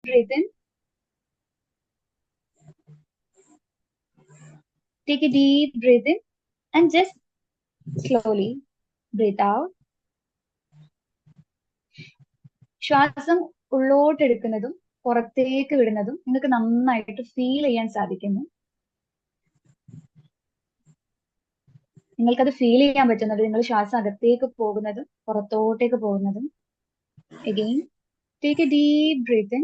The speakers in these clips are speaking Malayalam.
breath in. Take a deep breath in and just slowly breathe out. ശ്വാസം ഉള്ളോട്ട് എടുക്കുന്നതും പുറത്തേക്ക് വിടുന്നതും നിങ്ങൾക്ക് നന്നായിട്ട് ഫീൽ ചെയ്യാൻ സാധിക്കുന്നു. നിങ്ങൾക്കത് ഫീൽ ചെയ്യാൻ പറ്റുന്നത് നിങ്ങൾ ശ്വാസം അകത്തേക്ക് പോകുന്നതും പുറത്തോട്ടേക്ക് പോകുന്നതും. Again, take a deep breath in.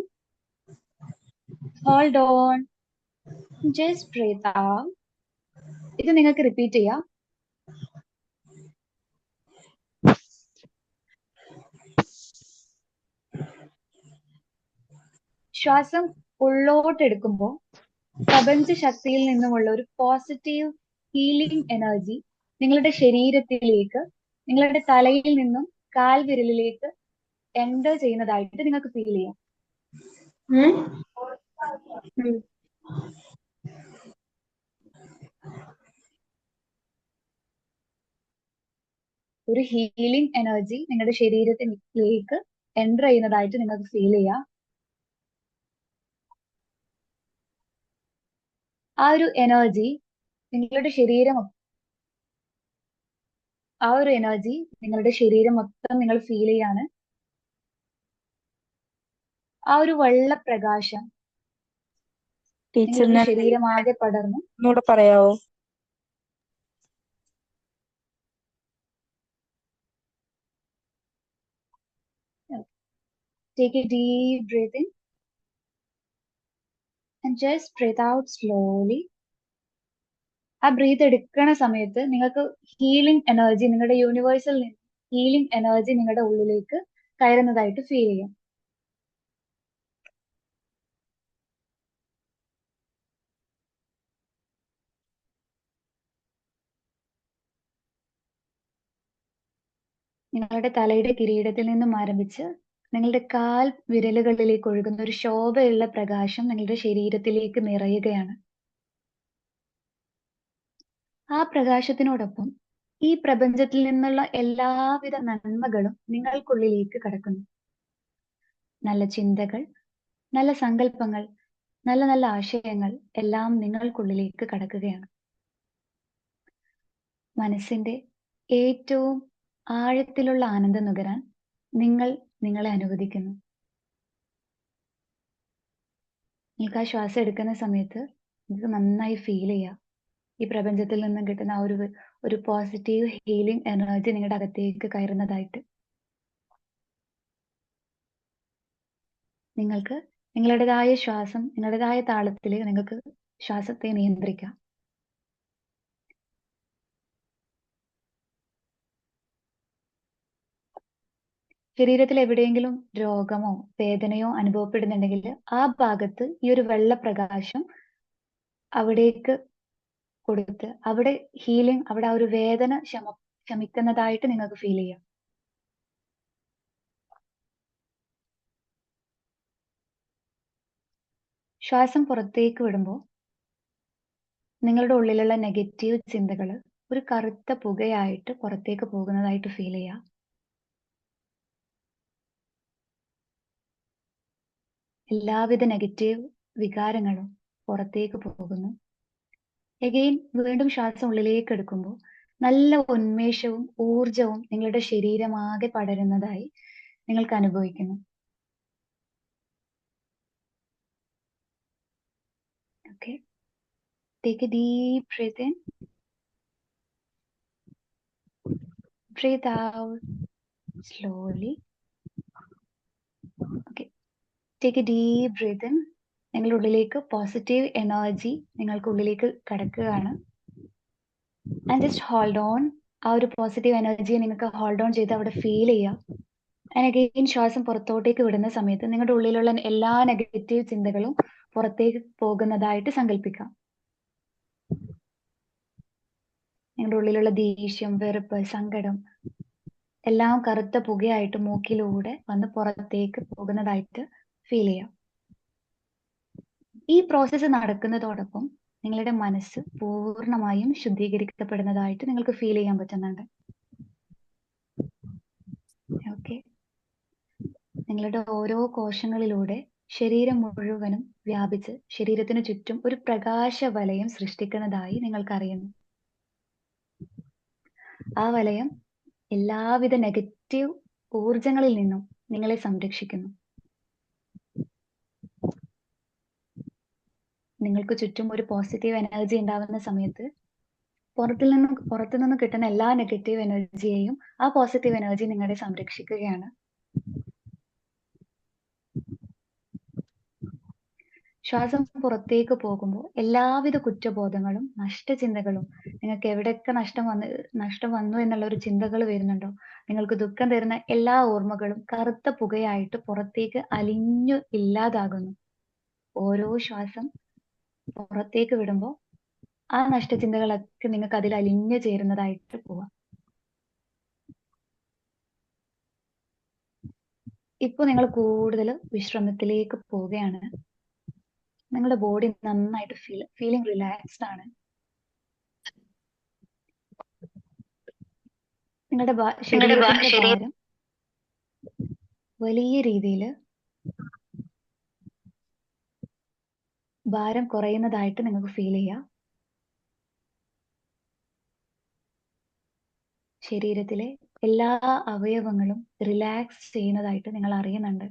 Hold on. Just breathe out. ഇത് നിങ്ങൾക്ക് റിപ്പീറ്റ് ചെയ്യാം. ശ്വാസം ഉള്ളോട്ട് എടുക്കുമ്പോൾ പ്രപഞ്ച ശക്തിയിൽ നിന്നുമുള്ള ഒരു പോസിറ്റീവ് ഹീലിംഗ് എനർജി നിങ്ങളുടെ ശരീരത്തിലേക്ക്, നിങ്ങളുടെ തലയിൽ നിന്നും കാൽവിരലിലേക്ക് എൻ്റർ ചെയ്യുന്നതായിട്ട് നിങ്ങൾക്ക് ഫീൽ ചെയ്യാം. ഒരു ഹീലിംഗ് എനർജി നിങ്ങളുടെ ശരീരത്തിലേക്ക് എൻ്റർ ചെയ്യുന്നതായിട്ട് നിങ്ങൾക്ക് ഫീൽ ചെയ്യാം. ആ ഒരു എനർജി നിങ്ങളുടെ ശരീരം നിങ്ങൾ ഫീൽ ചെയ്യാണ്. ആ ഒരു വെള്ള പ്രകാശം നിങ്ങളുടെ ശരീരമാകെ പടർന്നു. ഒന്നുകൂടെ പറയാവോ? Take a deep breath in and just breathe out slowly. ആ ബ്രീത്ത് എടുക്കുന്ന സമയത്ത് നിങ്ങൾക്ക് ഹീലിംഗ് എനർജി, നിങ്ങളുടെ യൂണിവേഴ്സൽ ഹീലിംഗ് എനർജി നിങ്ങളുടെ ഉള്ളിലേക്ക് കയറുന്നതായിട്ട് ഫീൽ ചെയ്യാം. നിങ്ങളുടെ തലയുടെ കിരീടത്തിൽ നിന്നും ആരംഭിച്ച് നിങ്ങളുടെ കാൽ വിരലുകളിലേക്ക് ഒഴുകുന്ന ഒരു ശോഭയുള്ള പ്രകാശം നിങ്ങളുടെ ശരീരത്തിലേക്ക് നിറയുകയാണ്. ആ പ്രകാശത്തിനോടൊപ്പം ഈ പ്രപഞ്ചത്തിൽ നിന്നുള്ള എല്ലാവിധ നന്മകളും നിങ്ങൾക്കുള്ളിലേക്ക് കടക്കുന്നു. നല്ല ചിന്തകൾ, നല്ല സങ്കല്പങ്ങൾ, നല്ല നല്ല ആശയങ്ങൾ എല്ലാം നിങ്ങൾക്കുള്ളിലേക്ക് കടക്കുകയാണ്. മനസ്സിന്റെ ഏറ്റവും ആഴത്തിലുള്ള ആനന്ദം നുകരാൻ നിങ്ങൾ നിങ്ങളെ അനുവദിക്കുന്നു. നിങ്ങൾക്ക് ആ ശ്വാസം എടുക്കുന്ന സമയത്ത് നിങ്ങൾക്ക് നന്നായി ഫീൽ ചെയ്യാം ഈ പ്രപഞ്ചത്തിൽ നിന്നും കിട്ടുന്ന ആ ഒരു പോസിറ്റീവ് ഹീലിംഗ് എനർജി നിങ്ങളുടെ അകത്തേക്ക് കയറുന്നതായിട്ട്. നിങ്ങൾക്ക് നിങ്ങളുടേതായ ശ്വാസം, നിങ്ങളുടേതായ താളത്തിൽ നിങ്ങൾക്ക് ശ്വാസത്തെ നിയന്ത്രിക്കാം. ശരീരത്തിൽ എവിടെയെങ്കിലും രോഗമോ വേദനയോ അനുഭവപ്പെടുന്നുണ്ടെങ്കിൽ ആ ഭാഗത്ത് ഈ ഒരു വെള്ള പ്രകാശം അവിടേക്ക് കൊടുത്ത് അവിടെ ഹീലിംഗ്, അവിടെ ആ ഒരു വേദന ശമിക്കുന്നതായിട്ട് നിങ്ങൾക്ക് ഫീൽ ചെയ്യാം. ശ്വാസം പുറത്തേക്ക് വിടുമ്പോൾ നിങ്ങളുടെ ഉള്ളിലുള്ള നെഗറ്റീവ് ചിന്തകൾ ഒരു കറുത്ത പുകയായിട്ട് പുറത്തേക്ക് പോകുന്നതായിട്ട് ഫീൽ ചെയ്യാം. എല്ലാവിധ നെഗറ്റീവ് വികാരങ്ങളും പുറത്തേക്ക് പോകുന്നു. എഗെയിൻ വീണ്ടും ശ്വാസം ഉള്ളിലേക്ക് എടുക്കുമ്പോൾ നല്ല ഉന്മേഷവും ഊർജവും നിങ്ങളുടെ ശരീരമാകെ പടരുന്നതായി നിങ്ങൾക്ക് അനുഭവിക്കുന്നു. Okay, take a deep breath in, breath out slowly. Okay, take a deep breath in. നിങ്ങളുടെ ഉള്ളിലേക്ക് പോസിറ്റീവ് എനർജി നിങ്ങൾക്ക് ഉള്ളിലേക്ക് കടക്കുകയാണ്. And just hold on. ആ ഒരു പോസിറ്റീവ് എനർജിയെ നിങ്ങൾക്ക് ഹോൾഡ് ഓൺ ചെയ്ത് അവിടെ ഫീൽ ചെയ്യാം. ആൻഡ് അഗെയിൻ ശ്വാസം പുറത്തോട്ടേക്ക് വിടുന്ന സമയത്ത് നിങ്ങളുടെ ഉള്ളിലുള്ള എല്ലാ നെഗറ്റീവ് ചിന്തകളും പുറത്തേക്ക് പോകുന്നതായിട്ട് സങ്കല്പിക്കാം. നിങ്ങളുടെ ഉള്ളിലുള്ള ദേഷ്യം, വെറുപ്പ്, സങ്കടം എല്ലാം കറുത്ത പുകയായിട്ട് മൂക്കിലൂടെ വന്ന് പുറത്തേക്ക് പോകുന്നതായിട്ട് ഫീൽ ചെയ്യാം. ഈ പ്രോസസ്സ് നടക്കുന്നതോടൊപ്പം നിങ്ങളുടെ മനസ്സ് പൂർണ്ണമായും ശുദ്ധീകരിക്കപ്പെടുന്നതായിട്ട് നിങ്ങൾക്ക് ഫീൽ ചെയ്യാൻ പറ്റുന്നുണ്ട്. ഓക്കെ, നിങ്ങളുടെ ഓരോ കോശങ്ങളിലൂടെ ശരീരം മുഴുവനും വ്യാപിച്ച് ശരീരത്തിനു ചുറ്റും ഒരു പ്രകാശ വലയം സൃഷ്ടിക്കുന്നതായി നിങ്ങൾക്കറിയുന്നു. ആ വലയം എല്ലാവിധ നെഗറ്റീവ് ഊർജങ്ങളിൽ നിന്നും നിങ്ങളെ സംരക്ഷിക്കുന്നു. നിങ്ങൾക്ക് ചുറ്റും ഒരു പോസിറ്റീവ് എനർജി ഉണ്ടാവുന്ന സമയത്ത് പുറത്തുനിന്ന് കിട്ടുന്ന എല്ലാ നെഗറ്റീവ് എനർജിയെയും ആ പോസിറ്റീവ് എനർജി നിങ്ങളെ സംരക്ഷിക്കുകയാണ്. ശ്വാസം പുറത്തേക്ക് പോകുമ്പോൾ എല്ലാവിധ കുറ്റബോധങ്ങളും നഷ്ടചിന്തകളും, നിങ്ങൾക്ക് എവിടെയൊക്കെ നഷ്ടം വന്നു എന്നുള്ള ഒരു ചിന്തകൾ വരുന്നുണ്ടോ, നിങ്ങൾക്ക് ദുഃഖം തരുന്ന എല്ലാ ഓർമ്മകളും കറുത്ത പുകയായിട്ട് പുറത്തേക്ക് അലിഞ്ഞു ഇല്ലാതാകുന്നു. ഓരോ ശ്വാസം പുറത്തേക്ക് വിടുമ്പോൾ ആ നഷ്ടചിന്തകളൊക്കെ നിങ്ങൾക്ക് അതിൽ അലിഞ്ഞു ചേരുന്നതായിട്ട് പോവാം. ഇപ്പൊ നിങ്ങൾ കൂടുതൽ വിശ്രമത്തിലേക്ക് പോവുകയാണ്. നിങ്ങളുടെ ബോഡി നന്നായിട്ട് ഫീലിംഗ് റിലാക്സ്ഡ് ആണ്. നിങ്ങളുടെ ശരീരത്തിന്റെ ഭാരം വലിയ രീതിയിൽ ഭാരം കുറയുന്നതായിട്ട് നിങ്ങൾക്ക് ഫീൽ ചെയ്യാം. ശരീരത്തിലെ എല്ലാ അവയവങ്ങളും റിലാക്സ് ചെയ്യുന്നതായിട്ട് നിങ്ങൾ അറിയുന്നുണ്ട്.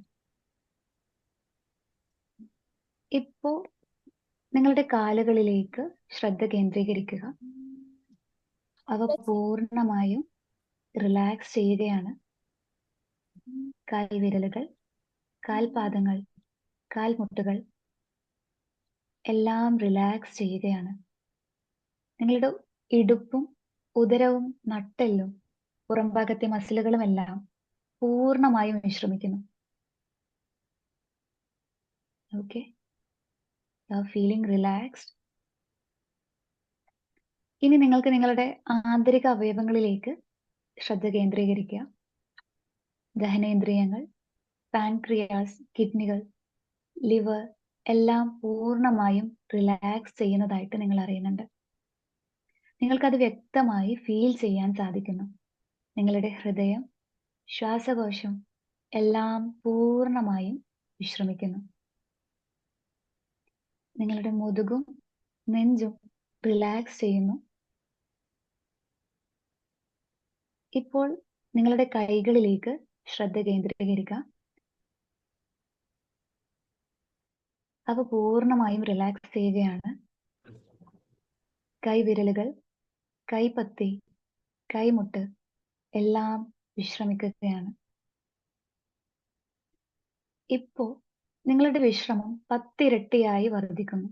ഇപ്പോ നിങ്ങളുടെ കാലുകളിലേക്ക് ശ്രദ്ധ കേന്ദ്രീകരിക്കുക. അവ പൂർണ്ണമായും റിലാക്സ് ചെയ്യുകയാണ്. കാൽവിരലുകൾ, കാൽപാദങ്ങൾ, കാൽമുട്ടുകൾ എല്ലാം റിലാക്സ് ചെയ്യുകയാണ്. നിങ്ങളുടെ ഇടുപ്പും ഉദരവും നട്ടെല്ലും പുറംഭാഗത്തെ മസിലുകളും എല്ലാം പൂർണ്ണമായും വിശ്രമിക്കുന്നു. Okay, feeling relaxed. ഇനി നിങ്ങൾക്ക് നിങ്ങളുടെ ആന്തരിക അവയവങ്ങളിലേക്ക് ശ്രദ്ധ കേന്ദ്രീകരിക്കുക. ദഹനേന്ദ്രിയങ്ങൾ, പാൻക്രിയാസ്, കിഡ്നികൾ, ലിവർ എല്ലാം പൂർണ്ണമായും റിലാക്സ് ചെയ്യുന്നതായിട്ട് നിങ്ങൾ അറിയുന്നുണ്ട്. നിങ്ങൾക്കത് വ്യക്തമായി ഫീൽ ചെയ്യാൻ സാധിക്കുന്നു. നിങ്ങളുടെ ഹൃദയം, ശ്വാസകോശം എല്ലാം പൂർണ്ണമായും വിശ്രമിക്കുന്നു. നിങ്ങളുടെ മുതുകും നെഞ്ചും റിലാക്സ് ചെയ്യുന്നു. ഇപ്പോൾ നിങ്ങളുടെ കൈകളിലേക്ക് ശ്രദ്ധ കേന്ദ്രീകരിക്കുക. അവ പൂർണ്ണമായും റിലാക്സ് ചെയ്യുകയാണ്. കൈവിരലുകൾ, കൈപ്പത്തി, കൈമുട്ട് എല്ലാം വിശ്രമിക്കുകയാണ്. ഇപ്പോ നിങ്ങളുടെ വിശ്രമം 10 ഇരട്ടിയായി വർദ്ധിക്കുന്നു.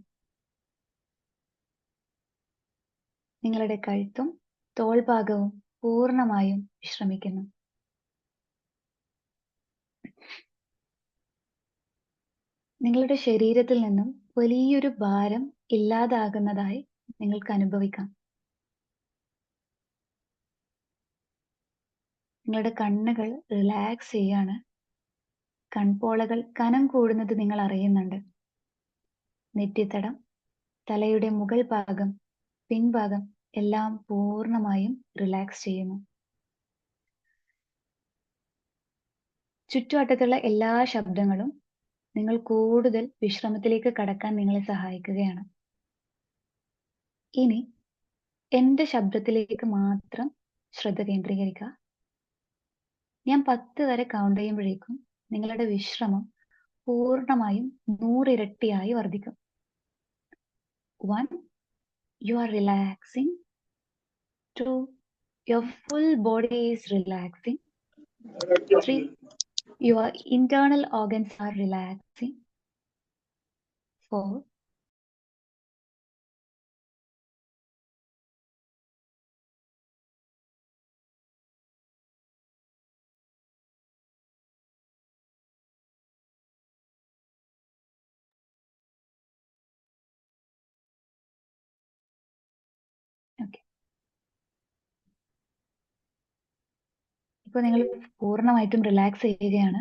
നിങ്ങളുടെ കഴുത്തും തോൾഭാഗവും പൂർണ്ണമായും വിശ്രമിക്കുന്നു. നിങ്ങളുടെ ശരീരത്തിൽ നിന്നും വലിയൊരു ഭാരം ഇല്ലാതാകുന്നതായി നിങ്ങൾക്ക് അനുഭവിക്കാം. നിങ്ങളുടെ കണ്ണുകൾ റിലാക്സ് ചെയ്യാണ്. കൺപോളകൾ കനം കൂടുന്നത് നിങ്ങൾ അറിയുന്നുണ്ട്. നെറ്റിത്തടം, തലയുടെ മുകൾ ഭാഗം, പിൻഭാഗം എല്ലാം പൂർണ്ണമായും റിലാക്സ് ചെയ്യുന്നു. ചുറ്റുവട്ടത്തുള്ള എല്ലാ ശബ്ദങ്ങളും നിങ്ങൾ കൂടുതൽ വിശ്രമത്തിലേക്ക് കടക്കാൻ നിങ്ങളെ സഹായിക്കുകയാണ്. ഇനി എന്റെ ശബ്ദത്തിലേക്ക് മാത്രം ശ്രദ്ധ കേന്ദ്രീകരിക്കുക. ഞാൻ 10 വരെ കൗണ്ട് ചെയ്യുമ്പോഴേക്കും നിങ്ങളുടെ വിശ്രമം പൂർണ്ണമായും 100 ഇരട്ടിയായി വർദ്ധിക്കും. 1, you are relaxing. 2, your full body is relaxing. 3, your internal organs are relaxing. 4, okay. ഇപ്പോൾ നിങ്ങൾ പൂർണ്ണമായിട്ടും റിലാക്സ് ചെയ്യുകയാണ്.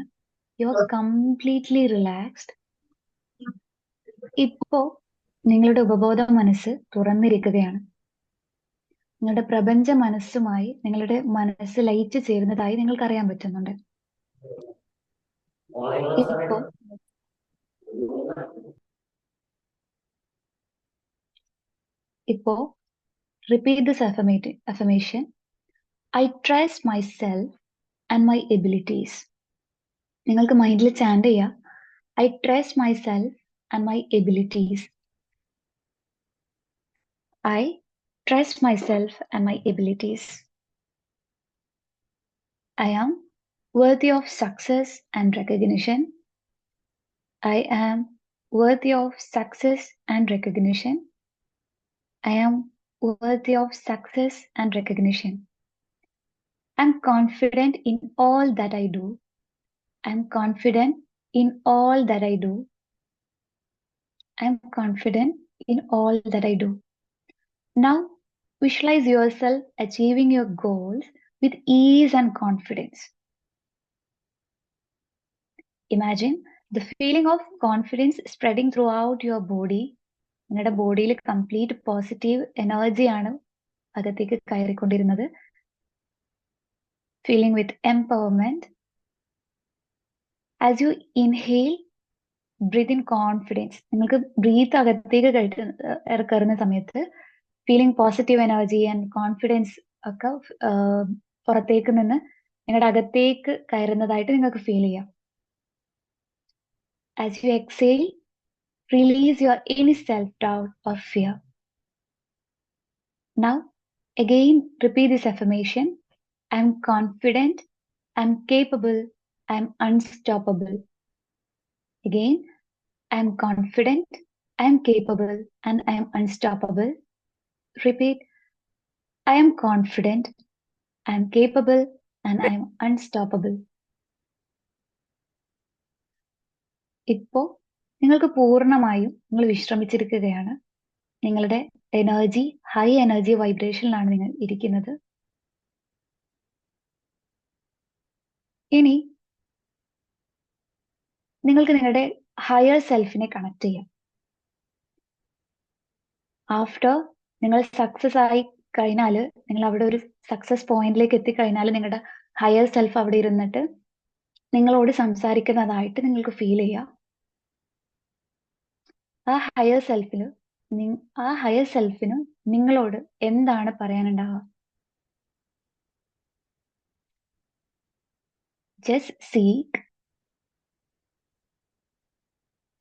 You are completely relaxed. ഇപ്പോ നിങ്ങളുടെ ഉപബോധ മനസ്സ് തുറന്നിരിക്കുകയാണ്. നിങ്ങളുടെ പ്രപഞ്ച മനസ്സുമായി നിങ്ങളുടെ മനസ്സ് ലയിച്ചു ചേരുന്നതായി നിങ്ങൾക്ക് അറിയാൻ പറ്റുന്നുണ്ട്. ഇപ്പോ ഇപ്പോ repeat this affirmation. I trust myself and my abilities. നിങ്ങൾക്ക് മൈൻഡിൽ ചാൻഡ് ചെയ്യാം. I trust myself and my abilities. I trust myself and my abilities. I am worthy of success and recognition. I am worthy of success and recognition. I am worthy of success and recognition. I'm confident in all that I do. I'm confident in all that I do. I'm confident in all that I do. Now, visualize yourself achieving your goals with ease and confidence. Imagine the feeling of confidence spreading throughout your body. നിങ്ങളുടെ ബോഡിയിൽ കംപ്ലീറ്റ് പോസിറ്റീവ് എനർജിയാണ് അകത്തേക്ക് കയറിക്കൊണ്ടിരുന്നത്. Feeling with empowerment. As you inhale, breathe in confidence. നിങ്ങൾക്ക് ബ്രീത്ത് അകത്തേക്ക് കയറുന്ന സമയത്ത് feeling positive energy and confidence ഒക്കെ പുറത്തേക്ക് നിന്ന് നിങ്ങളുടെ അകത്തേക്ക് കയറുന്നതായിട്ട് നിങ്ങൾക്ക് ഫീൽ ചെയ്യാം. As you exhale, release your any self-doubt or fear. Now, again, repeat this affirmation. I'm confident, I'm capable, I'm unstoppable. Again, I'm confident, I'm capable, and I'm unstoppable. Repeat. I am confident, I'm capable, and I'm unstoppable. ഇപ്പോ നിങ്ങൾക്ക് പൂർണ്ണമായും നിങ്ങൾ വിശ്രമിച്ചിരിക്കുകയാണ്. നിങ്ങളുടെ എനർജി ഹൈ എനർജി വൈബ്രേഷനിലാണ് നിങ്ങൾ ഇരിക്കുന്നത്. ഇനി നിങ്ങൾക്ക് നിങ്ങളുടെ ഹയർ സെൽഫിനെ കണക്ട് ചെയ്യാം. ആഫ്റ്റർ നിങ്ങൾ സക്സസ് ആയി കഴിഞ്ഞാൽ, നിങ്ങൾ അവിടെ ഒരു സക്സസ് പോയിന്റിലേക്ക് എത്തിക്കഴിഞ്ഞാൽ നിങ്ങളുടെ ഹയർ സെൽഫ് അവിടെ ഇരുന്നിട്ട് നിങ്ങളോട് സംസാരിക്കുന്നതായിട്ട് നിങ്ങൾക്ക് ഫീൽ ചെയ്യാം. ആ ഹയർ സെൽഫിന് നിങ്ങളോട് എന്താണ് പറയാനുണ്ടാവുക? Just seek.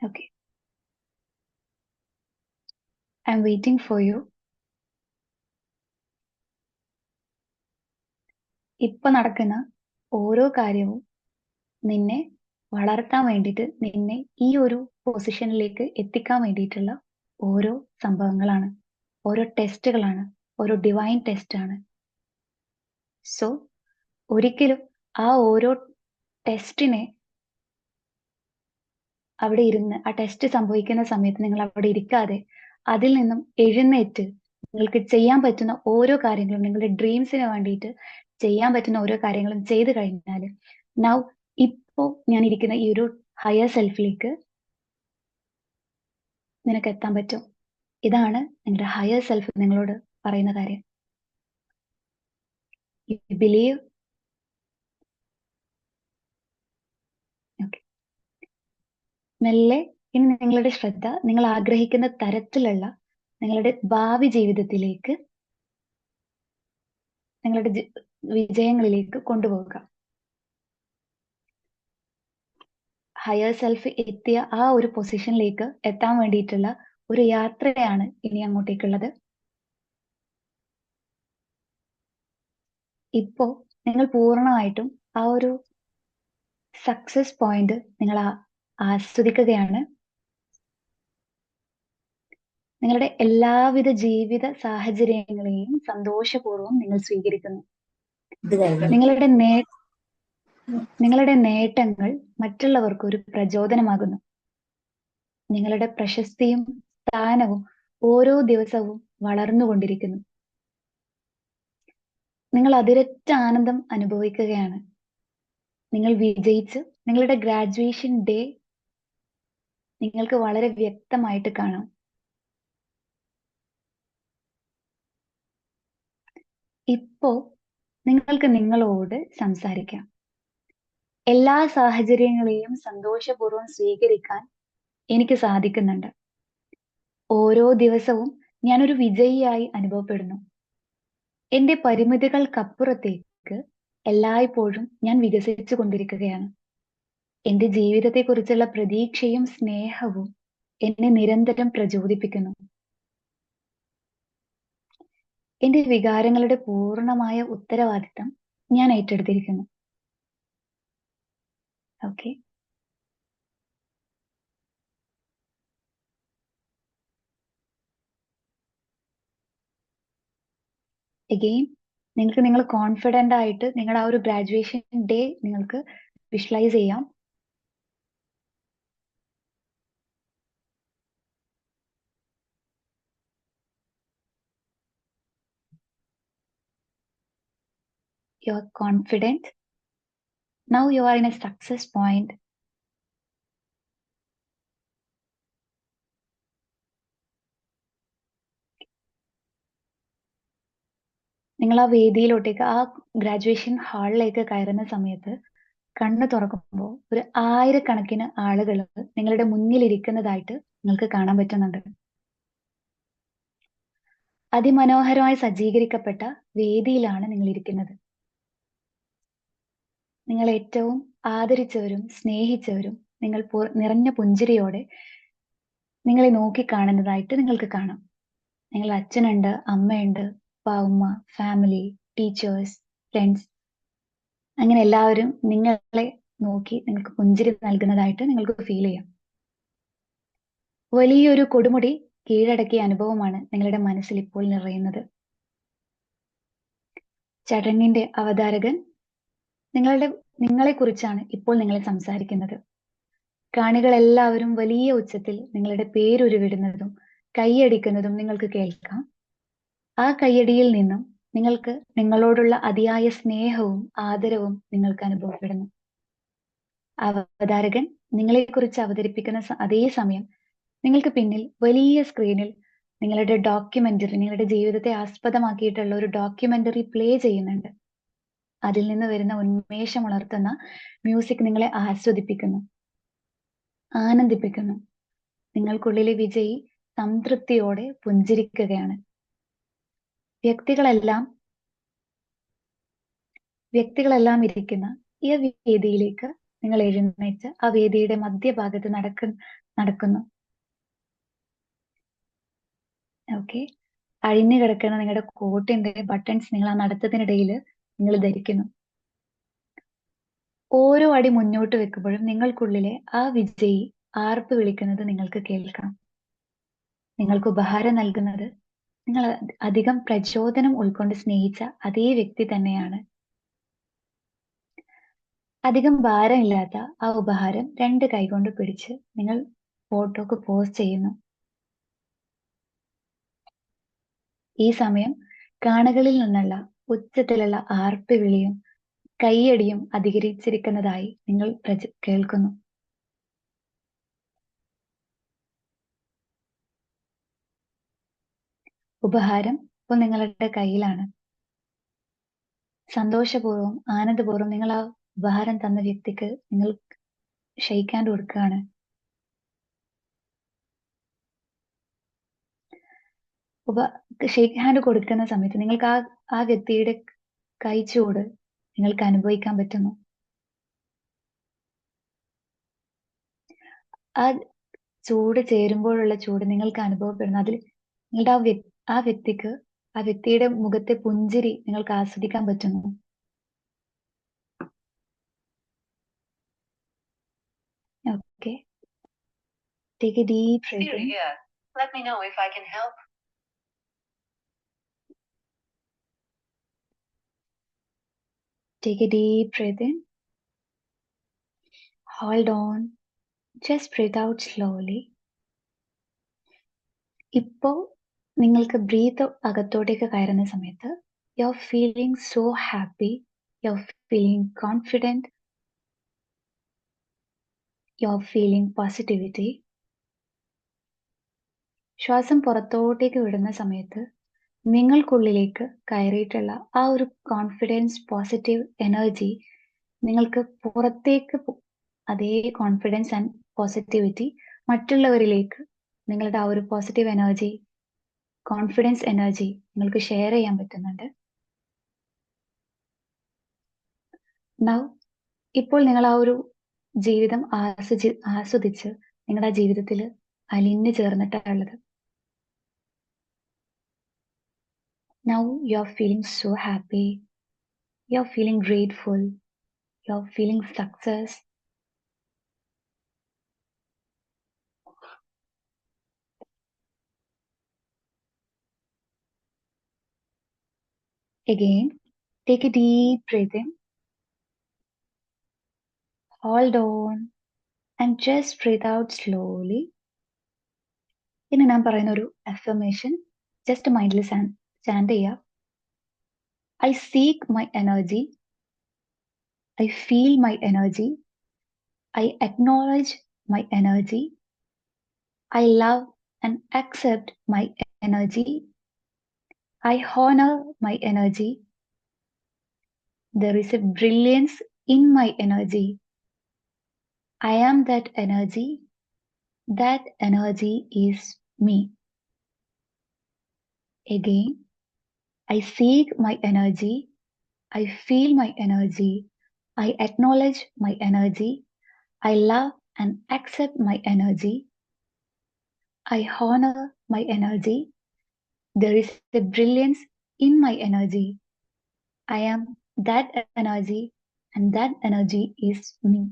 Okay, I'm waiting for you. ഇപ്പൊ നടക്കുന്ന ഓരോ കാര്യവും നിന്നെ വളർത്താൻ വേണ്ടിയിട്ട്, നിന്നെ ഈ ഒരു പൊസിഷനിലേക്ക് എത്തിക്കാൻ വേണ്ടിയിട്ടുള്ള ഓരോ സംഭവങ്ങളാണ്, ഓരോ ടെസ്റ്റുകളാണ്, ഓരോ ഡിവൈൻ ടെസ്റ്റ് ആണ്. സോ ഒരിക്കലും ആ ഓരോ ടെസ്റ്റിനെ അവിടെ ഇരുന്ന് ആ ടെസ്റ്റ് സംഭവിക്കുന്ന സമയത്ത് നിങ്ങൾ അവിടെ ഇരിക്കാതെ അതിൽ നിന്നും എഴുന്നേറ്റ് നിങ്ങൾക്ക് ചെയ്യാൻ പറ്റുന്ന ഓരോ കാര്യങ്ങളും, നിങ്ങളുടെ ഡ്രീംസിന് വേണ്ടിയിട്ട് ചെയ്യാൻ പറ്റുന്ന ഓരോ കാര്യങ്ങളും ചെയ്തു കഴിഞ്ഞാൽ, നൗ ഇപ്പോ ഞാൻ ഇരിക്കുന്ന ഈ ഒരു ഹയർ സെൽഫിലേക്ക് നിനക്ക് എത്താൻ പറ്റും. ഇതാണ് നിങ്ങളുടെ ഹയർ സെൽഫ് നിങ്ങളോട് പറയുന്ന കാര്യം. You believe. ഓക്കെ, മെല്ലെ ഇനി നിങ്ങളുടെ ശ്രദ്ധ നിങ്ങൾ ആഗ്രഹിക്കുന്ന തരത്തിലുള്ള നിങ്ങളുടെ ഭാവി ജീവിതത്തിലേക്ക്, നിങ്ങളുടെ വിജയങ്ങളിലേക്ക് കൊണ്ടുപോകുക. ഹയർ സെൽഫ് എത്തിയ ആ ഒരു പൊസിഷനിലേക്ക് എത്താൻ വേണ്ടിയിട്ടുള്ള ഒരു യാത്രയാണ് ഇനി അങ്ങോട്ടേക്കുള്ളത്. ഇപ്പോ നിങ്ങൾ പൂർണ്ണമായിട്ടും ആ ഒരു സക്സസ് പോയിന്റ് നിങ്ങൾ ആസ്വദിക്കുകയാണ്. നിങ്ങളുടെ എല്ലാവിധ ജീവിത സാഹചര്യങ്ങളെയും സന്തോഷപൂർവ്വം നിങ്ങൾ സ്വീകരിക്കുന്നു. നിങ്ങളുടെ നേട്ടങ്ങൾ മറ്റുള്ളവർക്ക് ഒരു പ്രചോദനമാകുന്നു. നിങ്ങളുടെ പ്രശസ്തിയും സ്ഥാനവും ഓരോ ദിവസവും വളർന്നുകൊണ്ടിരിക്കുന്നു. നിങ്ങൾ അതിരറ്റ ആനന്ദം അനുഭവിക്കുകയാണ്. നിങ്ങൾ വിജയിച്ച് നിങ്ങളുടെ ഗ്രാജുവേഷൻ ഡേ നിങ്ങൾക്ക് വളരെ വ്യക്തമായിട്ട് കാണാം. ഇപ്പോ നിങ്ങൾക്ക് നിങ്ങളോട് സംസാരിക്കാം. എല്ലാ സാഹചര്യങ്ങളെയും സന്തോഷപൂർവ്വം സ്വീകരിക്കാൻ എനിക്ക് സാധിക്കുന്നുണ്ട്. ഓരോ ദിവസവും ഞാനൊരു വിജയിയായി അനുഭവപ്പെടുന്നു. എന്റെ പരിമിതികൾക്കപ്പുറത്തേക്ക് എല്ലായ്പ്പോഴും ഞാൻ വികസിച്ചു കൊണ്ടിരിക്കുകയാണ്. എന്റെ ജീവിതത്തെക്കുറിച്ചുള്ള പ്രതീക്ഷയും സ്നേഹവും എന്നെ നിരന്തരം പ്രചോദിപ്പിക്കുന്നു. എന്റെ വികാരങ്ങളുടെ പൂർണ്ണമായ ഉത്തരവാദിത്തം ഞാൻ ഏറ്റെടുത്തിരിക്കുന്നു. ഓക്കെ. എഗെയിൻ നിങ്ങൾക്ക് നിങ്ങൾ കോൺഫിഡന്റ് ആയിട്ട് നിങ്ങളുടെ ആ ഒരു ഗ്രാജുവേഷൻ ഡേ നിങ്ങൾക്ക് വിഷ്വലൈസ് ചെയ്യാം. You are confident. Now you are in a success point. നിങ്ങൾ ആ വേദിയിലോട്ടേക്ക് ആ ഗ്രാജുവേഷൻ ഹാളിലേക്ക് കയറുന്ന സമയത്ത് കണ്ണു തുറക്കുമ്പോൾ ഒരു ആയിരക്കണക്കിന് ആളുകൾ നിങ്ങളുടെ മുന്നിൽ ഇരിക്കുന്നതായിട്ട് നിങ്ങൾക്ക് കാണാൻ പറ്റുന്നുണ്ട്. അതിമനോഹരമായി സജ്ജീകരിക്കപ്പെട്ട വേദിയിലാണ് നിങ്ങൾ ഇരിക്കുന്നത്. നിങ്ങൾ ഏറ്റവും ആദരിച്ചവരും സ്നേഹിച്ചവരും നിങ്ങൾ നിറഞ്ഞ പുഞ്ചിരിയോടെ നിങ്ങളെ നോക്കി കാണുന്നതായിട്ട് നിങ്ങൾക്ക് കാണാം. നിങ്ങളുടെ അച്ഛനുണ്ട്, അമ്മയുണ്ട്, ഉപ്പ, ഉമ്മ, ഫാമിലി, ടീച്ചേഴ്സ്, ഫ്രണ്ട്സ്, അങ്ങനെ എല്ലാവരും നിങ്ങളെ നോക്കി നിങ്ങൾക്ക് പുഞ്ചിരി നൽകുന്നതായിട്ട് നിങ്ങൾക്ക് ഫീൽ ചെയ്യാം. വലിയൊരു കൊടുമുടി കീഴടക്കിയ അനുഭവമാണ് നിങ്ങളുടെ മനസ്സിൽ ഇപ്പോൾ നിറയുന്നത്. ചടങ്ങിന്റെ അവതാരകൻ നിങ്ങളെ കുറിച്ചാണ് ഇപ്പോൾ നിങ്ങളെ സംസാരിക്കുന്നത്. കാണികൾ എല്ലാവരും വലിയ ഉച്ചത്തിൽ നിങ്ങളുടെ പേരുരുവിടുന്നതും കൈയടിക്കുന്നതും നിങ്ങൾക്ക് കേൾക്കാം. ആ കയ്യടിയിൽ നിന്നും നിങ്ങൾക്ക് നിങ്ങളോടുള്ള അതിയായ സ്നേഹവും ആദരവും നിങ്ങൾക്ക് അനുഭവപ്പെടുന്നു. അവതാരകൻ നിങ്ങളെക്കുറിച്ച് അവതരിപ്പിക്കുന്ന അതേ സമയം നിങ്ങൾക്ക് പിന്നിൽ വലിയ സ്ക്രീനിൽ നിങ്ങളുടെ ഡോക്യുമെന്ററി, നിങ്ങളുടെ ജീവിതത്തെ ആസ്പദമാക്കിയിട്ടുള്ള ഒരു ഡോക്യുമെന്ററി പ്ലേ ചെയ്യുന്നുണ്ട്. അതിൽ നിന്ന് വരുന്ന ഉന്മേഷമുണർത്തുന്ന മ്യൂസിക് നിങ്ങളെ ആസ്വദിപ്പിക്കുന്നു, ആനന്ദിപ്പിക്കുന്നു. നിങ്ങൾക്കുള്ളിലെ വിജയി സംതൃപ്തിയോടെ പുഞ്ചിരിക്കുകയാണ്. വ്യക്തികളെല്ലാം ഇരിക്കുന്ന ഈ വേദിയിലേക്ക് നിങ്ങൾ എഴുന്നേറ്റ് ആ വേദിയുടെ മധ്യഭാഗത്ത് നടക്കുന്നു. ഓക്കെ. അഴിഞ്ഞു കിടക്കുന്ന നിങ്ങളുടെ കോട്ടിന്റെ ബട്ടൺസ് നിങ്ങൾ ആ നടത്തത്തിനിടയിൽ നിങ്ങൾ ധരിക്കുന്നു. ഓരോ അടി മുന്നോട്ട് വെക്കുമ്പോഴും നിങ്ങൾക്കുള്ളിലെ ആ വിജയി ആർപ്പ് വിളിക്കുന്നത് നിങ്ങൾക്ക് കേൾക്കാം. നിങ്ങൾക്ക് ഉപഹാരം നൽകുന്നത് നിങ്ങൾ അധികം പ്രചോദനം ഉൾക്കൊണ്ട് സ്നേഹിച്ച അതേ വ്യക്തി തന്നെയാണ്. അധികം ഭാരമില്ലാത്ത ആ ഉപഹാരം 2 കൈകൊണ്ട് പിടിച്ച് നിങ്ങൾ ഫോട്ടോക്ക് പോസ്റ്റ് ചെയ്യുന്നു. ഈ സമയം കാണികളിൽ നിന്നുള്ള ഉച്ചത്തിലുള്ള ആർപ്പ് വിളിയും കൈയടിയും അധികരിച്ചിരിക്കുന്നതായി നിങ്ങൾ കേൾക്കുന്നു. ഉപഹാരം ഇപ്പോൾ നിങ്ങളുടെ കയ്യിലാണ്. സന്തോഷപൂർവ്വം ആനന്ദപൂർവ്വം നിങ്ങൾ ആ ഉപഹാരം തന്ന വ്യക്തിക്ക് നിങ്ങൾ ഷെയ്ക്ക് ഹാൻഡ് കൊടുക്കുകയാണ്. ഷെയ്ക്ക് ഹാൻഡ് കൊടുക്കുന്ന സമയത്ത് നിങ്ങൾക്ക് ആ വ്യക്തിയുടെ കൈച്ചൂട് നിങ്ങൾക്ക് അനുഭവിക്കാൻ പറ്റുന്നു. ആ ചൂട് ചേരുമ്പോഴുള്ള ചൂട് നിങ്ങൾക്ക് അനുഭവപ്പെടുന്നു. അതിൽ നിങ്ങളുടെ ആ വ്യക്തിയുടെ മുഖത്തെ പുഞ്ചിരി നിങ്ങൾക്ക് ആസ്വദിക്കാൻ പറ്റുന്നു. Okay. Take a deep breath in. Let me know if I can help. Take a deep breath in. Hold on. Just breathe out slowly. ഇപ്പോ നിങ്ങൾക്ക് ബ്രീത്ത് അകത്തോട്ടേക്ക് കയറുന്ന സമയത്ത് U are feeling so happy, U are feeling confident, U are feeling positivity. ശ്വാസം പുറത്തോട്ടേക്ക് വിടുന്ന സമയത്ത് നിങ്ങൾക്കുള്ളിലേക്ക് കയറിയിട്ടുള്ള ആ ഒരു കോൺഫിഡൻസ്, പോസിറ്റീവ് എനർജി നിങ്ങൾക്ക് പുറത്തേക്ക് അതേ കോൺഫിഡൻസ് ആൻഡ് പോസിറ്റിവിറ്റി മറ്റുള്ളവരിലേക്ക് നിങ്ങളുടെ ആ ഒരു പോസിറ്റീവ് എനർജി, കോൺഫിഡൻസ് എനർജി നിങ്ങൾക്ക് ഷെയർ ചെയ്യാൻ പറ്റുന്നുണ്ട്. നൗ ഇപ്പോൾ നിങ്ങൾ ആ ഒരു ജീവിതം ആസ്വദിച്ച് നിങ്ങളുടെ ആ ജീവിതത്തിൽ അലിഞ്ഞു ചേർന്നിട്ടുള്ളത്. Now you're feeling so happy, you're feeling grateful, you're feeling success. Again, take a deep breath in, hold on, and just breathe out slowly. ഇനി ഞാൻ പറയുന്ന ഒരു അഫർമേഷൻ ജസ്റ്റ് മൈൻഡിൽ സ്റ്റാൻഡ് ചെയ്യുക. I seek my energy, I feel my energy, I acknowledge my energy, I love and accept my energy, I honor my energy. There is a brilliance in my energy. I am that energy. That energy is me. Again, I seek my energy. I feel my energy. I acknowledge my energy. I love and accept my energy. I honor my energy. There is a brilliance in my energy. I am that energy, and that energy is me.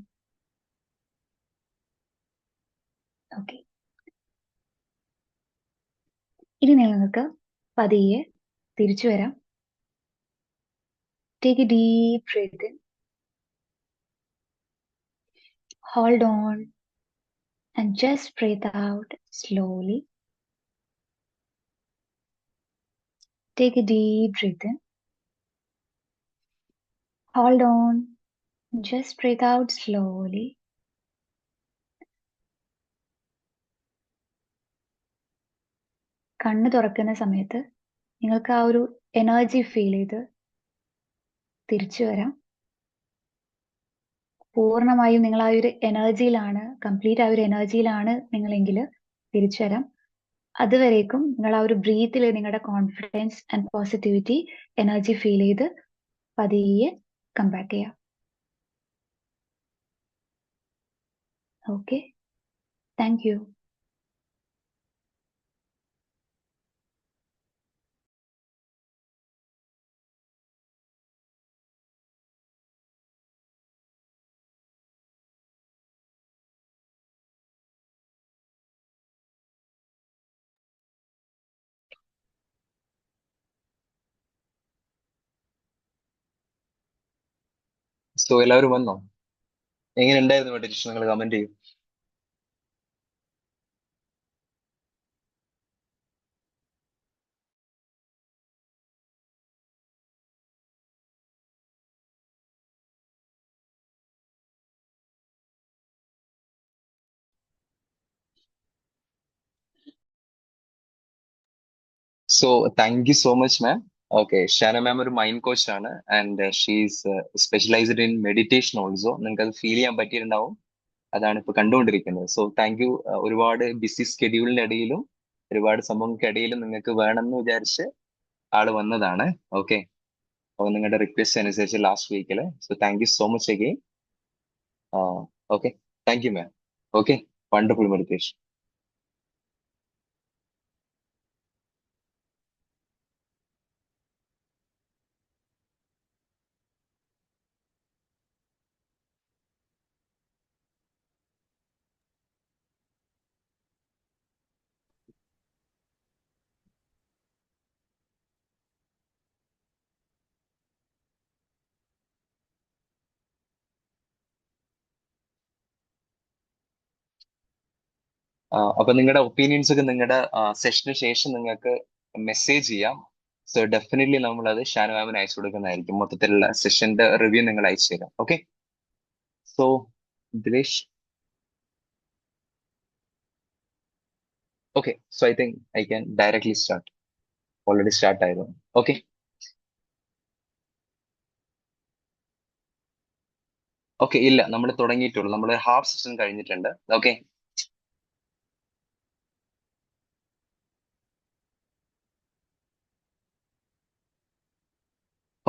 Okay. ഇനി നിങ്ങൾക്ക് പതിയെ തിരിച്ചു വരാം. Take a deep breath in, hold on, and just breathe out slowly. Take a deep breath in, hold on, and just breathe out slowly. കണ്ണ് തുറക്കുന്ന സമയത്ത് നിങ്ങൾക്ക് ആ ഒരു എനർജി ഫീൽ ചെയ്ത് തിരിച്ചു വരാം. പൂർണ്ണമായും നിങ്ങൾ ആ ഒരു എനർജിയിലാണ്, കംപ്ലീറ്റ് ആ ഒരു എനർജിയിലാണ് നിങ്ങളെങ്കിൽ തിരിച്ചു വരാം. അതുവരേക്കും നിങ്ങൾ ആ ഒരു ബ്രീത്തിൽ നിങ്ങളുടെ confidence and positivity energy feel ചെയ്ത് പതിയെ കം ബാക്ക് ചെയ്യാം. Okay, thank you. സോ എല്ലാവരും വന്നോ? എങ്ങനെ ഉണ്ടായിരുന്നു മെഡിറ്റേഷൻ? നിങ്ങൾ കമന്റ് ചെയ്യും. So thank you so much ma'am. Okay, Shana ma'am ഒരു മൈൻഡ് കോച്ച് ആണ് and she's specialized in meditation also. നിങ്ങൾക്ക് അത് ഫീൽ ചെയ്യാൻ പറ്റിയിട്ടുണ്ടാവും. അതാണ് ഇപ്പൊ കണ്ടുകൊണ്ടിരിക്കുന്നത്. So thank you. ഒരുപാട് ബിസി സ്കെഡ്യൂളിന്റെ ഇടയിലും ഒരുപാട് സംഭവങ്ങൾക്കിടയിലും നിങ്ങൾക്ക് വേണമെന്ന് വിചാരിച്ച് ആള് വന്നതാണ്. ഓക്കെ, അപ്പൊ നിങ്ങളുടെ റിക്വസ്റ്റ് അനുസരിച്ച് ലാസ്റ്റ് വീക്കില്. So thank you so much again. Okay, thank you ma'am. Okay, wonderful meditation. അപ്പൊ നിങ്ങളുടെ ഒപ്പീനിയൻസ് ഒക്കെ നിങ്ങളുടെ സെഷന് ശേഷം നിങ്ങൾക്ക് മെസ്സേജ് ചെയ്യാം. സോ ഡെഫിനറ്റ്ലി നമ്മൾ അത് ഷാനു മാമിന് അയച്ചു കൊടുക്കുന്നതായിരിക്കും. മൊത്തത്തിലുള്ള സെഷന്റെ റിവ്യൂ നിങ്ങൾ അയച്ചു തരാം. Okay, so Dilesh. Okay, so I think I can directly start. Already start ആയിരുന്നു. ഓക്കെ, ഓക്കെ, ഇല്ല നമ്മൾ തുടങ്ങിയിട്ടുള്ളൂ. നമ്മൾ ഹാഫ് സെഷൻ കഴിഞ്ഞിട്ടുണ്ട്. ഓക്കെ,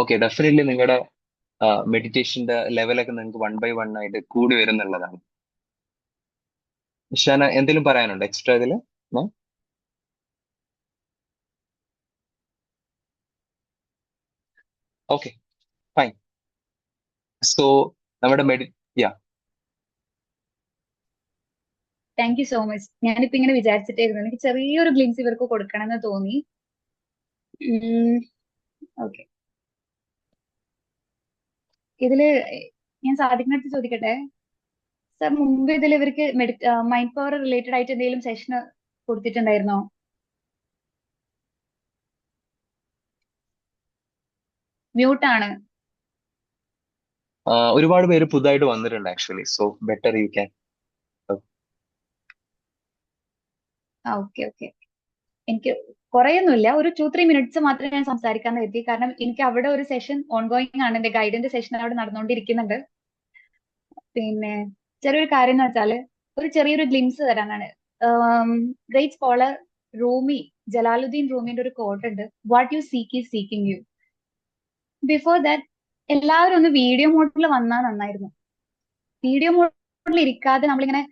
ഓക്കെ, ഡെഫിനറ്റ്ലി നിങ്ങളുടെ മെഡിറ്റേഷന്റെ ലെവലൊക്കെ നിങ്ങൾക്ക് 1 by 1 ആയിട്ട് കൂടി വരുന്നുള്ളതാണ്. ഷാന എന്തെങ്കിലും പറയാനുണ്ടോ എക്സ്ട്രാ ഇതില്? Okay, fine. സോ നമ്മുടെ യാ താങ്ക് യു സോ മച്ച്. ഞാനിപ്പോ ഇങ്ങനെ വിചാരിച്ചിട്ടായിരുന്നു, എനിക്ക് ചെറിയൊരു ഗ്ലിംസ് ഇവർക്ക് കൊടുക്കണം എന്ന് തോന്നി. ഓക്കെ, ഇതില് ഞാൻ സാധിക്കുന്നിടത്ത് ചോദിക്കട്ടെ സർ, മുമ്പ് ഇതിൽ ഇവർക്ക് മൈൻഡ് പവർ റിലേറ്റഡ് ആയിട്ട് എന്തെങ്കിലും സെഷൻ കൊടുത്തിട്ടുണ്ടായിരുന്നോ? മ്യൂട്ടാണ്. ഒരുപാട് പേര് പുതുതായിട്ട് വന്നിട്ടുണ്ട് actually, so better you can. Okay okay, എനിക്ക് കുറേയൊന്നുമില്ല, ഒരു 2-3 മിനിറ്റ്സ് മാത്രമേ ഞാൻ സംസാരിക്കാൻ എത്തി. കാരണം എനിക്ക് അവിടെ ഒരു സെഷൻ ഓൺഗോയിങ് ആണ്, എന്റെ ഗൈഡിന്റെ സെഷൻ അവിടെ നടന്നുകൊണ്ടിരിക്കുന്നുണ്ട്. പിന്നെ ചെറിയൊരു കാര്യം എന്ന് വെച്ചാല് ഒരു ചെറിയൊരു ഗ്ലിംസ് തരാനാണ്. ഗ്രേറ്റ് സ്കോളർ റൂമി, ജലാലുദ്ദീൻ റൂമിന്റെ ഒരു കോട്ട് ഉണ്ട്, what you seek is seeking you. Before that എല്ലാവരും ഒന്ന് വീഡിയോ മോഡിൽ വന്നാൽ നന്നായിരുന്നു. വീഡിയോ മോഡിൽ ഇരിക്കാതെ നമ്മളിങ്ങനെ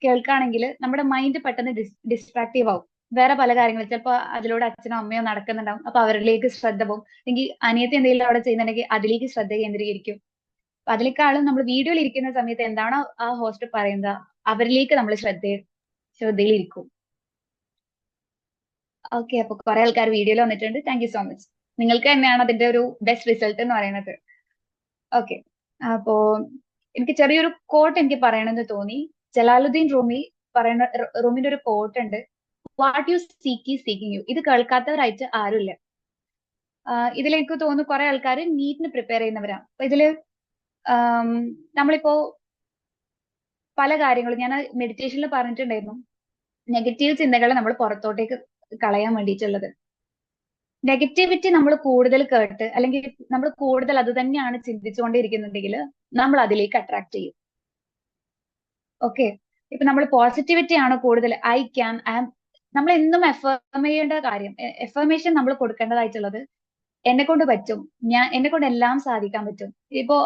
കേൾക്കുകയാണെങ്കിൽ നമ്മുടെ മൈൻഡ് പെട്ടെന്ന് ഡിസ്ട്രാക്റ്റീവ് ആവും. വേറെ പല കാര്യങ്ങളും ചിലപ്പോൾ അതിലൂടെ അച്ഛനോ അമ്മയോ നടക്കുന്നുണ്ടാവും, അപ്പൊ അവരിലേക്ക് ശ്രദ്ധ പോകും. അല്ലെങ്കിൽ അനിയത്തി എന്തെങ്കിലും അവിടെ ചെയ്യുന്നുണ്ടെങ്കിൽ അതിലേക്ക് ശ്രദ്ധ കേന്ദ്രീകരിക്കും. അപ്പൊ അതിലേക്കാളും നമ്മൾ വീഡിയോയിൽ ഇരിക്കുന്ന സമയത്ത് എന്താണോ ആ ഹോസ്റ്റ് പറയുന്നത് അവരിലേക്ക് നമ്മൾ ശ്രദ്ധയിലിരിക്കും. ഓക്കെ, അപ്പൊ കുറെ ആൾക്കാർ വീഡിയോയിൽ വന്നിട്ടുണ്ട്. Thank you so much. നിങ്ങൾക്ക് തന്നെയാണ് അതിന്റെ ഒരു ബെസ്റ്റ് റിസൾട്ട് എന്ന് പറയുന്നത്. ഓക്കെ, അപ്പോ എനിക്ക് ചെറിയൊരു കോട്ട് എനിക്ക് പറയണമെന്ന് തോന്നി. ജലാലുദ്ദീൻ പറയുന്ന റൂമിന്റെ ഒരു കോട്ട് ഉണ്ട്, what you seek is seeking you. ഇത് കേൾക്കാത്തവരായിട്ട് ആരുമില്ല. ഇതിലേക്ക് തോന്നുന്നു കുറെ ആൾക്കാർ നീറ്റിന് പ്രിപ്പയർ ചെയ്യുന്നവരാണ്. അപ്പൊ ഇതില് നമ്മളിപ്പോ പല കാര്യങ്ങളും ഞാൻ മെഡിറ്റേഷനിൽ പറഞ്ഞിട്ടുണ്ടായിരുന്നു, നെഗറ്റീവ് ചിന്തകളെ നമ്മൾ പുറത്തോട്ടേക്ക് കളയാൻ വേണ്ടിയിട്ടുള്ളത്. നെഗറ്റിവിറ്റി നമ്മൾ കൂടുതൽ കേട്ട് അല്ലെങ്കിൽ നമ്മൾ കൂടുതൽ അത് തന്നെയാണ് ചിന്തിച്ചുകൊണ്ടിരിക്കുന്നുണ്ടെങ്കിൽ നമ്മൾ അതിലേക്ക് അട്രാക്ട് ചെയ്യും. ഓക്കെ, ഇപ്പൊ നമ്മൾ പോസിറ്റിവിറ്റി ആണ് കൂടുതൽ, ഐ ക്യാൻ, നമ്മൾ എന്നും എഫേം ചെയ്യേണ്ട കാര്യം, എഫർമേഷൻ നമ്മൾ കൊടുക്കേണ്ടതായിട്ടുള്ളത് എന്നെ കൊണ്ട് പറ്റും, എന്നെ കൊണ്ട് എല്ലാം സാധിക്കാൻ പറ്റും. ഇപ്പോ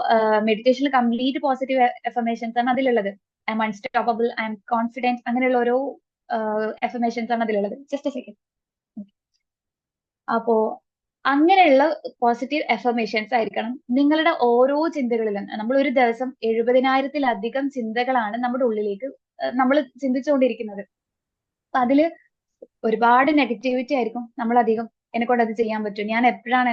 മെഡിറ്റേഷനിൽ കംപ്ലീറ്റ് പോസിറ്റീവ് എഫർമേഷൻസ് ആണ് അതിലുള്ളത്. I M unstoppable, I M confident, അങ്ങനെയുള്ള ഓരോ എഫർമേഷൻസ് ആണ് അതിലുള്ളത്. Just A second. അപ്പോ അങ്ങനെയുള്ള പോസിറ്റീവ് എഫർമേഷൻസ് ആയിരിക്കണം നിങ്ങളുടെ ഓരോ ചിന്തകളിലും. നമ്മൾ ഒരു ദിവസം 70,000-ലധികം ചിന്തകളാണ് നമ്മുടെ ഉള്ളിലേക്ക് നമ്മൾ ചിന്തിച്ചുകൊണ്ടിരിക്കുന്നത്. അപ്പൊ അതില് ഒരുപാട് നെഗറ്റിവിറ്റി ആയിരിക്കും നമ്മൾ അധികം. എന്നെ കൊണ്ട് അത് ചെയ്യാൻ പറ്റും, ഞാൻ എപ്പോഴാണ്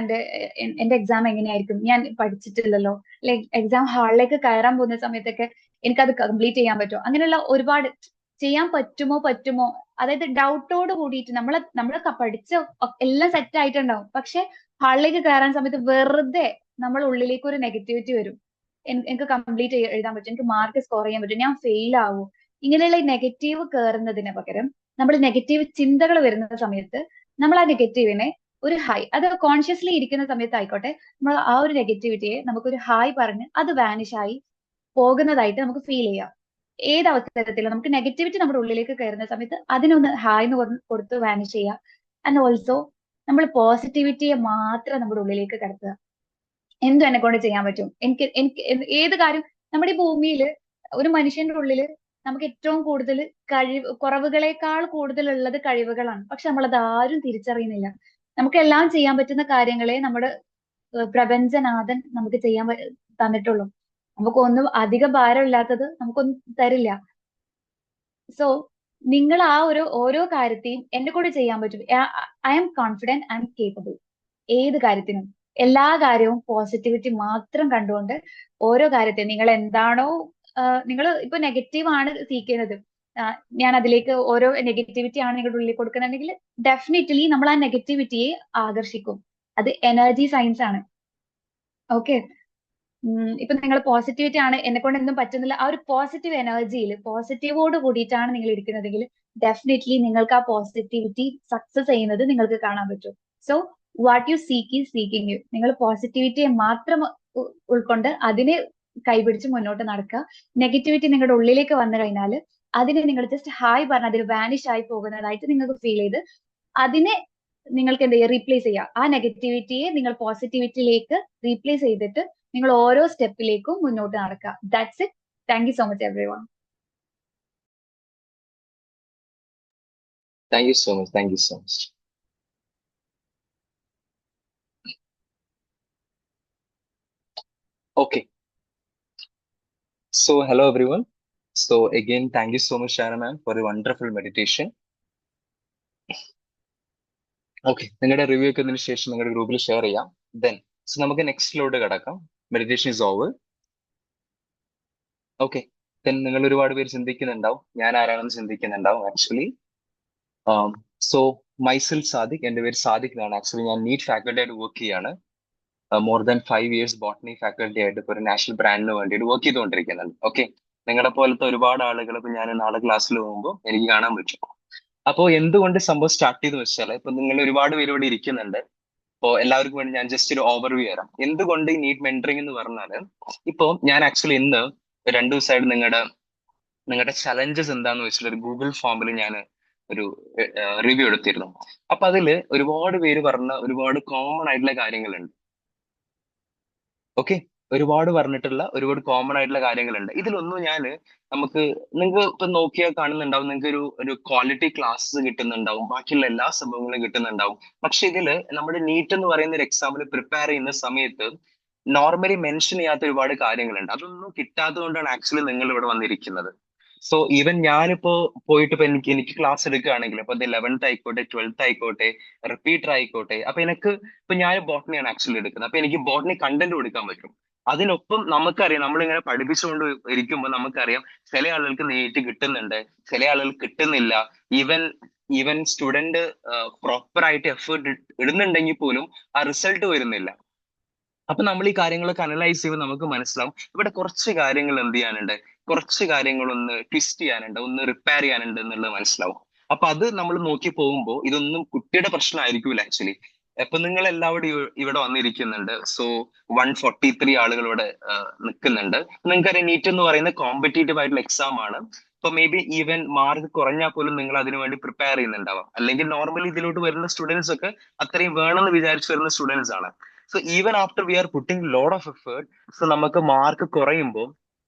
എന്റെ എക്സാം എങ്ങനെയായിരിക്കും, ഞാൻ പഠിച്ചിട്ടില്ലല്ലോ, ലൈക് എക്സാം ഹാളിലേക്ക് കയറാൻ പോകുന്ന സമയത്തൊക്കെ എനിക്കത് കംപ്ലീറ്റ് ചെയ്യാൻ പറ്റുമോ, അങ്ങനെയുള്ള ഒരുപാട് ചെയ്യാൻ പറ്റുമോ, അതായത് ഡൗട്ടോട് കൂടിയിട്ട് നമ്മൾ പഠിച്ച എല്ലാം സെറ്റ് ആയിട്ടുണ്ടാവും. പക്ഷെ ഹാളിലേക്ക് കയറാൻ സമയത്ത് വെറുതെ നമ്മൾ ഉള്ളിലേക്ക് ഒരു നെഗറ്റിവിറ്റി വരും. എനിക്ക് കംപ്ലീറ്റ് എഴുതാൻ പറ്റും, എനിക്ക് മാർക്ക് സ്കോർ ചെയ്യാൻ പറ്റും, ഞാൻ ഫെയിൽ ആവും. ഇങ്ങനെയുള്ള നെഗറ്റീവ് കയറുന്നതിന് പകരം നമ്മൾ നെഗറ്റീവ് ചിന്തകൾ വരുന്ന സമയത്ത് നമ്മൾ ആ നെഗറ്റീവിനെ ഒരു ഹായ്, അത് കോൺഷ്യസ്ലി ഇരിക്കുന്ന സമയത്ത് ആയിക്കോട്ടെ, നമ്മൾ ആ ഒരു നെഗറ്റിവിറ്റിയെ നമുക്കൊരു ഹായ് പറഞ്ഞ് അത് വാനിഷ് ആയി പോകുന്നതായിട്ട് നമുക്ക് ഫീൽ ചെയ്യാം. ഏത് അവസരത്തിലും നമുക്ക് നെഗറ്റിവിറ്റി നമ്മുടെ ഉള്ളിലേക്ക് കയറുന്ന സമയത്ത് അതിനൊന്ന് ഹായ് എന്ന് കൊടുത്ത് വാനിഷ് ചെയ്യുക. ആൻഡ് ഓൾസോ നമ്മൾ പോസിറ്റിവിറ്റിയെ മാത്രം നമ്മുടെ ഉള്ളിലേക്ക് കടത്തുക. എന്തും എന്നെ കൊണ്ട് ചെയ്യാൻ പറ്റും, എനിക്ക് എനിക്ക് ഏത് കാര്യം, നമ്മുടെ ഈ ഭൂമിയിൽ ഒരു മനുഷ്യന്റെ ഉള്ളില് നമുക്ക് ഏറ്റവും കൂടുതൽ കുറവുകളേക്കാൾ കൂടുതലുള്ളത് കഴിവുകളാണ്. പക്ഷെ നമ്മളത് ആരും തിരിച്ചറിയുന്നില്ല. നമുക്ക് എല്ലാം ചെയ്യാൻ പറ്റുന്ന കാര്യങ്ങളെ നമ്മുടെ പ്രപഞ്ചനാഥൻ നമുക്ക് ചെയ്യാൻ തന്നിട്ടുള്ളൂ. നമുക്കൊന്നും അധിക ഭാരമില്ലാത്തത് നമുക്കൊന്നും തരില്ല. സോ നിങ്ങൾ ആ ഓരോ കാര്യത്തെയും എന്നെ കൂടെ ചെയ്യാൻ പറ്റും, I am confident, I am capable. ഏത് കാര്യത്തിനും എല്ലാ കാര്യവും പോസിറ്റിവിറ്റി മാത്രം കണ്ടുകൊണ്ട് ഓരോ കാര്യത്തെയും നിങ്ങൾ എന്താണോ നിങ്ങൾ ഇപ്പൊ നെഗറ്റീവ് ആണ് സീക്കുന്നത്, ഞാൻ അതിലേക്ക് ഓരോ നെഗറ്റിവിറ്റി ആണ് നിങ്ങളുടെ ഉള്ളിൽ കൊടുക്കുന്നുണ്ടെങ്കിൽ ഡെഫിനറ്റ്ലി നമ്മൾ ആ നെഗറ്റിവിറ്റിയെ ആകർഷിക്കും. അത് എനർജി സയൻസ് ആണ്. ഓക്കെ, ഇപ്പൊ നിങ്ങൾ പോസിറ്റിവിറ്റി ആണ്, എന്നെ കൊണ്ട് ഒന്നും പറ്റുന്നില്ല, ആ ഒരു പോസിറ്റീവ് എനർജിയിൽ പോസിറ്റീവോട് കൂടിയിട്ടാണ് നിങ്ങൾ ഇരിക്കുന്നതെങ്കിൽ ഡെഫിനറ്റ്ലി നിങ്ങൾക്ക് ആ പോസിറ്റിവിറ്റി സക്സസ് ചെയ്യുന്നത് നിങ്ങൾക്ക് കാണാൻ പറ്റും. So what you seek is seeking you. നിങ്ങൾ പോസിറ്റിവിറ്റിയെ മാത്രം ഉൾക്കൊണ്ട് അതിനെ കൈപിടിച്ച് മുന്നോട്ട് നടക്കുക. നെഗറ്റിവിറ്റി നിങ്ങളുടെ ഉള്ളിലേക്ക് വന്നു കഴിഞ്ഞാൽ അതിനെ നിങ്ങൾ ജസ്റ്റ് ഹായ് പറഞ്ഞ് അതിൽ വാനിഷ് ആയി പോകുന്നതായിട്ട് നിങ്ങൾക്ക് ഫീൽ ചെയ്ത് അതിനെ നിങ്ങൾക്ക് എന്ത് ചെയ്യുക, റീപ്ലേസ് ചെയ്യുക. ആ നെഗറ്റിവിറ്റിയെ നിങ്ങൾ പോസിറ്റിവിറ്റിയിലേക്ക് റീപ്ലേസ് ചെയ്തിട്ട് നിങ്ങൾ ഓരോ സ്റ്റെപ്പിലേക്കും മുന്നോട്ട് നടക്കുക. That's it. Thank you so much every one. Thank you so much, thank you so much. Okay, so hello everyone. So again, thank you so much, Shana ma'am, for the wonderful meditation. Okay, നിങ്ങളുടെ റിവ്യൂ ഒക്കെ ഇതിന് ശേഷം നിങ്ങളുടെ ഗ്രൂപ്പിൽ ഷെയർ ചെയ്യാം. ദെൻ നമുക്ക് നെക്സ്റ്റിലോട്ട് കിടക്കാം. Meditation is over. Okay, then നിങ്ങൾ ഒരുപാട് പേര് ചിന്തിക്കുന്നുണ്ടാവും ഞാൻ ആരാണെന്ന് ചിന്തിക്കുന്നുണ്ടാവും. ആക്ച്വലി സോ മൈസെൽഫ് സാദിഖ്, എൻ്റെ പേര് സാദിഖ് എന്നാണ്. ആക്ച്വലി ഞാൻ നീറ്റ് ഫാക്കൽറ്റി ആയിട്ട് വർക്ക് ചെയ്യാണ്. More than 5 years botany faculty ആയിട്ട് ഇപ്പോൾ ഒരു നാഷണൽ ബ്രാൻഡിന് വേണ്ടിയിട്ട് വർക്ക് ചെയ്തുകൊണ്ടിരിക്കുന്നുണ്ട്. ഓക്കെ, നിങ്ങളെ പോലത്തെ ഒരുപാട് ആളുകൾ ഇപ്പൊ ഞാൻ നാളെ ക്ലാസ്സിൽ പോകുമ്പോൾ എനിക്ക് കാണാൻ പറ്റും. അപ്പോൾ എന്തുകൊണ്ട് സംഭവം സ്റ്റാർട്ട് ചെയ്ത് വെച്ചാൽ, ഇപ്പൊ നിങ്ങൾ ഒരുപാട് പേര് ഇവിടെ ഇരിക്കുന്നുണ്ട്. അപ്പോൾ എല്ലാവർക്കും വേണ്ടി ഞാൻ ജസ്റ്റ് ഒരു ഓവർവ്യൂ തരാം. എന്തുകൊണ്ട് ഈ നീറ്റ് മെന്ററിംഗ് എന്ന് പറഞ്ഞാല്, ഇപ്പൊ ഞാൻ ആക്ച്വലി ഇന്ന് 2 ദിവസമായിട്ട് നിങ്ങളുടെ ചലഞ്ചസ് എന്താന്ന് വെച്ചാൽ ഒരു ഗൂഗിൾ ഫോമിൽ ഞാൻ ഒരു റിവ്യൂ എടുത്തിരുന്നു. അപ്പൊ അതില് ഒരുപാട് പേര് പറഞ്ഞ ഒരുപാട് കോമൺ ആയിട്ടുള്ള കാര്യങ്ങളുണ്ട്. ഓക്കെ, ഒരുപാട് പറഞ്ഞിട്ടുള്ള ഒരുപാട് കോമൺ ആയിട്ടുള്ള കാര്യങ്ങളുണ്ട്. ഇതിലൊന്നും നമുക്ക് നിങ്ങൾക്ക് ഇപ്പൊ നോക്കിയാൽ കാണുന്നുണ്ടാവും, നിങ്ങൾക്ക് ഒരു ക്വാളിറ്റി ക്ലാസ് കിട്ടുന്നുണ്ടാവും, ബാക്കിയുള്ള എല്ലാ സംഭവങ്ങളും കിട്ടുന്നുണ്ടാവും. പക്ഷെ ഇതില് നമ്മുടെ നീറ്റ് എന്ന് പറയുന്ന ഒരു എക്സാമിന് പ്രിപ്പയർ ചെയ്യുന്ന സമയത്ത് നോർമലി മെൻഷൻ ചെയ്യാത്ത ഒരുപാട് കാര്യങ്ങളുണ്ട്. അതൊന്നും കിട്ടാത്തത് കൊണ്ടാണ് ആക്ച്വലി നിങ്ങൾ ഇവിടെ വന്നിരിക്കുന്നത്. സോ ഈവൻ ഞാനിപ്പോ പോയിട്ട് ഇപ്പൊ എനിക്ക് ക്ലാസ് എടുക്കുകയാണെങ്കിൽ അപ്പൊ അത് 11th ആയിക്കോട്ടെ 12th ആയിക്കോട്ടെ റിപ്പീറ്റർ ആയിക്കോട്ടെ, അപ്പൊ ഇപ്പൊ ഞാൻ ബോട്ടണിയാണ് ആക്ച്വലി എടുക്കുന്നത്. അപ്പൊ എനിക്ക് ബോട്ടണി കണ്ടന്റ് കൊടുക്കാൻ പറ്റും. അതിനൊപ്പം നമുക്കറിയാം, നമ്മളിങ്ങനെ പഠിപ്പിച്ചുകൊണ്ട് ഇരിക്കുമ്പോൾ നമുക്കറിയാം ചില ആളുകൾക്ക് നീറ്റ് കിട്ടുന്നുണ്ട്, ചില ആളുകൾക്ക് കിട്ടുന്നില്ല. ഈവൻ ഈവൻ സ്റ്റുഡന്റ് പ്രോപ്പർ ആയിട്ട് എഫേർട്ട് ഇടുന്നുണ്ടെങ്കിൽ പോലും ആ റിസൾട്ട് വരുന്നില്ല. അപ്പൊ നമ്മൾ ഈ കാര്യങ്ങളൊക്കെ അനലൈസ് ചെയ്യുമ്പോൾ നമുക്ക് മനസ്സിലാവും ഇവിടെ കുറച്ച് കാര്യങ്ങൾ എന്ത് ചെയ്യാനുണ്ട്, കുറച്ച് കാര്യങ്ങൾ ഒന്ന് ട്വിസ്റ്റ് ചെയ്യാനുണ്ട്, ഒന്ന് റിപ്പയർ ചെയ്യാനുണ്ട് എന്നുള്ളത് മനസ്സിലാവും. അപ്പൊ അത് നമ്മൾ നോക്കി പോകുമ്പോൾ ഇതൊന്നും കുട്ടിയുടെ പ്രശ്നമായിരിക്കൂല ആക്ച്വലി. ഇപ്പൊ നിങ്ങൾ എല്ലാവരും ഇവിടെ വന്നിരിക്കുന്നുണ്ട്. സോ 143 ആളുകൾ ഇവിടെ നിൽക്കുന്നുണ്ട്. നിങ്ങൾക്കറിയാം നീറ്റ് എന്ന് പറയുന്ന കോമ്പറ്റേറ്റീവ് ആയിട്ടുള്ള എക്സാം ആണ്. ഇപ്പൊ മേ ബി ഈവൻ മാർക്ക് കുറഞ്ഞാൽ പോലും നിങ്ങൾ അതിനു വേണ്ടി പ്രിപ്പയർ ചെയ്യുന്നുണ്ടാവാം. അല്ലെങ്കിൽ നോർമലി ഇതിലോട്ട് വരുന്ന സ്റ്റുഡൻസ് ഒക്കെ അത്രയും വേണമെന്ന് വിചാരിച്ചു വരുന്ന സ്റ്റുഡൻസ് ആണ്. So even after we are putting load of effort, so നമുക്ക് മാർക്ക് കുറയുമ്പോൾ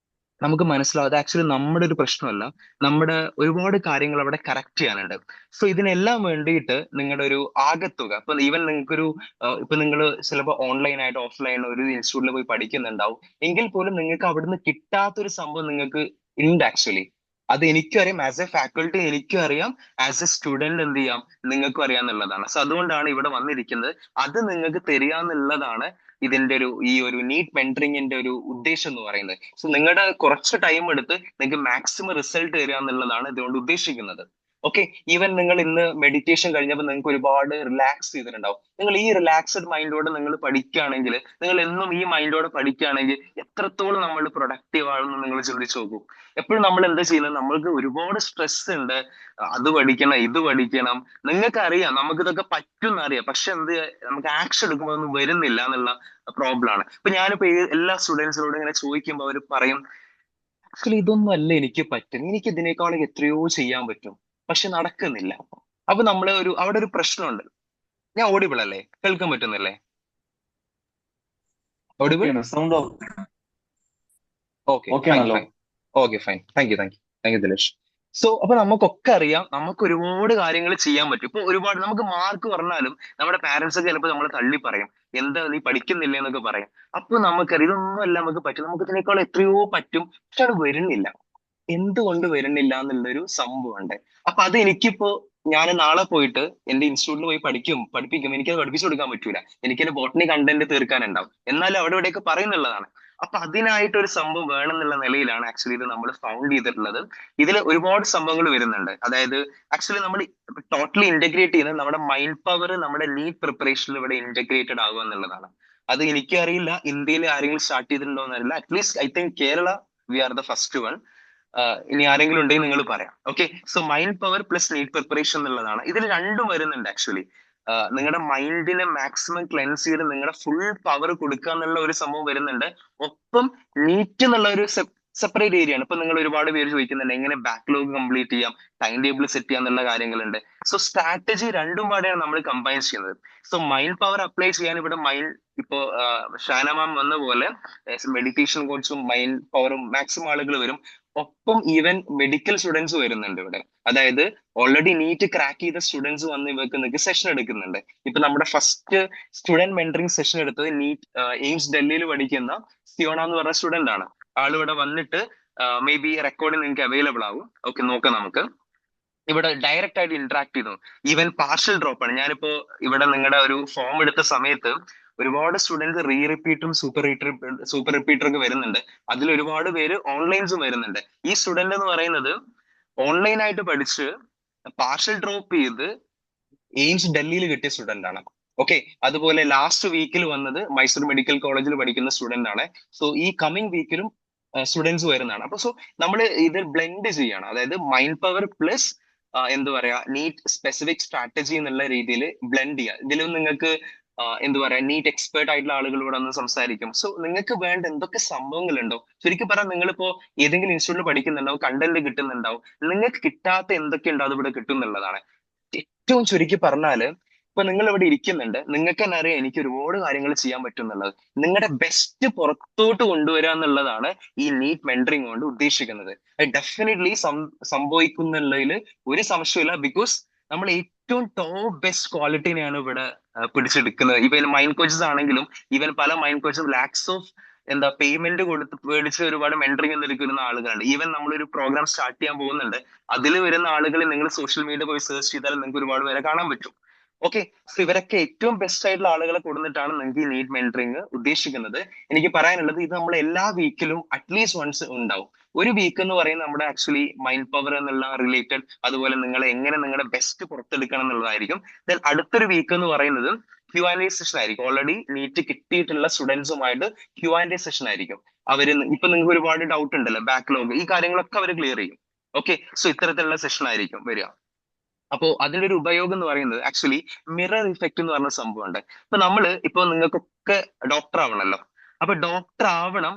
നമുക്ക് മനസ്സിലാവും അത് ആക്ച്വലി നമ്മുടെ ഒരു പ്രശ്നമല്ല, നമ്മുടെ ഒരുപാട് കാര്യങ്ങൾ അവിടെ കറക്റ്റ് ചെയ്യാനുണ്ട്. സോ ഇതിനെല്ലാം വേണ്ടിയിട്ട് നിങ്ങളുടെ ഒരു ആകെത്തുക, ഇപ്പൊ ഈവൻ നിങ്ങൾക്കൊരു ഇപ്പൊ നിങ്ങൾ ചിലപ്പോൾ ഓൺലൈൻ ആയിട്ട് ഓഫ്ലൈൻ ഒരു ഇൻസ്റ്റിറ്റ്യൂട്ടിൽ പോയി പഠിക്കുന്നുണ്ടാവും, എങ്കിൽ പോലും നിങ്ങൾക്ക് അവിടുന്ന് കിട്ടാത്തൊരു സംഭവം നിങ്ങൾക്ക് ഉണ്ട് ആക്ച്വലി. അത് എനിക്കും അറിയാം, ആസ് എ ഫാക്കൾട്ടി എനിക്കും അറിയാം, ആസ് എ സ്റ്റുഡന്റ് എന്ത് ചെയ്യാം നിങ്ങൾക്കും അറിയാന്നുള്ളതാണ്. സോ അതുകൊണ്ടാണ് ഇവിടെ വന്നിരിക്കുന്നത്. അത് നിങ്ങൾക്ക് തരികയെന്നുള്ളതാണ് ഇതിന്റെ ഈ ഒരു നീറ്റ് മെന്ററിങ്ങിന്റെ ഒരു ഉദ്ദേശം എന്ന് പറയുന്നത്. സോ നിങ്ങളുടെ കുറച്ച് ടൈം എടുത്ത് നിങ്ങൾക്ക് മാക്സിമം റിസൾട്ട് തരിക എന്നുള്ളതാണ് ഇതുകൊണ്ട് ഉദ്ദേശിക്കുന്നത്. ഓക്കെ, ഈവൻ നിങ്ങൾ ഇന്ന് മെഡിറ്റേഷൻ കഴിഞ്ഞപ്പോൾ നിങ്ങൾക്ക് ഒരുപാട് റിലാക്സ് ചെയ്തിട്ടുണ്ടാവും. നിങ്ങൾ ഈ റിലാക്സ്ഡ് മൈൻഡോടെ നിങ്ങൾ പഠിക്കുകയാണെങ്കിൽ, നിങ്ങൾ എന്നും ഈ മൈൻഡോടെ പഠിക്കുകയാണെങ്കിൽ എത്രത്തോളം നമ്മൾ പ്രൊഡക്റ്റീവ് ആണെന്ന് നിങ്ങൾ ചിന്തിച്ചു നോക്കൂ. എപ്പോഴും നമ്മൾ എന്താ ചെയ്യുന്നത്, നമ്മൾക്ക് ഒരുപാട് സ്ട്രെസ് ഉണ്ട്, അത് പഠിക്കണം ഇത് പഠിക്കണം, നിങ്ങൾക്ക് അറിയാം നമുക്ക് ഇതൊക്കെ പറ്റും എന്നറിയാം, പക്ഷെ നമുക്ക് ആക്ഷൻ എടുക്കുമ്പോൾ ഒന്നും വരുന്നില്ല എന്നുള്ള പ്രോബ്ലം ആണ്. ഇപ്പൊ ഞാനിപ്പോ എല്ലാ സ്റ്റുഡൻസിനോടും ഇങ്ങനെ ചോദിക്കുമ്പോൾ അവർ പറയും ആക്ച്വലി ഇതൊന്നും അല്ല എനിക്ക് പറ്റും, എനിക്ക് ഇതിനേക്കാളും എത്രയോ ചെയ്യാൻ പറ്റും, പക്ഷെ നടക്കുന്നില്ല. അപ്പൊ അവിടെ ഒരു പ്രശ്നമുണ്ട്. ഞാൻ ഓഡിബിൾ അല്ലേ, കേൾക്കാൻ പറ്റുന്നില്ലേ? Audible? Sound okay fine fine. Okay fine, thank you Dilesh. So അപ്പൊ നമുക്കൊക്കെ അറിയാം നമുക്ക് ഒരുപാട് കാര്യങ്ങൾ ചെയ്യാൻ പറ്റും. ഇപ്പൊ ഒരുപാട് നമുക്ക് മാർക്ക് പറഞ്ഞാലും നമ്മുടെ പാരന്റ്സ് ഒക്കെ ചിലപ്പോൾ നമ്മളെ തള്ളി പറയും, എന്താ നീ പഠിക്കുന്നില്ല എന്നൊക്കെ പറയും. അപ്പൊ നമുക്കറിയാം ഇതൊന്നും അല്ല നമുക്ക് പറ്റും, നമുക്ക് ഇതിനേക്കാൾ എത്രയോ പറ്റും, പക്ഷെ അത് വരുന്നില്ല. എന്തുകൊണ്ട് വരുന്നില്ല എന്നുള്ളൊരു സംഭവമുണ്ട്. അപ്പൊ അത് എനിക്കിപ്പോ ഞാൻ നാളെ പോയിട്ട് എന്റെ ഇൻസ്റ്റിറ്റ്യൂട്ടിൽ പോയി പഠിപ്പിക്കും, എനിക്കത് പഠിപ്പിച്ചു കൊടുക്കാൻ പറ്റൂല, എനിക്കെന്റെ ബോട്ടണി കണ്ടന്റ് തീർക്കാനുണ്ടാവും. എന്നാലും അവിടെ ഇവിടെയൊക്കെ പറയുന്നുള്ളതാണ്. അപ്പൊ അതിനായിട്ട് ഒരു സംഭവം വേണം എന്നുള്ള നിലയിലാണ് ആക്ച്വലി ഇത് നമ്മൾ ഫൗണ്ട് ചെയ്തിട്ടുള്ളത്. ഇതിൽ ഒരുപാട് സംഭവങ്ങൾ വരുന്നുണ്ട്. അതായത് ആക്ച്വലി നമ്മൾ ടോട്ടലി ഇന്റഗ്രേറ്റ് ചെയ്യുന്നത് നമ്മുടെ മൈൻഡ് പവർ നമ്മുടെ നീറ്റ് പ്രിപ്പറേഷനിൽ ഇവിടെ ഇന്റഗ്രേറ്റഡ് ആകുക എന്നുള്ളതാണ്. അത് എനിക്കറിയില്ല ഇന്ത്യയിൽ ആരെങ്കിലും സ്റ്റാർട്ട് ചെയ്തിട്ടുണ്ടോ എന്നറിയില്ല. At least I think Kerala we are the first one. ഇനി ആരെങ്കിലും ഉണ്ടെങ്കിൽ നിങ്ങൾ പറയാം. Okay, so mind power plus NEET preparation എന്നുള്ളതാണ്. ഇതിൽ രണ്ടും വരുന്നുണ്ട് ആക്ച്വലി. നിങ്ങളുടെ മൈൻഡിനെ മാക്സിമം ക്ലെൻസ് ചെയ്ത് നിങ്ങളുടെ ഫുൾ പവർ കൊടുക്കുക എന്നുള്ള ഒരു സംഭവം വരുന്നുണ്ട്. ഒപ്പം നീറ്റ് എന്നുള്ള ഒരു സെപ്പറേറ്റ് ഏരിയ ആണ്. ഇപ്പൊ നിങ്ങൾ ഒരുപാട് പേര് ചോദിക്കുന്നുണ്ട് എങ്ങനെ ബാക്ക്ലോഗ് കംപ്ലീറ്റ് ചെയ്യാം, ടൈം ടേബിൾ സെറ്റ് ചെയ്യാം എന്നുള്ള കാര്യങ്ങളുണ്ട്. സോ സ്ട്രാറ്റജി രണ്ടും പാടെയാണ് നമ്മൾ കമ്പൈൻ ചെയ്യുന്നത്. സോ മൈൻഡ് പവർ അപ്ലൈ ചെയ്യാൻ ഇവിടെ മൈൻഡ് ഇപ്പോ ഷാന മാം വന്ന പോലെ മെഡിറ്റേഷൻ കോച്ചും മൈൻഡ് പവറും മാക്സിമം ആളുകൾ വരും. ഒപ്പം ഈവൻ മെഡിക്കൽ സ്റ്റുഡൻസ് വരുന്നുണ്ട് ഇവിടെ. അതായത് ഓൾറെഡി നീറ്റ് ക്രാക്ക് ചെയ്ത സ്റ്റുഡൻസ് വന്ന് ഇവർക്ക് നിങ്ങൾക്ക് സെഷൻ എടുക്കുന്നുണ്ട്. ഇപ്പൊ നമ്മുടെ ഫസ്റ്റ് സ്റ്റുഡന്റ് മെന്ററിംഗ് സെഷൻ എടുത്തത് നീറ്റ് എയിംസ് ഡൽഹിയിൽ പഠിക്കുന്ന സിയോണ എന്ന് പറഞ്ഞ സ്റ്റുഡന്റ് ആണ്. ആൾ ഇവിടെ വന്നിട്ട് മേ ബി റെക്കോർഡിംഗ് നിങ്ങൾക്ക് അവൈലബിൾ ആവും. ഓക്കെ, നോക്കാം നമുക്ക്. ഇവിടെ ഡയറക്റ്റ് ആയിട്ട് ഇന്ററാക്ട് ചെയ്തു. ഈവൻ പാർഷ്യൽ ഡ്രോപ്പ് ആണ്. ഞാനിപ്പോ ഇവിടെ നിങ്ങളുടെ ഒരു ഫോം എടുത്ത സമയത്ത് ഒരുപാട് സ്റ്റുഡൻസ് റിപ്പീറ്റും സൂപ്പർ റിപ്പീറ്ററും ഒക്കെ വരുന്നുണ്ട്. അതിൽ ഒരുപാട് പേര് ഓൺലൈൻസും വരുന്നുണ്ട്. ഈ സ്റ്റുഡന്റ് എന്ന് പറയുന്നത് ഓൺലൈൻ ആയിട്ട് പഠിച്ച് പാർഷ്യൽ ഡ്രോപ്പ് ചെയ്ത് എയിംസ് ഡൽഹിയിൽ കിട്ടിയ സ്റ്റുഡന്റ് ആണ്. ഓക്കെ, അതുപോലെ ലാസ്റ്റ് വീക്കിൽ വന്നത് മൈസൂർ മെഡിക്കൽ കോളേജിൽ പഠിക്കുന്ന സ്റ്റുഡന്റ് ആണ്. സോ ഈ കമ്മിങ് വീക്കിലും സ്റ്റുഡൻസ് വരുന്നതാണ്. അപ്പൊ സോ നമ്മൾ ഇത് ബ്ലെൻഡ് ചെയ്യാണ്. അതായത് മൈൻഡ് പവർ പ്ലസ് എന്താ പറയാ നീറ്റ് സ്പെസിഫിക് സ്ട്രാറ്റജി എന്നുള്ള രീതിയിൽ ബ്ലെൻഡ് ചെയ്യുക. ഇതിലും നിങ്ങൾക്ക് എന്താ പറയാ നീറ്റ് എക്സ്പേർട്ട് ആയിട്ടുള്ള ആളുകളോട് ഒന്ന് സംസാരിക്കും. സോ നിങ്ങൾക്ക് വേണ്ട എന്തൊക്കെ സംഭവങ്ങളുണ്ടോ, ശരിക്കും പറഞ്ഞാൽ നിങ്ങളിപ്പോ ഏതെങ്കിലും ഇൻസ്റ്റിറ്റ്യൂട്ടിൽ പഠിക്കുന്നുണ്ടാവും, കണ്ടന്റ് കിട്ടുന്നുണ്ടാവും, നിങ്ങൾക്ക് കിട്ടാത്ത എന്തൊക്കെ ഉണ്ടോ അത് ഇവിടെ കിട്ടും എന്നുള്ളതാണ്. ഏറ്റവും ചുരുക്കി പറഞ്ഞാല് ഇപ്പൊ നിങ്ങൾ ഇവിടെ ഇരിക്കുന്നുണ്ട്, നിങ്ങൾക്ക് തന്നെ അറിയാം എനിക്ക് ഒരുപാട് കാര്യങ്ങൾ ചെയ്യാൻ പറ്റും എന്നുള്ളത്. നിങ്ങളുടെ ബെസ്റ്റ് പുറത്തോട്ട് കൊണ്ടുവരിക എന്നുള്ളതാണ് ഈ നീറ്റ് മെന്ററിംഗ് കൊണ്ട് ഉദ്ദേശിക്കുന്നത്. ഡെഫിനറ്റ്ലി സംഭവിക്കുന്നുള്ളതിൽ ഒരു സംശയമില്ല. ബിക്കോസ് നമ്മൾ ഏറ്റവും ടോപ്പ് ബെസ്റ്റ് ക്വാളിറ്റിനെയാണ് ഇവിടെ പിടിച്ചെടുക്കുന്നത്. ഇവൻ മൈൻഡ് കോച്ചസ് ആണെങ്കിലും ഈവൻ പല മൈൻഡ് കോച്ചസും ലാക്സ് ഓഫ് എന്താ പേയ്മെന്റ് കൊടുത്ത് മേടിച്ച് ഒരുപാട് മെന്ററിംഗ് എടുക്കുന്ന ആളുകളുണ്ട്. ഈവൻ നമ്മളൊരു പ്രോഗ്രാം സ്റ്റാർട്ട് ചെയ്യാൻ പോകുന്നുണ്ട്, അതിൽ വരുന്ന ആളുകളെ നിങ്ങൾ സോഷ്യൽ മീഡിയ പോയി സെർച്ച് ചെയ്താൽ നിങ്ങൾക്ക് ഒരുപാട് പേരെ കാണാൻ പറ്റും. ഓക്കെ, സോ ഇവരൊക്കെ ഏറ്റവും ബെസ്റ്റ് ആയിട്ടുള്ള ആളുകളെ കൊടുത്തിട്ടാണ് നിങ്ങൾക്ക് ഈ നീറ്റ് മെന്ററിംഗ് ഉദ്ദേശിക്കുന്നത്. എനിക്ക് പറയാനുള്ളത് ഇത് നമ്മൾ എല്ലാ വീക്കിലും അറ്റ്ലീസ്റ്റ് വൺസ് ഉണ്ടാവും. ഒരു വീക്ക് എന്ന് പറയുന്നത് നമ്മുടെ ആക്ച്വലി മൈൻഡ് പവർ എന്നുള്ള റിലേറ്റഡ്, അതുപോലെ നിങ്ങൾ എങ്ങനെ നിങ്ങളുടെ ബെസ്റ്റ് പുറത്തെടുക്കണം എന്നുള്ളതായിരിക്കും. ദെൻ അടുത്തൊരു വീക്ക് എന്ന് പറയുന്നത് Q&A സെഷൻ ആയിരിക്കും. ഓൾറെഡി നീറ്റ് കിട്ടിയിട്ടുള്ള സ്റ്റുഡൻസുമായിട്ട് Q&A സെഷൻ ആയിരിക്കും. അവര് ഇപ്പൊ നിങ്ങൾക്ക് ഒരുപാട് ഡൗട്ട് ഉണ്ടല്ലോ, ബാക്ക്ലോഗ്, ഈ കാര്യങ്ങളൊക്കെ അവർ ക്ലിയർ ചെയ്യും. ഓക്കെ, സോ ഇത്തരത്തിലുള്ള സെഷൻ ആയിരിക്കും വരിക. അപ്പോ അതിന്റെ ഒരു ഉപയോഗം എന്ന് പറയുന്നത് ആക്ച്വലി മിറർ ഇഫക്റ്റ് എന്ന് പറഞ്ഞ സംഭവമുണ്ട്. ഇപ്പൊ നിങ്ങൾക്കൊക്കെ ഡോക്ടർ ആവണല്ലോ. അപ്പൊ ഡോക്ടർ ആവണം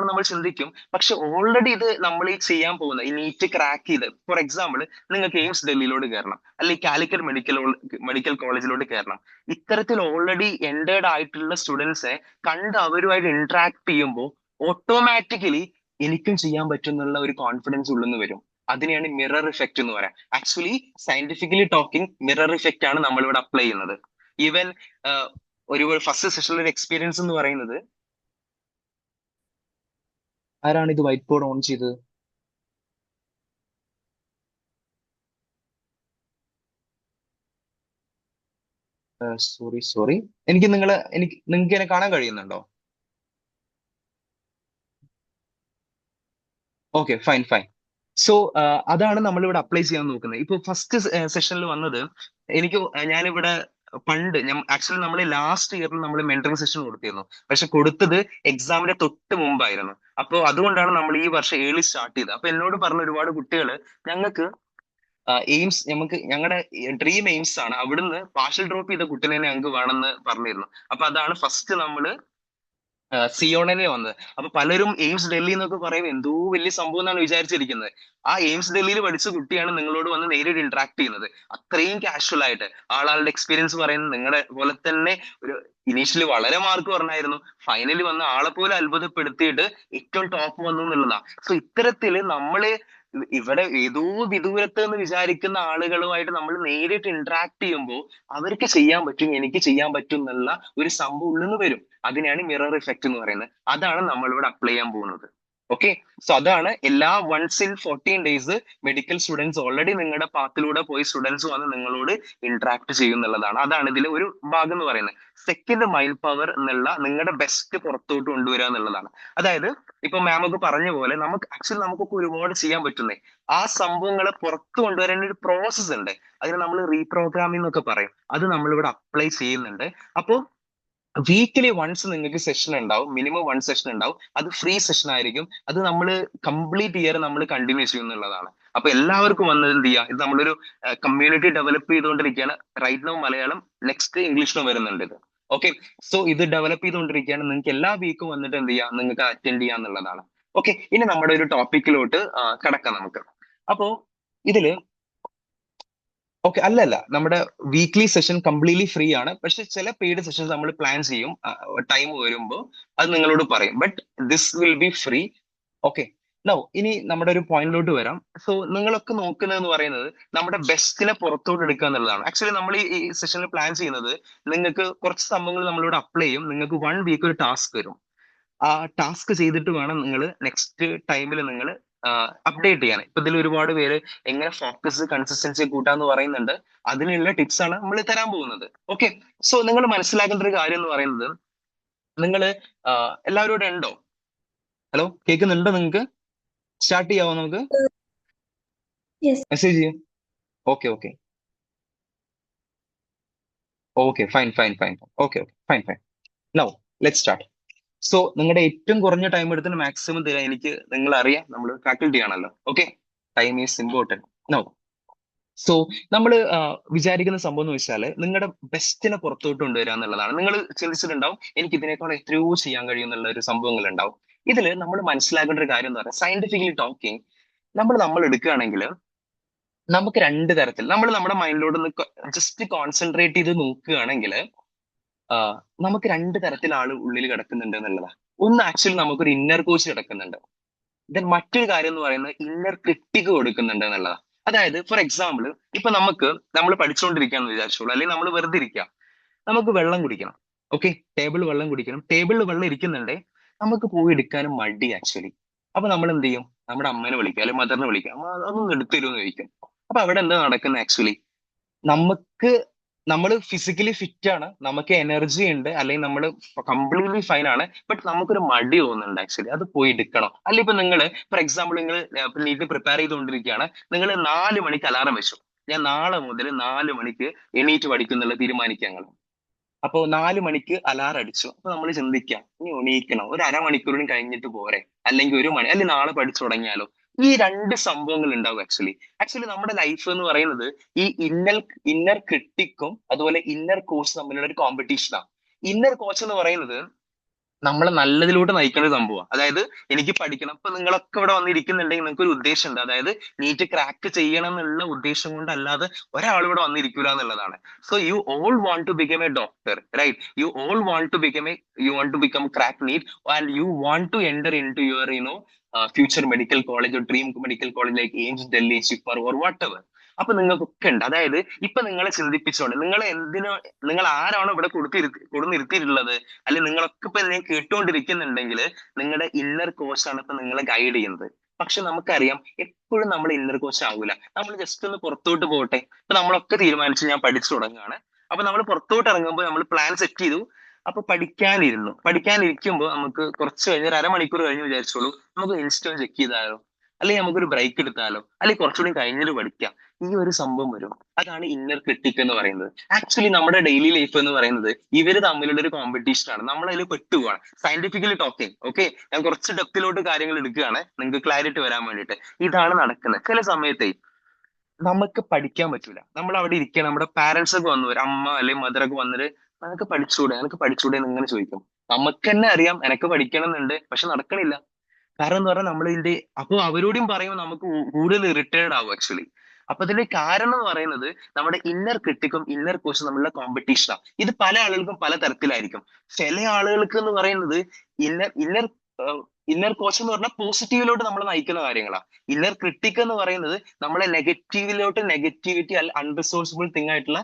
നമ്മൾ ചിന്തിക്കും. പക്ഷെ ഓൾറെഡി ഇത് നമ്മൾ ഈ ചെയ്യാൻ പോകുന്ന ഈ നീറ്റ് ക്രാക്ക് ചെയ്ത്, ഫോർ എക്സാമ്പിൾ നിങ്ങൾക്ക് എയിംസ് ഡൽഹിയിലോട്ട് കയറണം, അല്ലെങ്കിൽ കാലിക്കറ്റ് മെഡിക്കൽ കോളേജിലോട്ട് കയറണം. ഇത്തരത്തിൽ ഓൾറെഡി എൻറ്റേർഡ് ആയിട്ടുള്ള സ്റ്റുഡൻസിനെ കണ്ട് അവരുമായിട്ട് ഇന്ററാക്ട് ചെയ്യുമ്പോൾ ഓട്ടോമാറ്റിക്കലി എനിക്കും ചെയ്യാൻ പറ്റും എന്നുള്ള ഒരു കോൺഫിഡൻസ് ഉള്ളിൽ നിന്ന് വരും. അതിനെയാണ് മിറർ ഇഫക്റ്റ് എന്ന് പറയാം. Actually scientifically talking mirror effect ആണ് നമ്മൾ ഇവിടെ അപ്ലൈ ചെയ്യുന്നത്. ഈവൻ ഒരു ഫസ്റ്റ് സെഷനിൽ ഒരു എക്സ്പീരിയൻസ് എന്ന് പറയുന്നത്, ആരാണ് ഇത് വൈറ്റ് ബോർഡ് ഓൺ ചെയ്തത്? സോറി, നിങ്ങൾക്ക് എന്നെ കാണാൻ കഴിയുന്നുണ്ടോ? Okay, fine. സോ അതാണ് നമ്മൾ ഇവിടെ അപ്ലൈ ചെയ്യാൻ നോക്കുന്നത്. ഇപ്പൊ ഫസ്റ്റ് സെഷനിൽ വന്നത് ഞാനിവിടെ ആക്ച്വലി നമ്മൾ ലാസ്റ്റ് ഇയറിൽ നമ്മൾ മെന്ററിംഗ് സെഷൻ കൊടുത്തിരുന്നു. പക്ഷെ കൊടുത്തത് എക്സാമിന്റെ തൊട്ട് മുമ്പായിരുന്നു. അപ്പോൾ അതുകൊണ്ടാണ് നമ്മൾ ഈ വർഷം ഏർലി സ്റ്റാർട്ട് ചെയ്തത്. അപ്പൊ എന്നോട് പറഞ്ഞ ഒരുപാട് കുട്ടികൾ ഞങ്ങൾക്ക് ഞങ്ങളുടെ ഡ്രീം എയിംസ് ആണ്, അവിടുന്ന് പാർഷ്യൽ ഡ്രോപ്പ് ചെയ്ത കുട്ടീനെ ഞങ്ങൾക്ക് വേണമെന്ന് പറഞ്ഞിരുന്നു. അപ്പൊ അതാണ് ഫസ്റ്റ് നമ്മള് സിയോണിനെ വന്നത്. അപ്പൊ പലരും എയിംസ് ഡൽഹി എന്നൊക്കെ പറയുമ്പോൾ എന്തോ വലിയ സംഭവം എന്നാണ് വിചാരിച്ചിരിക്കുന്നത്. ആ എയിംസ് ഡൽഹിയിൽ പഠിച്ച കുട്ടിയാണ് നിങ്ങളോട് വന്ന് നേരിട്ട് ഇന്ററാക്ട് ചെയ്യുന്നത്. അത്രയും കാഷ്വൽ ആയിട്ട് ആളുടെ എക്സ്പീരിയൻസ് പറയുന്നത് നിങ്ങളുടെ പോലെ തന്നെ. ഒരു ഇനീഷ്യലി വളരെ മാർക്ക് പറഞ്ഞായിരുന്നു, ഫൈനലി വന്ന ആളെ പോലെ അത്ഭുതപ്പെടുത്തിയിട്ട് ഏറ്റവും ടോപ്പ് വന്നു എന്നുള്ളതാണ്. സോ ഇത്തരത്തില് നമ്മള് ഇവിടെ ഏതോ വിദൂരത്ത് എന്ന് വിചാരിക്കുന്ന ആളുകളുമായിട്ട് നമ്മൾ നേരിട്ട് ഇന്ററാക്ട് ചെയ്യുമ്പോൾ അവർക്ക് ചെയ്യാൻ പറ്റും, എനിക്ക് ചെയ്യാൻ പറ്റും എന്നുള്ള ഒരു സംഭവം ഉള്ളിൽ നിന്ന് വരും. അതിനെയാണ് മിറർ ഇഫക്റ്റ് എന്ന് പറയുന്നത്. അതാണ് നമ്മളിവിടെ അപ്ലൈ ചെയ്യാൻ പോകുന്നത്. ഓക്കെ, സോ അതാണ് എല്ലാ 14 days മെഡിക്കൽ സ്റ്റുഡൻസ് ഓൾറെഡി നിങ്ങളുടെ പാത്തിലൂടെ പോയി സ്റ്റുഡൻസ് വന്ന് നിങ്ങളോട് ഇന്ററാക്ട് ചെയ്യുന്നുള്ളതാണ്. അതാണ് ഇതിലെ ഒരു ഭാഗം എന്ന് പറയുന്നത്. സെക്കൻഡ് മൈൻഡ് പവർ എന്നുള്ള നിങ്ങളുടെ ബെസ്റ്റ് പുറത്തോട്ട് കൊണ്ടുവരിക എന്നുള്ളതാണ്. അതായത് ഇപ്പൊ മാം ഒക്കെ പറഞ്ഞ പോലെ നമുക്കൊക്കെ ഒരുപാട് ചെയ്യാൻ പറ്റുന്നേ. ആ സംഭവങ്ങളെ പുറത്തു കൊണ്ടുവരാൻ ഒരു പ്രോസസ്സ് ഉണ്ട്. അതിന് നമ്മൾ റീപ്രോഗ്രാമിംഗ് എന്നൊക്കെ പറയും. അത് നമ്മളിവിടെ അപ്ലൈ ചെയ്യുന്നുണ്ട്. അപ്പോ വീക്കിലി വൺസ് നിങ്ങൾക്ക് സെഷൻ ഉണ്ടാവും, മിനിമം 1 സെഷൻ ഉണ്ടാവും. അത് ഫ്രീ സെഷൻ ആയിരിക്കും. അത് നമ്മൾ കംപ്ലീറ്റ് ഇയർ നമ്മൾ കണ്ടിന്യൂ ചെയ്യുന്നുള്ളതാണ്. അപ്പൊ എല്ലാവർക്കും വന്നത് എന്ത് ചെയ്യുക, ഇത് നമ്മളൊരു കമ്മ്യൂണിറ്റി ഡെവലപ്പ് ചെയ്തുകൊണ്ടിരിക്കുകയാണ്. റൈറ്റ് നൗ മലയാളം, നെക്സ്റ്റ് ഇംഗ്ലീഷിലും വരുന്നുണ്ട് ഇത്. ഓക്കെ, സോ ഇത് ഡെവലപ്പ് ചെയ്തുകൊണ്ടിരിക്കുകയാണ്. നിങ്ങൾക്ക് എല്ലാ വീക്കും വന്നിട്ട് എന്ത് ചെയ്യാം, നിങ്ങൾക്ക് അറ്റൻഡ് ചെയ്യാന്നുള്ളതാണ്. ഓക്കെ, ഇനി നമ്മുടെ ഒരു ടോപ്പിക്കിലോട്ട് കടക്കാം നമുക്ക്. അപ്പോ ഇതില് ഓക്കെ, അല്ലല്ല, നമ്മുടെ വീക്ക്ലി സെഷൻ കംപ്ലീറ്റ്ലി ഫ്രീ ആണ്. പക്ഷെ ചില പെയ്ഡ് സെഷൻസ് നമ്മൾ പ്ലാൻ ചെയ്യും ടൈം വരുമ്പോൾ, അത് നിങ്ങളോട് പറയും. But this will be free. Okay, no ഇനി നമ്മുടെ ഒരു പോയിന്റിലോട്ട് വരാം. സോ നിങ്ങളൊക്കെ നോക്കുന്നതെന്ന് പറയുന്നത് നമ്മുടെ ബെസ്റ്റിനെ പുറത്തോട്ട് എടുക്കുക എന്നുള്ളതാണ്. ആക്ച്വലി നമ്മൾ ഈ സെഷനിൽ പ്ലാൻ ചെയ്യുന്നത്, നിങ്ങൾക്ക് കുറച്ച് സംഭവങ്ങൾ നമ്മളിവിടെ അപ്ലൈ ചെയ്യും. നിങ്ങൾക്ക് 1 വീക്ക് ഒരു ടാസ്ക് വരും. ആ ടാസ്ക് ചെയ്തിട്ട് വേണം നിങ്ങൾ നെക്സ്റ്റ് ടൈമിൽ നിങ്ങൾ അപ്ഡേറ്റ് ചെയ്യാൻ. ഇപ്പൊ ഇതിൽ ഒരുപാട് പേര് എങ്ങനെ ഫോക്കസ് കൺസിസ്റ്റൻസി കൂട്ടാന്ന് പറയുന്നുണ്ട്. അതിനുള്ള ടിപ്സ് ആണ് നമ്മൾ തരാൻ പോകുന്നത്. ഓക്കെ, സോ നിങ്ങൾ മനസ്സിലാക്കേണ്ട ഒരു കാര്യം എന്ന് പറയുന്നത്, നിങ്ങൾ എല്ലാവരും ഇവിടെ ഉണ്ടോ? ഹലോ, കേൾക്കുന്നുണ്ടോ? നിങ്ങൾക്ക് സ്റ്റാർട്ട് ചെയ്യാവോ? നമുക്ക് Yes. മെസ്സേജ് ചെയ്യാം. Okay okay okay, fine fine fine. Okay okay, fine fine. Now let start. So നിങ്ങളുടെ ഏറ്റവും കുറഞ്ഞ ടൈം എടുത്തിട്ട് മാക്സിമം തരാൻ എനിക്ക്, നിങ്ങൾ അറിയാം നമ്മൾ ഫാക്കൽറ്റി ആണല്ലോ. Okay, time is important. No, so നമ്മൾ വിചാരിക്കുന്ന സംഭവം എന്ന് വെച്ചാല് നിങ്ങളുടെ ബെസ്റ്റിനെ പുറത്തോട്ട് കൊണ്ടുവരിക എന്നുള്ളതാണ്. നിങ്ങൾ ചിന്തിച്ചിട്ടുണ്ടാവും എനിക്ക് ഇതിനേക്കാൾ എത്രയോ ചെയ്യാൻ കഴിയും എന്നുള്ള ഒരു സംഭവങ്ങൾ ഉണ്ടാവും. ഇതിൽ നമ്മൾ മനസ്സിലാക്കേണ്ട ഒരു കാര്യം എന്ന് പറയുന്നത്, സയന്റിഫിക്കലി ടോക്കിംഗ്, നമ്മൾ എടുക്കുകയാണെങ്കിൽ നമുക്ക് രണ്ട് തരത്തിൽ നമ്മൾ നമ്മുടെ മൈൻഡിലോട്ട് ജസ്റ്റ് കോൺസെൻട്രേറ്റ് ചെയ്ത് നോക്കുകയാണെങ്കിൽ നമുക്ക് രണ്ട് തരത്തിൽ ആള് ഉള്ളിൽ കിടക്കുന്നുണ്ട് എന്നുള്ളതാണ്. ഒന്ന്, ആക്ച്വലി നമുക്കൊരു ഇന്നർ കോച്ച് കിടക്കുന്നുണ്ട്. ദെൻ മറ്റൊരു കാര്യം എന്ന് പറയുന്നത് ഇന്നർ ക്രിട്ടിക്ക് കൊടുക്കുന്നുണ്ട് എന്നുള്ളതാണ്. അതായത് ഫോർ എക്സാമ്പിൾ, ഇപ്പൊ നമ്മൾ പഠിച്ചുകൊണ്ടിരിക്കാന്ന് വിചാരിച്ചോളൂ, അല്ലെങ്കിൽ നമ്മൾ വെറുതെ ഇരിക്കുക, നമുക്ക് വെള്ളം കുടിക്കണം. ഓക്കെ, ടേബിൾ വെള്ളം കുടിക്കണം. ടേബിളിൽ വെള്ളം ഇരിക്കുന്നുണ്ടേ നമുക്ക് പോയി എടുക്കാനും മടി ആക്ച്വലി. അപ്പൊ നമ്മൾ എന്ത് ചെയ്യും? നമ്മുടെ അമ്മേനെ വിളിക്കുക, അല്ലെങ്കിൽ മദറിനെ വിളിക്കുക, അമ്മ അതൊന്നും എടുത്തരുമെന്ന് ചോദിക്കും. അപ്പൊ അവിടെ എന്താ നടക്കുന്നത്? ആക്ച്വലി നമുക്ക് നമ്മൾ ഫിസിക്കലി ഫിറ്റ് ആണ്, നമുക്ക് എനർജി ഉണ്ട്, അല്ലെങ്കിൽ നമ്മൾ കംപ്ലീറ്റ്ലി ഫൈൻ ആണ്. ബട്ട് നമുക്കൊരു മടി തോന്നുന്നുണ്ട് ആക്ച്വലി, അത് പോയി എടുക്കണം. അല്ല ഇപ്പൊ നിങ്ങൾ ഫോർ എക്സാമ്പിൾ നിങ്ങൾ നീറ്റ് പ്രിപ്പയർ ചെയ്തുകൊണ്ടിരിക്കുകയാണ്, നിങ്ങൾ 4 മണിക്ക് അലാറം വെച്ചു, ഞാൻ നാളെ മുതൽ 4 മണിക്ക് എണീറ്റ് പഠിക്കും എന്നുള്ളത് തീരുമാനിക്കുക ഞങ്ങൾ. അപ്പൊ 4 മണിക്ക് അലാറം അടിച്ചു. അപ്പൊ നമ്മൾ ചിന്തിക്കാം, ഇനി എണീക്കണം, ഒരു അരമണിക്കൂറിനും കഴിഞ്ഞിട്ട് പോരെ, അല്ലെങ്കിൽ 1 മണി, അല്ലെങ്കിൽ നാളെ പഠിച്ചു തുടങ്ങിയാലോ. ഈ രണ്ട് സംഭവങ്ങൾ ഉണ്ടാവും ആക്ച്വലി നമ്മുടെ ലൈഫ് എന്ന് പറയുന്നത് ഈ ഇന്നർ ക്രിട്ടിക്കും അതുപോലെ ഇന്നർ കോച്ച് തമ്മിലുള്ള ഒരു കോമ്പറ്റീഷനാണ്. ഇന്നർ കോച്ച് എന്ന് പറയുന്നത് നമ്മളെ നല്ലതിലോട്ട് നയിക്കുന്ന ഒരു സംഭവമാണ്. അതായത് എനിക്ക് പഠിക്കണം. ഇപ്പൊ നിങ്ങളൊക്കെ ഇവിടെ വന്നിരിക്കുന്നുണ്ടെങ്കിൽ നിങ്ങൾക്ക് ഒരു ഉദ്ദേശം ഉണ്ട്. അതായത് നീറ്റ് ക്രാക്ക് ചെയ്യണം എന്നുള്ള ഉദ്ദേശം കൊണ്ട് അല്ലാതെ ഒരാൾ ഇവിടെ വന്നിരിക്കൂല എന്നുള്ളതാണ്. So you all want to become a doctor, right? You all want to become you want to become crack NEET, and you want to enter in to your future medical college or dream medical college like AIIMS, Delhi, ഷിഫർ ഓർ വാട്ട് എവർ. അപ്പൊ നിങ്ങൾക്കൊക്കെ ഉണ്ട്. അതായത് ഇപ്പൊ നിങ്ങളെ ചിന്തിപ്പിച്ചോണ്ട് നിങ്ങൾ ആരാണോ ഇവിടെ കൊടുത്തിരുത്തിയിട്ടുള്ളത്, അല്ലെങ്കിൽ നിങ്ങളൊക്കെ ഇപ്പൊ എന്നെ കേട്ടുകൊണ്ടിരിക്കുന്നുണ്ടെങ്കിൽ നിങ്ങളുടെ ഇന്നർ കോച്ചാണ് ഇപ്പൊ നിങ്ങളെ ഗൈഡ് ചെയ്യുന്നത്. പക്ഷെ നമുക്കറിയാം എപ്പോഴും നമ്മൾ ഇന്നർ കോച്ച് ആകൂല. നമ്മൾ ജസ്റ്റ് ഒന്ന് പുറത്തോട്ട് പോകട്ടെ. ഇപ്പൊ നമ്മളൊക്കെ തീരുമാനിച്ചു ഞാൻ പഠിച്ചു തുടങ്ങുകയാണ്. അപ്പൊ നമ്മൾ പുറത്തോട്ട് ഇറങ്ങുമ്പോൾ നമ്മൾ പ്ലാൻ സെറ്റ് ചെയ്തു. അപ്പൊ പഠിക്കാനിരിക്കുമ്പോൾ നമുക്ക് കുറച്ച് കഴിഞ്ഞ് ഒരു അരമണിക്കൂർ കഴിഞ്ഞ് വിചാരിച്ചോളൂ, നമുക്ക് ഇൻസ്റ്റ ചെക്ക് ചെയ്താലോ, അല്ലെങ്കിൽ നമുക്കൊരു ബ്രേക്ക് എടുത്താലോ, അല്ലെങ്കിൽ കുറച്ചുകൂടി കഴിഞ്ഞിട്ട് പഠിക്കാം. ഈ ഒരു സംഭവം വരും. അതാണ് ഇന്നർ ക്രിട്ടിക് എന്ന് പറയുന്നത്. ആക്ച്വലി നമ്മുടെ ഡെയിലി ലൈഫ് എന്ന് പറയുന്നത് ഇവര് തമ്മിലുള്ള ഒരു കോമ്പറ്റീഷൻ ആണ്. നമ്മൾ അതിൽ പെട്ടുപോവാണ്. Scientifically talking. ഓക്കെ, ഞാൻ കുറച്ച് ഡെപ്തിലോട്ട് കാര്യങ്ങൾ എടുക്കുകയാണ് നിങ്ങൾക്ക് ക്ലാരിറ്റി വരാൻ വേണ്ടിയിട്ട്. ഇതാണ് നടക്കുന്നത്. ചില സമയത്തെ നമുക്ക് പഠിക്കാൻ പറ്റൂല, നമ്മൾ അവിടെ ഇരിക്കണം, നമ്മുടെ പാരന്റ്സ് ഒക്കെ വന്നു വരും, അമ്മ അല്ലെങ്കിൽ മദർ ഒക്കെ വന്നിട്ട് നിനക്ക് പഠിച്ചൂടെ എന്ന് ഇങ്ങനെ ചോദിക്കും. നമുക്ക് തന്നെ അറിയാം എനക്ക് പഠിക്കണം എന്നുണ്ട്, പക്ഷെ നടക്കണില്ല. കാരണം എന്ന് പറഞ്ഞാൽ നമ്മൾ ഇതിന്റെ അപ്പൊ അവരോടും പറയുമ്പോൾ നമുക്ക് കൂടുതൽ ഇറിറ്റേഡ് ആവും ആക്ച്വലി. അപ്പൊ ഇതിന്റെ കാരണം എന്ന് പറയുന്നത് നമ്മുടെ ഇന്നർ ക്രിട്ടിക്കും ഇന്നർ കോച്ചും തമ്മിലുള്ള കോമ്പറ്റീഷനാണ്. ഇത് പല ആളുകൾക്കും പല തരത്തിലായിരിക്കും. ചില ആളുകൾക്ക് എന്ന് പറയുന്നത് ഇന്നർ ഇന്നർ കോച്ച് എന്ന് പറഞ്ഞാൽ പോസിറ്റീവിലോട്ട് നമ്മൾ നയിക്കുന്ന കാര്യങ്ങളാണ്. ഇന്നർ ക്രിട്ടിക് എന്ന് പറയുന്നത് നമ്മളെ നെഗറ്റിവിറ്റി അൺറിസോഴ്സിബിൾ തിങ് ആയിട്ടുള്ള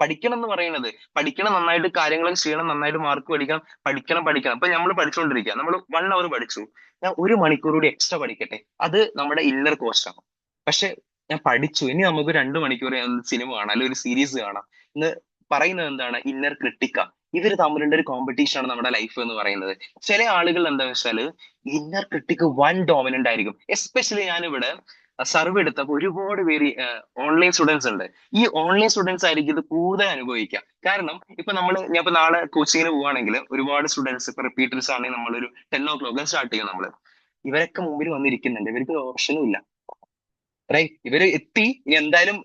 പഠിക്കണം എന്ന് പറയുന്നത്, പഠിക്കണം, നന്നായിട്ട് കാര്യങ്ങളൊക്കെ ചെയ്യണം, നന്നായിട്ട് മാർക്ക് പഠിക്കണം. ഇപ്പൊ നമ്മൾ പഠിച്ചുകൊണ്ടിരിക്കുക, നമ്മൾ 1 hour പഠിച്ചു, ഞാൻ 1 മണിക്കൂർ കൂടി എക്സ്ട്രാ പഠിക്കട്ടെ, അത് നമ്മുടെ ഇന്നർ കോസ്റ്റാണ്. പക്ഷെ ഞാൻ പഠിച്ചു, ഇനി നമുക്ക് 2 മണിക്കൂർ സിനിമ കാണാം അല്ലെങ്കിൽ ഒരു സീരീസ് കാണാം എന്ന് പറയുന്നത് എന്താണ്? ഇന്നർ ക്രിട്ടിക്ക. ഇവര് തമ്മിലുള്ള ഒരു കോമ്പറ്റീഷൻ ആണ് നമ്മുടെ ലൈഫ് എന്ന് പറയുന്നത്. ചില ആളുകൾ എന്താ വെച്ചാല് ഇന്നർ ക്രിട്ടിക് ഡോമിനന്റ് ആയിരിക്കും. എസ്പെഷ്യലി ഞാനിവിടെ സർവേ എടുത്തപ്പോൾ ഒരുപാട് പേര് ഓൺലൈൻ സ്റ്റുഡൻസ് ഉണ്ട്. ഈ ഓൺലൈൻ സ്റ്റുഡൻസ് ആയിരിക്കും ഇത് കൂടുതൽ അനുഭവിക്കുക. കാരണം ഇപ്പൊ ഞാൻ ഇപ്പൊ നാളെ കോച്ചിങ്ങിന് പോവുകയാണെങ്കിൽ ഒരുപാട് സ്റ്റുഡൻസ് ഇപ്പൊ റിപ്പീറ്റേഴ്സ് ആണെങ്കിൽ നമ്മളൊരു 10 o'clock സ്റ്റാർട്ട് ചെയ്യും നമ്മള്. ഇവരൊക്കെ മുമ്പിൽ വന്നിരിക്കുന്നുണ്ട്, ഇവർക്ക് ഓപ്ഷനും ഇല്ല. റൈറ്റ്. ഇവര് എത്തി, ഇനി എന്തായാലും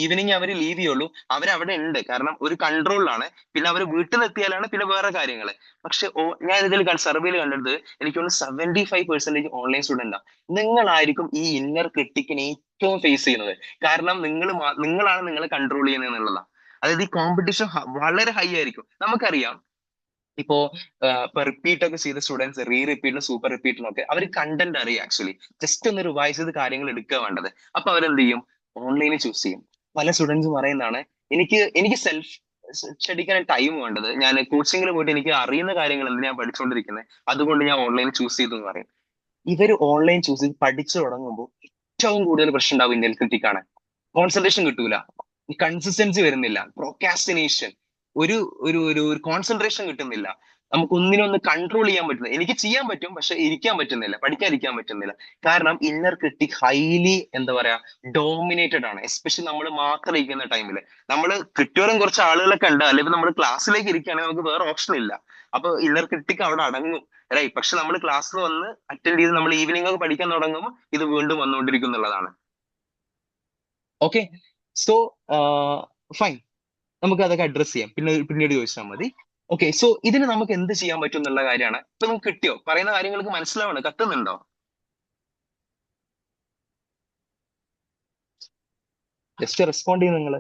ഈവനിങ് അവർ ലീവ് ചെയ്യുള്ളൂ. അവരവിടെ ഉണ്ട്, കാരണം ഒരു കൺട്രോളിലാണ്. പിന്നെ അവർ വീട്ടിൽ നിന്ന് എത്തിയാലാണ് പിന്നെ വേറെ കാര്യങ്ങൾ. പക്ഷെ ഞാൻ ഇതിൽ സർവേയിൽ കണ്ടത് എനിക്ക് തോന്നുന്നു 75% ഓൺലൈൻ സ്റ്റുഡൻ്റാണ്. നിങ്ങളായിരിക്കും ഈ ഇന്നർ ക്രിട്ടിക്കിനെ ഏറ്റവും ഫേസ് ചെയ്യുന്നത്. കാരണം നിങ്ങളാണ് നിങ്ങളെ കൺട്രോൾ ചെയ്യുന്നത് എന്നുള്ളതാണ്. അതായത് ഈ കോമ്പറ്റീഷൻ വളരെ ഹൈ ആയിരിക്കും. നമുക്കറിയാം ഇപ്പോ റിപ്പീറ്റ് ഒക്കെ ചെയ്ത സ്റ്റുഡൻസ് റിപ്പീറ്റിലും സൂപ്പർ റിപ്പീറ്റിലും ഒക്കെ അവർ കണ്ടന്റ് അറിയാം. ആക്ച്വലി ജസ്റ്റ് ഒന്ന് റിവൈസ് ചെയ്ത് കാര്യങ്ങൾ എടുക്കുക വേണ്ടത്. അപ്പൊ അവരെന്ത് ചെയ്യും? ഓൺലൈനിൽ ചൂസ് ചെയ്യും. പല സ്റ്റുഡൻസും പറയുന്നതാണ്, എനിക്ക് സെൽഫ് സ്റ്റഡിക്കാൻ ടൈം വേണ്ടത്, ഞാൻ കോച്ചിങ്ങിൽ പോയിട്ട് എനിക്ക് അറിയുന്ന കാര്യങ്ങൾ എന്ത് ഞാൻ പഠിച്ചുകൊണ്ടിരിക്കുന്നത്, അതുകൊണ്ട് ഞാൻ ഓൺലൈൻ ചൂസ് ചെയ്തു എന്ന് പറയും. ഇവർ ഓൺലൈൻ ചൂസ് ചെയ്ത് പഠിച്ചു തുടങ്ങുമ്പോൾ ഏറ്റവും കൂടുതൽ പ്രശ്നം ഉണ്ടാവും ഇന്ത്യൻ ക്രിട്ടിക്കാണ്. കോൺസെൻട്രേഷൻ കിട്ടൂല, കൺസിസ്റ്റൻസി വരുന്നില്ല, പ്രോക്കാസ്റ്റിനേഷൻ, ഒരു ഒരു ഒരു കോൺസെൻട്രേഷൻ കിട്ടുന്നില്ല, നമുക്ക് ഒന്നിനൊന്ന് കൺട്രോൾ ചെയ്യാൻ പറ്റുന്നില്ല. എനിക്ക് ചെയ്യാൻ പറ്റും, പക്ഷെ ഇരിക്കാൻ പറ്റുന്നില്ല, പഠിക്കാതിരിക്കാൻ പറ്റുന്നില്ല. കാരണം ഇന്നർ ക്രിട്ടിക് ഹൈലി എന്താ പറയാ ഡോമിനേറ്റഡ് ആണ്. എസ്പെഷ്യലി നമ്മൾ മാത്രം ഇരിക്കുന്ന ടൈമിൽ. നമ്മൾ ചുറ്റോരം കുറച്ച് ആളുകളൊക്കെ ഉണ്ട്, അല്ലെങ്കിൽ നമ്മൾ ക്ലാസ്സിലേക്ക് ഇരിക്കുകയാണെങ്കിൽ നമുക്ക് വേറെ ഓപ്ഷൻ ഇല്ല. അപ്പൊ ഇന്നർ ക്രിട്ടിക് അവിടെ അടങ്ങും, റൈറ്റ്. പക്ഷെ നമ്മൾ ക്ലാസ്സിൽ വന്ന് അറ്റൻഡ് ചെയ്ത് നമ്മൾ ഈവനിങ് ഒക്കെ പഠിക്കാൻ തുടങ്ങുമ്പോൾ ഇത് വീണ്ടും വന്നുകൊണ്ടിരിക്കും എന്നുള്ളതാണ്. ഓക്കെ, സോ ഫൈൻ, നമുക്ക് അതൊക്കെ അഡ്രസ് ചെയ്യാം, പിന്നീട് ചോദിച്ചാൽ മതി. ഓക്കെ, സോ ഇതിന് നമുക്ക് എന്ത് ചെയ്യാൻ പറ്റും എന്നുള്ള കാര്യമാണ്. ഇപ്പൊ നിങ്ങൾക്ക് കിട്ടിയോ? പറയുന്ന കാര്യങ്ങൾക്ക് മനസ്സിലാവണം, കത്തുന്നുണ്ടോ? ജസ്റ്റ് റെസ്പോണ്ട് ചെയ്യും നിങ്ങൾ.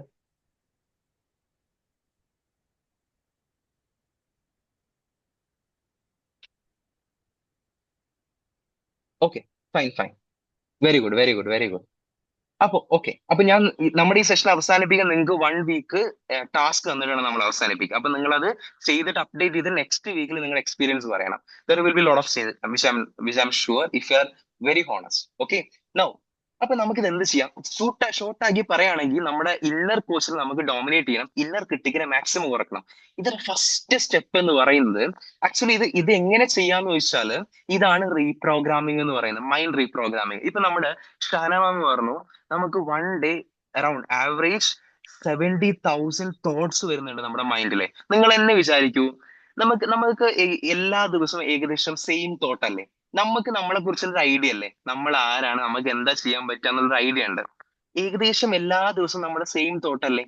Okay, fine fine, very good very good very good. അപ്പൊ ഞാൻ നമ്മുടെ ഈ സെഷൻ അവസാനിപ്പിക്കാൻ നിങ്ങൾക്ക് 1 വീക്ക് ടാസ്ക് തന്നിട്ടാണ് നമ്മൾ അവസാനിപ്പിക്കുക. അപ്പൊ നിങ്ങൾ അത് ചെയ്തിട്ട് അപ്ഡേറ്റ് ചെയ്ത് നെക്സ്റ്റ് വീക്കിൽ നിങ്ങളുടെ എക്സ്പീരിയൻസ് പറയണം. There will be lot of which I'm sure if you are very honest. Okay, now അപ്പൊ നമുക്കിത് എന്ത് ചെയ്യാം? ഷോർട്ട് ആക്കി പറയുകയാണെങ്കിൽ നമ്മുടെ ഇന്നർ കോച്ചിൽ നമുക്ക് ഡോമിനേറ്റ് ചെയ്യണം, ഇന്നർ ക്രിട്ടിക്കിനെ മാക്സിമം കുറക്കണം. ഇതിന്റെ ഫസ്റ്റ് സ്റ്റെപ്പ് എന്ന് പറയുന്നത് ആക്ച്വലി ഇത് എങ്ങനെ ചെയ്യാന്ന് ചോദിച്ചാൽ ഇതാണ് റീപ്രോഗ്രാമിംഗ് എന്ന് പറയുന്നത്, മൈൻഡ് റീപ്രോഗ്രാമിംഗ്. ഇപ്പൊ നമ്മുടെ ഷാനമാമ് പറഞ്ഞു നമുക്ക് 1 ഡേ അറൌണ്ട് ആവറേജ് 70,000 തോട്ട്സ് വരുന്നുണ്ട് നമ്മുടെ മൈൻഡിലെ. നിങ്ങൾ എന്നെ വിചാരിക്കൂ, നമുക്ക് എല്ലാ ദിവസവും ഏകദേശം സെയിം തോട്ട് അല്ലേ? നമുക്ക് നമ്മളെ കുറിച്ചുള്ള ഐഡിയ അല്ലേ? നമ്മൾ ആരാണ്, നമുക്ക് എന്താ ചെയ്യാൻ പറ്റുക എന്നുള്ളൊരു ഐഡിയ ഉണ്ട്. ഏകദേശം എല്ലാ ദിവസവും നമ്മുടെ സെയിം തോട്ട് അല്ലേ?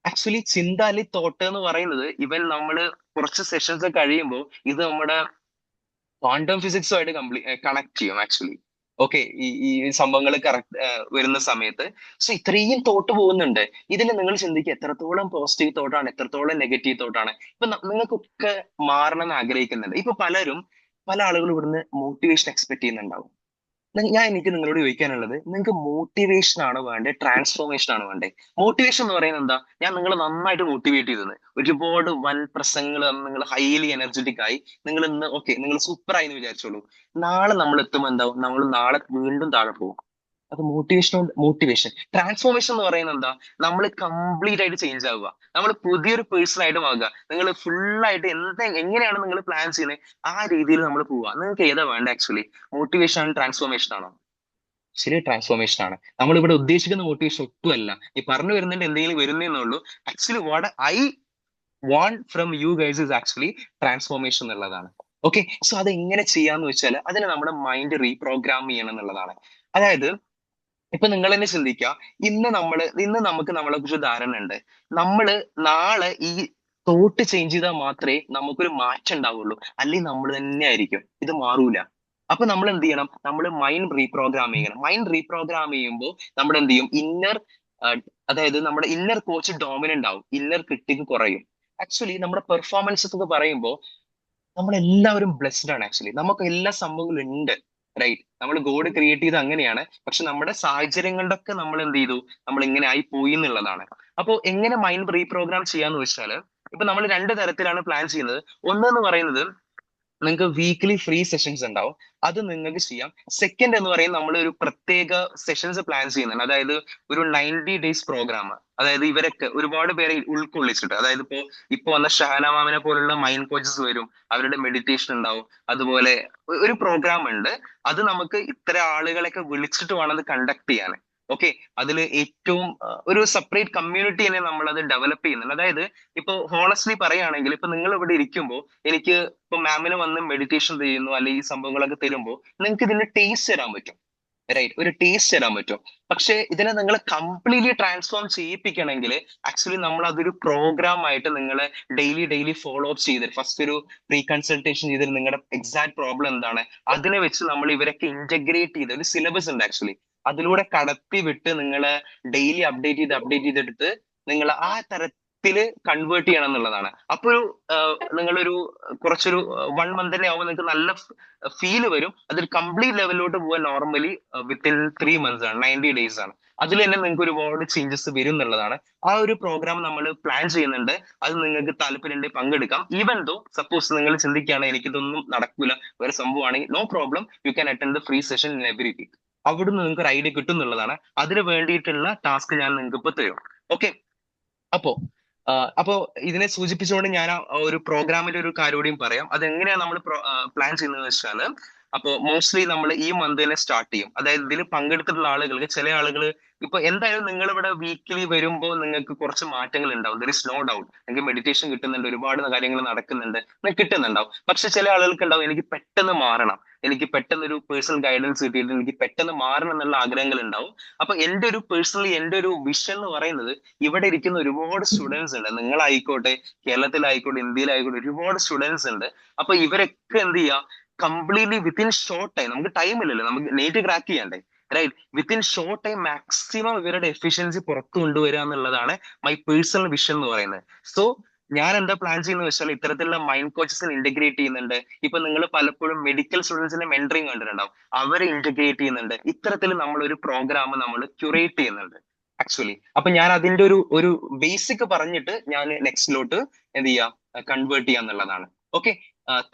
ആക്ച്വലി ചിന്താലി തോട്ട് എന്ന് പറയുന്നത് ഇവൻ നമ്മൾ കുറച്ച് സെഷൻസ് കഴിയുമ്പോൾ ഇത് നമ്മുടെ ക്വാണ്ടം ഫിസിക്സുമായിട്ട് കണക്ട് ചെയ്യും ആക്ച്വലി. ഓക്കെ, ഈ സംഭവങ്ങൾ കറക്റ്റ് വരുന്ന സമയത്ത്. സോ ഇത്രയും തോട്ട് പോകുന്നുണ്ട്. ഇതിൽ നിങ്ങൾ ചിന്തിക്കുക എത്രത്തോളം പോസിറ്റീവ് തോട്ടാണ്, എത്രത്തോളം നെഗറ്റീവ് തോട്ടാണ്. ഇപ്പൊ നിങ്ങൾക്കൊക്കെ മാറണം എന്ന് ആഗ്രഹിക്കുന്നുണ്ട്. ഇപ്പൊ പല ആളുകളും ഇവിടുന്ന് മോട്ടിവേഷൻ എക്സ്പെക്ട് ചെയ്യുന്നുണ്ടാവും. എനിക്ക് നിങ്ങളോട് ചോദിക്കാനുള്ളത്, നിങ്ങൾക്ക് മോട്ടിവേഷൻ ആണോ വേണ്ടേ, ട്രാൻസ്ഫോർമേഷൻ ആണോ വേണ്ടേ? മോട്ടിവേഷൻ എന്ന് പറയുന്നത് എന്താ? ഞാൻ നിങ്ങളെ നന്നായിട്ട് മോട്ടിവേറ്റ് ചെയ്തത്, ഒരുപാട് വൻ പ്രസംഗങ്ങൾ, നിങ്ങൾ ഹൈലി എനർജറ്റിക് ആയി, നിങ്ങൾ ഇന്ന് ഓക്കെ നിങ്ങൾ സൂപ്പർ ആയി എന്ന് വിചാരിച്ചോളൂ. നാളെ നമ്മൾ എത്തുമ്പോൾ എന്താവും? നമ്മൾ നാളെ വീണ്ടും താഴെ പോകും. അത് മോട്ടിവേഷൻ. ട്രാൻസ്ഫോർമേഷൻ എന്ന് പറയുന്നത് എന്താ? നമ്മൾ കംപ്ലീറ്റ് ആയിട്ട് ചേഞ്ച് ആവുക, നമ്മൾ പുതിയൊരു പേഴ്സൺ ആയിട്ട് മാറുക. നിങ്ങൾ ഫുൾ ആയിട്ട് എങ്ങനെയാണ് നിങ്ങൾ പ്ലാൻ ചെയ്യുന്നത് ആ രീതിയിൽ നമ്മൾ പോവുക. നിങ്ങൾക്ക് ഏതാ വേണ്ട ആക്ച്വലി? മോട്ടിവേഷൻ ആണ്, ട്രാൻസ്ഫോർമേഷൻ ആണോ? ശരി, ട്രാൻസ്ഫോർമേഷൻ ആണ്. നമ്മൾ ഇവിടെ ഉദ്ദേശിക്കുന്ന മോട്ടിവേഷൻ ഒട്ടുമല്ല. ഈ പറഞ്ഞു വരുന്നുണ്ട് എന്തെങ്കിലും വരുന്നേന്നുള്ളൂ. Actually what I want from you guys is actually transformation എന്നുള്ളതാണ്. ഓക്കെ, സോ അത് എങ്ങനെ ചെയ്യാന്ന് വെച്ചാൽ അതിന് നമ്മുടെ മൈൻഡ് റീപ്രോഗ്രാം ചെയ്യണം എന്നുള്ളതാണ്. അതായത് ഇപ്പൊ നിങ്ങൾ തന്നെ ചിന്തിക്കുക, ഇന്ന് നമുക്ക് നമ്മളെ കുറിച്ച് ധാരണ ഉണ്ട്. നാളെ ഈ തോട്ട് ചേഞ്ച് ചെയ്താൽ മാത്രമേ നമുക്കൊരു മാറ്റം ഉണ്ടാവുള്ളൂ, അല്ലെങ്കിൽ നമ്മൾ തന്നെ ആയിരിക്കും, ഇത് മാറൂല. അപ്പൊ നമ്മൾ എന്ത് ചെയ്യണം? നമ്മൾ മൈൻഡ് റീപ്രോഗ്രാം ചെയ്യണം. മൈൻഡ് റീപ്രോഗ്രാം ചെയ്യുമ്പോൾ നമ്മൾ എന്ത് ചെയ്യും? അതായത് നമ്മുടെ ഇന്നർ കോച്ച് ഡോമിനന്റ് ആവും, ഇന്നർ ക്രിട്ടിക് കുറയും. ആക്ച്വലി നമ്മുടെ പെർഫോമൻസ് ഒക്കെ പറയുമ്പോൾ നമ്മളെല്ലാവരും ബ്ലെസ്ഡ് ആണ്. ആക്ച്വലി നമുക്ക് എല്ലാ സംഭവങ്ങളും ഉണ്ട്, റൈറ്റ്. നമ്മൾ ഗോഡ് ക്രിയേറ്റ് ചെയ്ത് അങ്ങനെയാണ്. പക്ഷെ നമ്മുടെ സാഹചര്യങ്ങളുടെ ഒക്കെ നമ്മൾ എന്ത് ചെയ്തു? നമ്മൾ ഇങ്ങനെ ആയി പോയി എന്നുള്ളതാണ്. അപ്പോൾ എങ്ങനെ മൈൻഡ് റീപ്രോഗ്രാം ചെയ്യാന്ന് വെച്ചാല് ഇപ്പൊ നമ്മൾ 2 തരത്തിലാണ് പ്ലാൻ ചെയ്യുന്നത്. ഒന്നെന്ന് പറയുന്നത് നിങ്ങൾക്ക് വീക്ക്ലി ഫ്രീ സെഷൻസ് ഉണ്ടാവും, അത് നിങ്ങൾക്ക് ചെയ്യാം. സെക്കൻഡ് എന്ന് പറയുന്നത് നമ്മൾ ഒരു പ്രത്യേക സെഷൻസ് പ്ലാൻ ചെയ്യുന്നുണ്ട്, അതായത് ഒരു 90 ഡേയ്സ് പ്രോഗ്രാം. അതായത് ഇവരൊക്കെ ഒരുപാട് പേരെ ഉൾക്കൊള്ളിച്ചിട്ട്, അതായത് ഇപ്പൊ വന്ന ഷഹനാമാമിനെ പോലുള്ള മൈൻഡ് കോച്ചസ് വരും, അവരുടെ മെഡിറ്റേഷൻ ഉണ്ടാവും. അതുപോലെ ഒരു പ്രോഗ്രാം ഉണ്ട്, അത് നമുക്ക് ഇത്ര ആളുകളെയൊക്കെ വിളിച്ചിട്ട് വേണം അത് കണ്ടക്ട് ചെയ്യാൻ. ഓക്കെ, അതിൽ ഏറ്റവും ഒരു സെപ്പറേറ്റ് കമ്മ്യൂണിറ്റി തന്നെ നമ്മൾ അത് ഡെവലപ്പ് ചെയ്യുന്നുണ്ട്. അതായത് ഇപ്പൊ ഹോണസ്റ്റ്ലി പറയുകയാണെങ്കിൽ ഇപ്പൊ നിങ്ങൾ ഇവിടെ ഇരിക്കുമ്പോൾ എനിക്ക് ഇപ്പൊ മാമിന് വന്ന് മെഡിറ്റേഷൻ ചെയ്യുന്നു അല്ലെങ്കിൽ ഈ സംഭവങ്ങളൊക്കെ തരുമ്പോൾ നിങ്ങൾക്ക് ഇതിന്റെ ടേസ്റ്റ് തരാൻ പറ്റും. റൈറ്റ്, ഒരു ടേസ്റ്റ് തരാൻ പറ്റും. പക്ഷെ ഇതിനെ നിങ്ങൾ കംപ്ലീറ്റ്ലി ട്രാൻസ്ഫോം ചെയ്യിപ്പിക്കണമെങ്കിൽ ആക്ച്വലി നമ്മൾ അതൊരു പ്രോഗ്രാം ആയിട്ട് നിങ്ങളെ ഡെയിലി ഫോളോ അപ്പ് ചെയ്തിട്ട് ഫസ്റ്റ് ഒരു പ്രീ കൺസൾട്ടേഷൻ ചെയ്തിട്ട് നിങ്ങളുടെ എക്സാക്ട് പ്രോബ്ലം എന്താണ് അതിനെ വെച്ച് നമ്മൾ ഇവരൊക്കെ ഇന്റഗ്രേറ്റ് ചെയ്ത് ഒരു സിലബസ് ഉണ്ട് ആക്ച്വലി, അതിലൂടെ കടത്തി വിട്ട് നിങ്ങളെ ഡെയിലി അപ്ഡേറ്റ് ചെയ്തെടുത്ത് നിങ്ങൾ ആ തരത്തില് കൺവേർട്ട് ചെയ്യണം എന്നുള്ളതാണ്. അപ്പൊ ഒരു നിങ്ങളൊരു കുറച്ചൊരു 1 month തന്നെ ആവുമ്പോൾ നിങ്ങൾക്ക് നല്ല ഫീല് വരും. അതൊരു കംപ്ലീറ്റ് ലെവലിലോട്ട് പോകാൻ നോർമലി വിത്തിൻ 3 months ആണ്, 90 days ആണ്. അതിൽ തന്നെ നിങ്ങൾക്ക് ഒരുപാട് ചേഞ്ചസ് വരും എന്നുള്ളതാണ്. ആ ഒരു പ്രോഗ്രാം നമ്മൾ പ്ലാൻ ചെയ്യുന്നുണ്ട്. അത് നിങ്ങൾക്ക് താല്പര്യമുണ്ടെങ്കിൽ പങ്കെടുക്കാം. ഈവൻ ദോ സപ്പോസ് നിങ്ങൾ ചിന്തിക്കുകയാണ് എനിക്കിതൊന്നും നടക്കൂല, വേറെ സംഭവമാണെങ്കിൽ no problem, you can attend the free session in every week. അവിടുന്ന് നിങ്ങൾക്ക് ഒരു ഐഡിയ കിട്ടും എന്നുള്ളതാണ്. അതിന് വേണ്ടിയിട്ടുള്ള ടാസ്ക് ഞാൻ നിങ്ങൾക്ക് ഇപ്പൊ തരും. ഓക്കെ, അപ്പോ അപ്പോ ഇതിനെ സൂചിപ്പിച്ചുകൊണ്ട് ഞാൻ ഒരു പ്രോഗ്രാമിന്റെ ഒരു കാര്യം കൂടിയും പറയാം. അതെങ്ങനെയാണ് നമ്മൾ പ്ലാൻ ചെയ്യുന്നത് വെച്ചാല്, അപ്പോ മോസ്റ്റ്ലി നമ്മൾ ഈ മന്ത് തന്നെ സ്റ്റാർട്ട് ചെയ്യും. അതായത് ഇതിൽ പങ്കെടുത്തിട്ടുള്ള ആളുകൾക്ക് ചില ആളുകൾ ഇപ്പൊ എന്തായാലും നിങ്ങൾ ഇവിടെ വീക്കിലി വരുമ്പോൾ നിങ്ങൾക്ക് കുറച്ച് മാറ്റങ്ങൾ ഉണ്ടാവും. There is no doubt. നിങ്ങൾക്ക് മെഡിറ്റേഷൻ കിട്ടുന്നുണ്ട്, ഒരുപാട് കാര്യങ്ങൾ നടക്കുന്നുണ്ട്, നിങ്ങൾക്ക് കിട്ടുന്നുണ്ടാവും. പക്ഷെ ചില ആളുകൾക്ക് ഉണ്ടാവും എനിക്ക് പെട്ടെന്ന് മാറണം, എനിക്ക് പെട്ടെന്ന് ഒരു പേഴ്സണൽ ഗൈഡൻസ് കിട്ടിയിട്ട് എനിക്ക് പെട്ടെന്ന് മാറണം എന്നുള്ള ആഗ്രഹങ്ങൾ ഉണ്ടാവും. അപ്പൊ എന്റെ ഒരു പേഴ്സണലി എന്റെ ഒരു വിഷൻ എന്ന് പറയുന്നത്, ഇവിടെ ഇരിക്കുന്ന ഒരുപാട് സ്റ്റുഡൻസ് ഉണ്ട്, നിങ്ങളായിക്കോട്ടെ കേരളത്തിലായിക്കോട്ടെ ഇന്ത്യയിലായിക്കോട്ടെ ഒരുപാട് സ്റ്റുഡൻസ് ഉണ്ട്. അപ്പൊ ഇവരൊക്കെ എന്ത് ചെയ്യുക, കംപ്ലീറ്റ്ലി വിത്തിൻ ഷോർട്ട് ടൈം, നമുക്ക് ടൈം ഇല്ലല്ലോ, നമുക്ക് നെറ്റ് ക്രാക്ക് ചെയ്യണ്ടേ, right, within short time maximum ഇവരുടെ എഫിഷ്യൻസി പുറത്തു കൊണ്ടുവരിക എന്നുള്ളതാണ് മൈ പേഴ്സണൽ വിഷൻ എന്ന് പറയുന്നത്. സോ ഞാൻ എന്താ പ്ലാൻ ചെയ്യുന്നത് വെച്ചാൽ ഇത്തരത്തിലുള്ള മൈൻഡ് കോച്ചസിനെ ഇന്റഗ്രേറ്റ് ചെയ്യുന്നുണ്ട്. ഇപ്പൊ നിങ്ങൾ പലപ്പോഴും മെഡിക്കൽ സ്റ്റുഡൻസിന്റെ മെന്ററിങ് കണ്ടിട്ടുണ്ടാവും, അവരെ ഇന്റഗ്രേറ്റ് ചെയ്യുന്നുണ്ട്. ഇത്തരത്തിൽ നമ്മൾ ഒരു പ്രോഗ്രാം നമ്മൾ ക്യൂറേറ്റ് ചെയ്യുന്നുണ്ട് ആക്ച്വലി. അപ്പൊ ഞാൻ അതിന്റെ ഒരു ബേസിക് പറഞ്ഞിട്ട് ഞാൻ നെക്സ്റ്റിലോട്ട് എന്ത് ചെയ്യാം, കൺവേർട്ട് ചെയ്യാന്നുള്ളതാണ്. ഓക്കെ,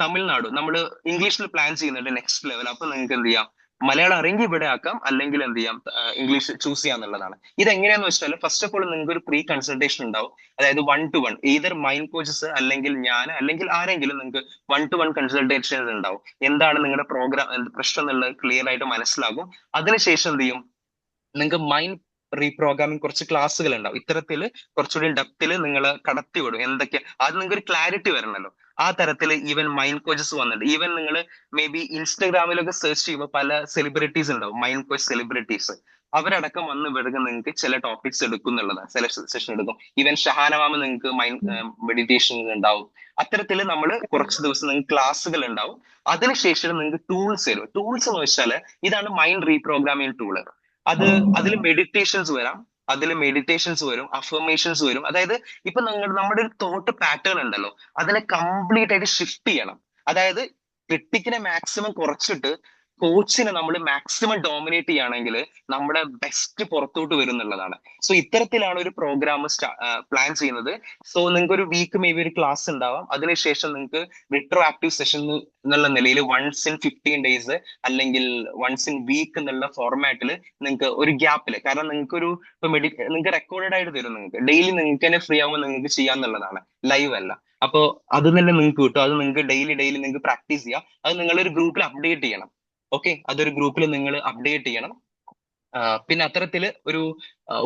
തമിഴ്നാട് നമ്മൾ ഇംഗ്ലീഷിൽ പ്ലാൻ ചെയ്യുന്നുണ്ട് നെക്സ്റ്റ് ലെവൽ. അപ്പൊ നിങ്ങൾക്ക് എന്ത് ചെയ്യാം, മലയാളം അറിയെങ്കിൽ ഇവിടെ ആക്കാം, അല്ലെങ്കിൽ എന്ത് ചെയ്യാം ഇംഗ്ലീഷ് ചൂസ് ചെയ്യാന്നുള്ളതാണ്. ഇത് എങ്ങനെയാന്ന് വെച്ചാൽ ഫസ്റ്റ് ഓഫ് ഓൾ നിങ്ങൾക്ക് ഒരു പ്രീ കൺസൾട്ടേഷൻ ഉണ്ടാവും. അതായത് 1-to-1 ഈതർ മൈൻഡ് കോച്ചസ് അല്ലെങ്കിൽ ഞാൻ അല്ലെങ്കിൽ ആരെങ്കിലും നിങ്ങൾക്ക് 1-to-1 കൺസൾട്ടേഷൻസ് ഉണ്ടാവും. എന്താണ് നിങ്ങളുടെ പ്രോഗ്രാം പ്രശ്നം എന്നുള്ളത് ക്ലിയർ ആയിട്ട് മനസ്സിലാകും. അതിനുശേഷം എന്ത് ചെയ്യും, നിങ്ങൾക്ക് മൈൻഡ് റീപ്രോഗ്രാമിംഗ് കുറച്ച് ക്ലാസ്സുകൾ ഉണ്ടാവും. ഇത്തരത്തിൽ കുറച്ചുകൂടി ഡെപ്തിൽ നിങ്ങൾ കടത്തിവിടും. എന്തൊക്കെയാ അത് നിങ്ങൾക്ക് ഒരു ക്ലാരിറ്റി വരണമല്ലോ. ആ തരത്തിൽ ഈവൻ മൈൻഡ് കോച്ചസ് വന്നിട്ടുണ്ട്. ഈവൻ നിങ്ങൾ മേ ബി ഇൻസ്റ്റാഗ്രാമിലൊക്കെ സെർച്ച് ചെയ്യുമ്പോൾ പല സെലിബ്രിറ്റീസ് ഉണ്ടാവും, മൈൻഡ് കോച്ച് സെലിബ്രിറ്റീസ്. അവരടക്കം വന്ന് ഇവിടെ നിങ്ങൾക്ക് ചില ടോപ്പിക്സ് എടുക്കും എന്നുള്ളതാണ്, ചില സെഷൻ എടുക്കും. ഈവൻ ഷഹാനമാമ നിങ്ങൾക്ക് മൈൻഡ് മെഡിറ്റേഷൻ ഉണ്ടാവും. അത്തരത്തിൽ നമ്മൾ കുറച്ച് ദിവസം നിങ്ങൾക്ക് ക്ലാസ്സുകൾ ഉണ്ടാവും. അതിനുശേഷം നിങ്ങൾക്ക് ടൂൾസ് തരും. ടൂൾസ് എന്ന് വെച്ചാൽ ഇതാണ് മൈൻഡ് റീപ്രോഗ്രാമിംഗ് ടൂള്. അതിൽ മെഡിറ്റേഷൻസ് വരും, അഫർമേഷൻസ് വരും. അതായത് ഇപ്പൊ നമ്മുടെ ഒരു തോട്ട് പാറ്റേൺ ഉണ്ടല്ലോ, അതിനെ കംപ്ലീറ്റ് ആയിട്ട് ഷിഫ്റ്റ് ചെയ്യണം. അതായത് ക്രിട്ടിക്കിനെ മാക്സിമം കുറച്ചിട്ട് കോച്ചിനെ നമ്മൾ മാക്സിമം ഡോമിനേറ്റ് ചെയ്യുകയാണെങ്കിൽ നമ്മുടെ ബെസ്റ്റ് പുറത്തോട്ട് വരും എന്നുള്ളതാണ്. സോ ഇത്തരത്തിലാണ് ഒരു പ്രോഗ്രാം പ്ലാൻ ചെയ്യുന്നത്. സോ നിങ്ങൾക്ക് ഒരു വീക്ക് മേ ബി ഒരു ക്ലാസ് ഉണ്ടാവാം. അതിനുശേഷം നിങ്ങൾക്ക് റിട്രോ ആക്റ്റീവ് സെഷൻ എന്നുള്ള നിലയിൽ 1 in 15 days അല്ലെങ്കിൽ 1 in week എന്നുള്ള ഫോർമാറ്റിൽ നിങ്ങൾക്ക് ഒരു ഗ്യാപ്പിൽ, കാരണം നിങ്ങൾക്ക് ഒരു ഇപ്പൊ നിങ്ങൾക്ക് റെക്കോർഡഡ് ആയിട്ട് തരും. നിങ്ങൾക്ക് ഡെയിലി നിങ്ങൾക്ക് തന്നെ ഫ്രീ ആവുമ്പോൾ നിങ്ങൾക്ക് ചെയ്യാന്നുള്ളതാണ്, ലൈവ് അല്ല. അപ്പോ അത് തന്നെ നിങ്ങൾക്ക് കിട്ടും. അത് നിങ്ങൾക്ക് ഡെയിലി നിങ്ങൾക്ക് പ്രാക്ടീസ് ചെയ്യാം. അത് നിങ്ങളൊരു ഗ്രൂപ്പിൽ അപ്ഡേറ്റ് ചെയ്യണം. ഓക്കെ, അതൊരു ഗ്രൂപ്പിൽ നിങ്ങൾ അപ്ഡേറ്റ് ചെയ്യണം. പിന്നെ അത്തരത്തിൽ ഒരു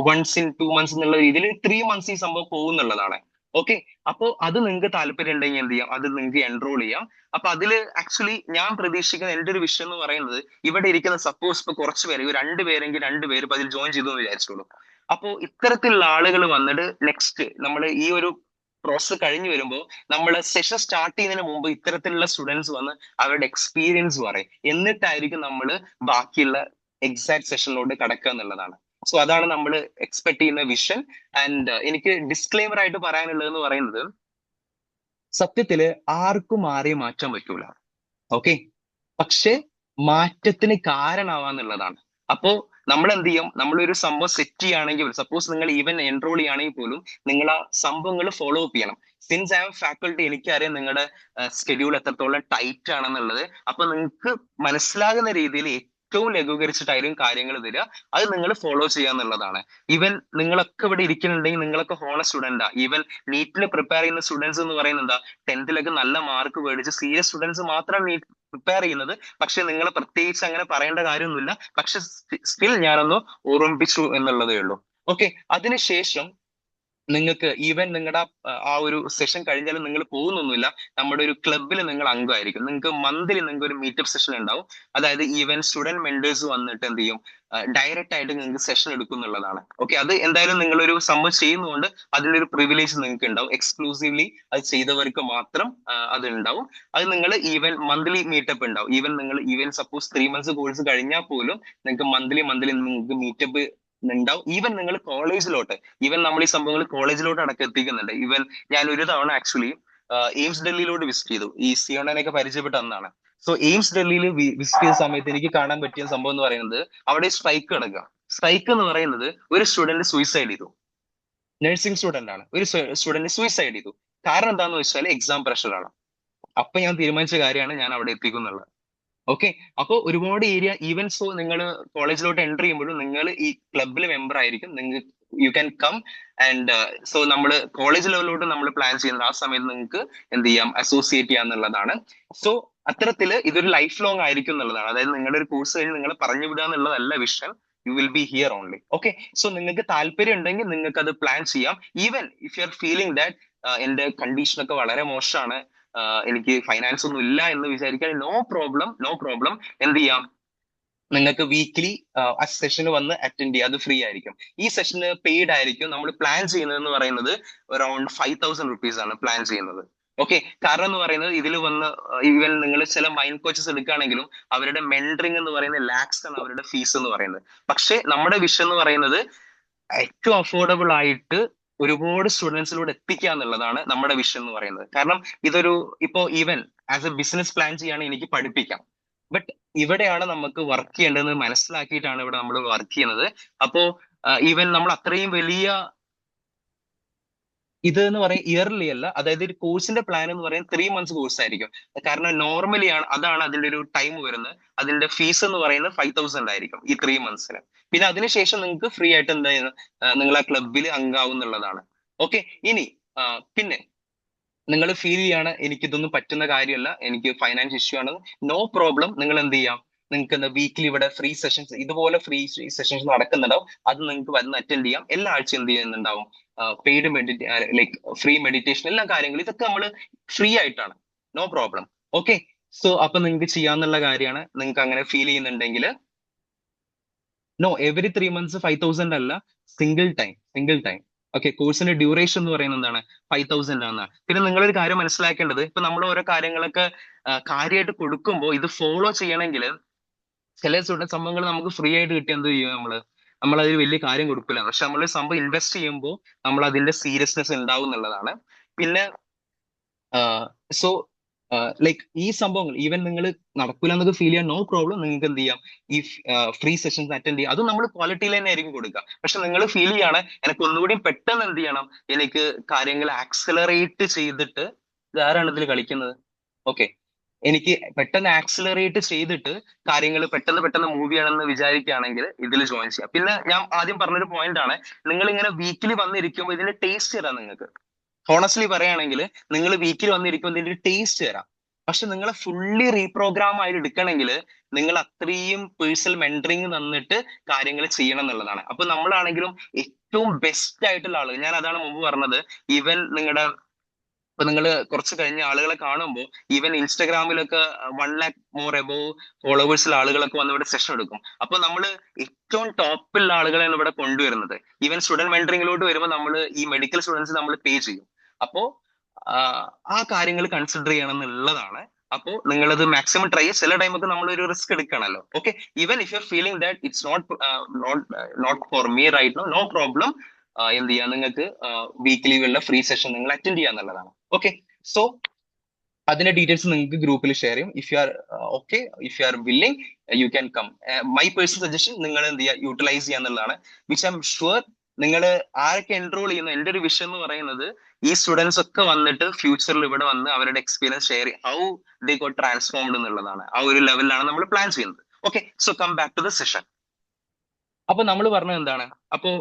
1 in 2 months എന്നുള്ള രീതിയിൽ 3 months ഈ സംഭവം പോകുന്നുള്ളതാണ്. ഓക്കെ, അപ്പോ അത് നിങ്ങൾക്ക് താല്പര്യം ഉണ്ടെങ്കിൽ എന്ത് ചെയ്യാം, അത് നിങ്ങൾക്ക് എൻറോൾ ചെയ്യാം. അപ്പൊ അതില് ആക്ച്വലി ഞാൻ പ്രതീക്ഷിക്കുന്ന എന്റെ ഒരു വിഷയം എന്ന് പറയുന്നത്, ഇവിടെ ഇരിക്കുന്ന സപ്പോസ് ഇപ്പൊ കുറച്ച് പേര് 2 പേരെങ്കിൽ 2 പേര് ഇപ്പൊ അതിൽ ജോയിൻ ചെയ്തു എന്ന് വിചാരിച്ചോളൂ. അപ്പോ ഇത്തരത്തിലുള്ള ആളുകൾ വന്നിട്ട് നെക്സ്റ്റ് നമ്മൾ ഈ ഒരു പ്രോസസ് കഴിഞ്ഞു വരുമ്പോൾ നമ്മൾ സെഷൻ സ്റ്റാർട്ട് ചെയ്യുന്നതിന് മുമ്പ് ഇത്തരത്തിലുള്ള സ്റ്റുഡൻസ് വന്ന് അവരുടെ എക്സ്പീരിയൻസ് പറയും. എന്നിട്ടായിരിക്കും നമ്മൾ ബാക്കിയുള്ള എക്സാക്ട് സെഷനിലോട്ട് കടക്കുക എന്നുള്ളതാണ്. സോ അതാണ് നമ്മൾ എക്സ്പെക്ട് ചെയ്യുന്ന വിഷൻ. ആൻഡ് എനിക്ക് ഡിസ്ക്ലെയിമർ ആയിട്ട് പറയാനുള്ളതെന്ന് പറയുന്നത്, സത്യത്തില് ആർക്കും ആരെയും മാറ്റാൻ പറ്റൂല. ഓക്കെ, പക്ഷെ മാറ്റത്തിന് കാരണമാവാന്നുള്ളതാണ്. അപ്പോ നമ്മൾ എന്ത് ചെയ്യും, നമ്മളൊരു സംഭവം സെറ്റ് ചെയ്യുകയാണെങ്കിൽ, സപ്പോസ് നിങ്ങൾ ഈവൻ എൻറോൾ ചെയ്യുകയാണെങ്കിൽ പോലും നിങ്ങൾ ആ സംഭവങ്ങൾ ഫോളോ അപ്പ് ചെയ്യണം. സിൻസ് ഐ ആം ഫാക്കൾട്ടി, എനിക്കറിയാം നിങ്ങളുടെ സ്കെഡ്യൂൾ എത്രത്തോളം ടൈറ്റ് ആണെന്നുള്ളത്. അപ്പൊ നിങ്ങൾക്ക് മനസ്സിലാകുന്ന രീതിയിൽ ഏറ്റവും ലഘൂകരിച്ചിട്ടായിരിക്കും കാര്യങ്ങൾ തരിക. അത് നിങ്ങൾ ഫോളോ ചെയ്യാന്നുള്ളതാണ്. ഈവൻ നിങ്ങളൊക്കെ ഇവിടെ ഇരിക്കുന്നുണ്ടെങ്കിൽ നിങ്ങളൊക്കെ ഹോണ സ്റ്റുഡന്റാ. ഈവൻ നീറ്റിന് പ്രിപ്പയർ ചെയ്യുന്ന സ്റ്റുഡൻസ് എന്ന് പറയുന്നത് എന്താ, 10th നല്ല മാർക്ക് മേടിച്ച് സീരിയസ് സ്റ്റുഡൻസ് മാത്രമാണ് നീറ്റ് പ്രിപ്പയർ ചെയ്യുന്നത്. പക്ഷെ നിങ്ങൾ പ്രത്യേകിച്ച് അങ്ങനെ പറയേണ്ട കാര്യമൊന്നുമില്ല. പക്ഷെ സ്റ്റിൽ ഞാനൊന്ന് ഓർമ്മിപ്പിച്ചു എന്നുള്ളതേ ഉള്ളൂ. ഓക്കെ, അതിനുശേഷം നിങ്ങൾക്ക് ഈവൻ നിങ്ങളുടെ ആ ഒരു സെഷൻ കഴിഞ്ഞാലും നിങ്ങൾ പോകുന്നൊന്നുമില്ല. നമ്മുടെ ഒരു ക്ലബിൽ നിങ്ങൾ അംഗമായിരിക്കും. നിങ്ങൾക്ക് മന്ത്ലി നിങ്ങൾക്ക് ഒരു മീറ്റപ്പ് സെഷൻ ഉണ്ടാവും. അതായത് ഈവൻ സ്റ്റുഡന്റ് മെന്റേഴ്സ് വന്നിട്ട് എന്ത് ചെയ്യും, ഡയറക്റ്റ് ആയിട്ട് നിങ്ങൾക്ക് സെഷൻ എടുക്കും എന്നുള്ളതാണ്. ഓക്കെ, അത് എന്തായാലും നിങ്ങളൊരു സംഭവം ചെയ്യുന്നതുകൊണ്ട് അതിലൊരു പ്രിവിലേജ് നിങ്ങൾക്ക് ഉണ്ടാവും. എക്സ്ക്ലൂസീവ്ലി അത് ചെയ്തവർക്ക് മാത്രം അത് ഉണ്ടാവും. അത് നിങ്ങൾ ഈവൻ മന്ത്ലി മീറ്റപ്പ് ഉണ്ടാവും. ഈവൻ സപ്പോസ് 3 months കോഴ്സ് കഴിഞ്ഞാൽ പോലും നിങ്ങൾക്ക് മന്ത്ലി നിങ്ങൾക്ക് മീറ്റപ്പ് ഉണ്ടാവും. ഈവൻ നിങ്ങൾ കോളേജിലോട്ട്, ഈവൻ നമ്മൾ ഈ സംഭവങ്ങൾ കോളേജിലോട്ട് അടക്കം എത്തിക്കുന്നുണ്ട്. ഈവൻ ഞാൻ ഒരു തവണ ആക്ച്വലി എയിംസ് ഡൽഹിയിലോട്ട് വിസിറ്റ് ചെയ്തു. ഈ സിയോണനെയൊക്കെ പരിചയപ്പെട്ട അന്നാണ്. സോ എയിംസ് ഡൽഹിയിൽ വിസിറ്റ് ചെയ്ത സമയത്ത് എനിക്ക് കാണാൻ പറ്റിയ സംഭവം എന്ന് പറയുന്നത് അവിടെ സ്ട്രൈക്ക് നടക്കുക. സ്ട്രൈക്ക് എന്ന് പറയുന്നത് ഒരു സ്റ്റുഡന്റ് സൂയിസൈഡ് ചെയ്തു. നഴ്സിംഗ് സ്റ്റുഡന്റ് ആണ്. ഒരു സ്റ്റുഡന്റ് സൂയിസൈഡ് ചെയ്തു. കാരണം എന്താണെന്ന് വെച്ചാൽ എക്സാം പ്രഷറാണ്. അപ്പൊ ഞാൻ തീരുമാനിച്ച കാര്യമാണ് ഞാൻ അവിടെ എത്തിക്കുന്നുള്ളത്. ഓക്കെ, അപ്പോൾ ഒരുപാട് ഏരിയ ഈവൻ സോ നിങ്ങൾ കോളേജിലോട്ട് എൻ്റർ ചെയ്യുമ്പോഴും നിങ്ങൾ ഈ ക്ലബിൽ മെമ്പർ ആയിരിക്കും. നിങ്ങൾ you can come and so നമ്മൾ കോളേജ് ലെവലിലോട്ട് നമ്മൾ പ്ലാൻ ചെയ്യുന്നത് ആ സമയത്ത് നിങ്ങൾക്ക് എന്ത് ചെയ്യാം, അസോസിയേറ്റ് ചെയ്യാന്നുള്ളതാണ്. സോ അത്തരത്തില് ഇതൊരു ലൈഫ് ലോങ് ആയിരിക്കും എന്നുള്ളതാണ്. അതായത് നിങ്ങളുടെ ഒരു കോഴ്സ് കഴിഞ്ഞ് നിങ്ങൾ പറഞ്ഞു വിടുക എന്നുള്ളതല്ല vision. You will be here only. Okay, so നിങ്ങൾക്ക് താല്പര്യം ഉണ്ടെങ്കിൽ നിങ്ങൾക്ക് അത് പ്ലാൻ ചെയ്യാം. Even if you are feeling that എന്റെ കണ്ടീഷനൊക്കെ വളരെ മോശമാണ്, എനിക്ക് ഫൈനാൻസ് ഒന്നും ഇല്ല എന്ന് വിചാരിക്കാൻ, നോ പ്രോബ്ലം, നോ പ്രോബ്ലം. എന്ത് ചെയ്യാം, നിങ്ങൾക്ക് വീക്ക്ലി ആ സെഷന് വന്ന് അറ്റൻഡ് ചെയ്യുക. അത് ഫ്രീ ആയിരിക്കും. ഈ സെഷന് പെയ്ഡ് ആയിരിക്കും. നമ്മൾ പ്ലാൻ ചെയ്യുന്നത് എന്ന് പറയുന്നത് അറൌണ്ട് 5,000 rupees ആണ് പ്ലാൻ ചെയ്യുന്നത്. ഓക്കെ, കാരണം എന്ന് പറയുന്നത് ഇതിൽ വന്ന് ഈവൻ നിങ്ങൾ ചില മൈൻഡ് കോച്ചസ് എടുക്കുകയാണെങ്കിലും അവരുടെ മെന്ററിങ് എന്ന് പറയുന്നത് ലാക്സ് ആണ് അവരുടെ ഫീസ് എന്ന് പറയുന്നത്. പക്ഷെ നമ്മുടെ വിഷൻ എന്ന് പറയുന്നത് ഏറ്റവും അഫോർഡബിൾ ആയിട്ട് ഒരുപാട് സ്റ്റുഡൻസിലൂടെ എത്തിക്കുക എന്നുള്ളതാണ് നമ്മുടെ വിഷൻ എന്ന് പറയുന്നത്. കാരണം ഇതൊരു ഇപ്പോ even as A business plan ചെയ്യുകയാണെങ്കിൽ എനിക്ക് പഠിപ്പിക്കാം. ബട്ട് ഇവിടെയാണ് നമുക്ക് വർക്ക് ചെയ്യേണ്ടതെന്ന് മനസ്സിലാക്കിയിട്ടാണ് ഇവിടെ നമ്മൾ വർക്ക് ചെയ്യുന്നത്. അപ്പോ ഈവൻ നമ്മൾ അത്രയും വലിയ ഇത് എന്ന് പറയുന്നത് ഇയർലി അല്ല. അതായത് ഒരു കോഴ്സിന്റെ പ്ലാൻ എന്ന് പറയുന്നത് 3 months കോഴ്സ് ആയിരിക്കും. കാരണം നോർമലി അതാണ് അതിന്റെ ഒരു ടൈം വരുന്നത്. അതിന്റെ ഫീസ് എന്ന് പറയുന്നത് 5,000 ആയിരിക്കും ഈ 3 monthsന്. പിന്നെ അതിനുശേഷം നിങ്ങൾക്ക് ഫ്രീ ആയിട്ട് എന്താ നിങ്ങൾ ആ ക്ലബിൽ അംഗമാവുന്നുള്ളതാണ്. ഓക്കെ, ഇനി പിന്നെ നിങ്ങൾ ഫീൽ ചെയ്യാണ് എനിക്കിതൊന്നും പറ്റുന്ന കാര്യമല്ല, എനിക്ക് ഫൈനാൻസ് ഇഷ്യൂ ആണ്, നോ പ്രോബ്ലം. നിങ്ങൾ എന്ത് ചെയ്യാം, നിങ്ങൾക്ക് എന്താ വീക്കിലി ഇവിടെ ഫ്രീ സെഷൻസ്, ഇതുപോലെ ഫ്രീ സെഷൻസ് നടക്കുന്നുണ്ടാവും. അത് നിങ്ങൾക്ക് വന്ന് അറ്റൻഡ് ചെയ്യാം. എല്ലാ ആഴ്ചയും എന്ത് ചെയ്യുന്നുണ്ടാവും, പെയ്ഡ് ലൈക്ക് ഫ്രീ മെഡിറ്റേഷൻ, എല്ലാ കാര്യങ്ങളും ഇതൊക്കെ നമ്മൾ ഫ്രീ ആയിട്ടാണ്. No problem. ഓക്കെ, സോ അപ്പൊ നിങ്ങൾക്ക് ചെയ്യാന്നുള്ള കാര്യമാണ്. നിങ്ങൾക്ക് അങ്ങനെ ഫീൽ ചെയ്യുന്നുണ്ടെങ്കിൽ നോ, എവറി 3 months 5,000 അല്ല, സിംഗിൾ ടൈം. ഓക്കെ, കോഴ്സിന്റെ ഡ്യൂറേഷൻ എന്ന് പറയുന്നത് എന്താണ്, 5,000 ആണ്. പിന്നെ നിങ്ങളൊരു കാര്യം മനസ്സിലാക്കേണ്ടത്, ഇപ്പൊ നമ്മൾ ഓരോ കാര്യങ്ങളൊക്കെ കാര്യമായിട്ട് കൊടുക്കുമ്പോൾ ഇത് ഫോളോ ചെയ്യണമെങ്കിൽ ചില സംഭവങ്ങൾ നമുക്ക് ഫ്രീ ആയിട്ട് കിട്ടിയ എന്ത് ചെയ്യും, നമ്മൾ അതിൽ വലിയ കാര്യം കൊടുക്കില്ല. പക്ഷെ നമ്മൾ സംഭവം ഇൻവെസ്റ്റ് ചെയ്യുമ്പോൾ നമ്മൾ അതിന്റെ സീരിയസ്നെസ് ഉണ്ടാവും എന്നുള്ളതാണ്. പിന്നെ സോ ലൈക്ക് ഈ സംഭവങ്ങൾ ഈവൻ നിങ്ങൾ നടക്കൂല എന്നൊക്കെ ഫീൽ ചെയ്യാൻ നോ പ്രോബ്ലം. നിങ്ങൾക്ക് എന്ത് ചെയ്യാം, ഈ ഫ്രീ സെഷൻസ് അറ്റൻഡ് ചെയ്യാം. അതും നമ്മൾ ക്വാളിറ്റിയിൽ തന്നെ ആയിരിക്കും കൊടുക്കുക. പക്ഷെ നിങ്ങൾ ഫീൽ ചെയ്യാണ് എനിക്ക് ഒന്നുകൂടി പെട്ടെന്ന് എന്ത് ചെയ്യണം, എനിക്ക് കാര്യങ്ങൾ ആക്സലറേറ്റ് ചെയ്തിട്ട്, ഇതാരാണ് ഇതിൽ കളിക്കുന്നത്, ഓക്കെ, എനിക്ക് പെട്ടെന്ന് ആക്സിലറേറ്റ് ചെയ്തിട്ട് കാര്യങ്ങൾ പെട്ടെന്ന് മൂവ് ചെയ്യണമെന്ന് വിചാരിക്കുകയാണെങ്കിൽ ഇതിൽ ജോയിൻ ചെയ്യാം. പിന്നെ ഞാൻ ആദ്യം പറഞ്ഞൊരു പോയിന്റ് ആണ്, നിങ്ങൾ ഇങ്ങനെ വീക്കിലി വന്നിരിക്കുമ്പോൾ ഇതിന്റെ ടേസ്റ്റ് തരാം നിങ്ങൾക്ക്. ഹോണസ്റ്റ്ലി പറയുകയാണെങ്കിൽ നിങ്ങൾ വീക്കിൽ വന്നിരിക്കുമ്പോൾ ഇതിന്റെ ടേസ്റ്റ് തരാം. പക്ഷെ നിങ്ങളെ ഫുള്ളി റീപ്രോഗ്രാം ആയിട്ട് എടുക്കണമെങ്കിൽ നിങ്ങൾ അത്രയും പേഴ്സണൽ മെന്ററിങ് തന്നിട്ട് കാര്യങ്ങൾ ചെയ്യണം എന്നുള്ളതാണ്. അപ്പൊ നമ്മളാണെങ്കിലും ഏറ്റവും ബെസ്റ്റ് ആയിട്ടുള്ള ആളുകൾ, ഞാൻ അതാണ് മുമ്പ് പറഞ്ഞത്, ഈവൻ നിങ്ങളുടെ ഇപ്പൊ നിങ്ങൾ കുറച്ച് കഴിഞ്ഞ ആളുകളെ കാണുമ്പോൾ ഈവൻ ഇൻസ്റ്റാഗ്രാമിലൊക്കെ 1 lakh മോർ എബോവ് ഫോളോവേഴ്സിലുള്ള ആളുകളൊക്കെ വന്ന് ഇവിടെ സെഷൻ എടുക്കും. അപ്പൊ നമ്മൾ ഏറ്റവും ടോപ്പിലുള്ള ആളുകളാണ് ഇവിടെ കൊണ്ടുവരുന്നത്. ഈവൻ സ്റ്റുഡന്റ് മെന്ററിംഗിലോട്ട് വരുമ്പോൾ നമ്മൾ ഈ മെഡിക്കൽ സ്റ്റുഡൻസ് നമ്മൾ പേ ചെയ്യും. അപ്പോ ആ കാര്യങ്ങൾ കൺസിഡർ ചെയ്യണം എന്നുള്ളതാണ്. അപ്പോ നിങ്ങളത് മാക്സിമം ട്രൈ ചെയ്യുക. ചില ടൈമൊക്കെ നമ്മൾ ഒരു റിസ്ക് എടുക്കണമല്ലോ. Okay, even if you are feeling that it's not for me right no, no problem. എന്ത് ചെയ്യാം, നിങ്ങൾക്ക് വീക്കിലി ഉള്ള ഫ്രീ സെഷൻ നിങ്ങൾ അറ്റൻഡ് ചെയ്യാന്നുള്ളതാണ്. ഓക്കെ, സോ അതിന്റെ ഡീറ്റെയിൽസ് നിങ്ങൾക്ക് ഗ്രൂപ്പിൽ ഷെയർ ചെയ്യും. If you are okay, if you are willing, you can come. My personal suggestion നിങ്ങൾ എന്ത് ചെയ്യുക, യൂട്ടിലൈസ് ചെയ്യാന്നുള്ളതാണ്. വിച്ച് ഐ എം ഷുവർ നിങ്ങൾ ആരൊക്കെ എൻറോൾ ചെയ്യുന്നു, എന്റെ ഒരു വിഷൻ എന്ന് പറയുന്നത് ഈ സ്റ്റുഡൻസ് ഒക്കെ വന്നിട്ട് ഫ്യൂച്ചറിൽ ഇവിടെ വന്ന് അവരുടെ എക്സ്പീരിയൻസ് ഷെയർ ചെയ്യും, ഹൗ ദേ ഗോട്ട് ട്രാൻസ്ഫോംഡ് എന്നുള്ളതാണ്. ആ ഒരു ലെവലിലാണ് നമ്മൾ പ്ലാൻ ചെയ്യുന്നത്. Okay, so come back to the session. അപ്പൊ നമ്മൾ പറഞ്ഞത് എന്താണ്, അപ്പോ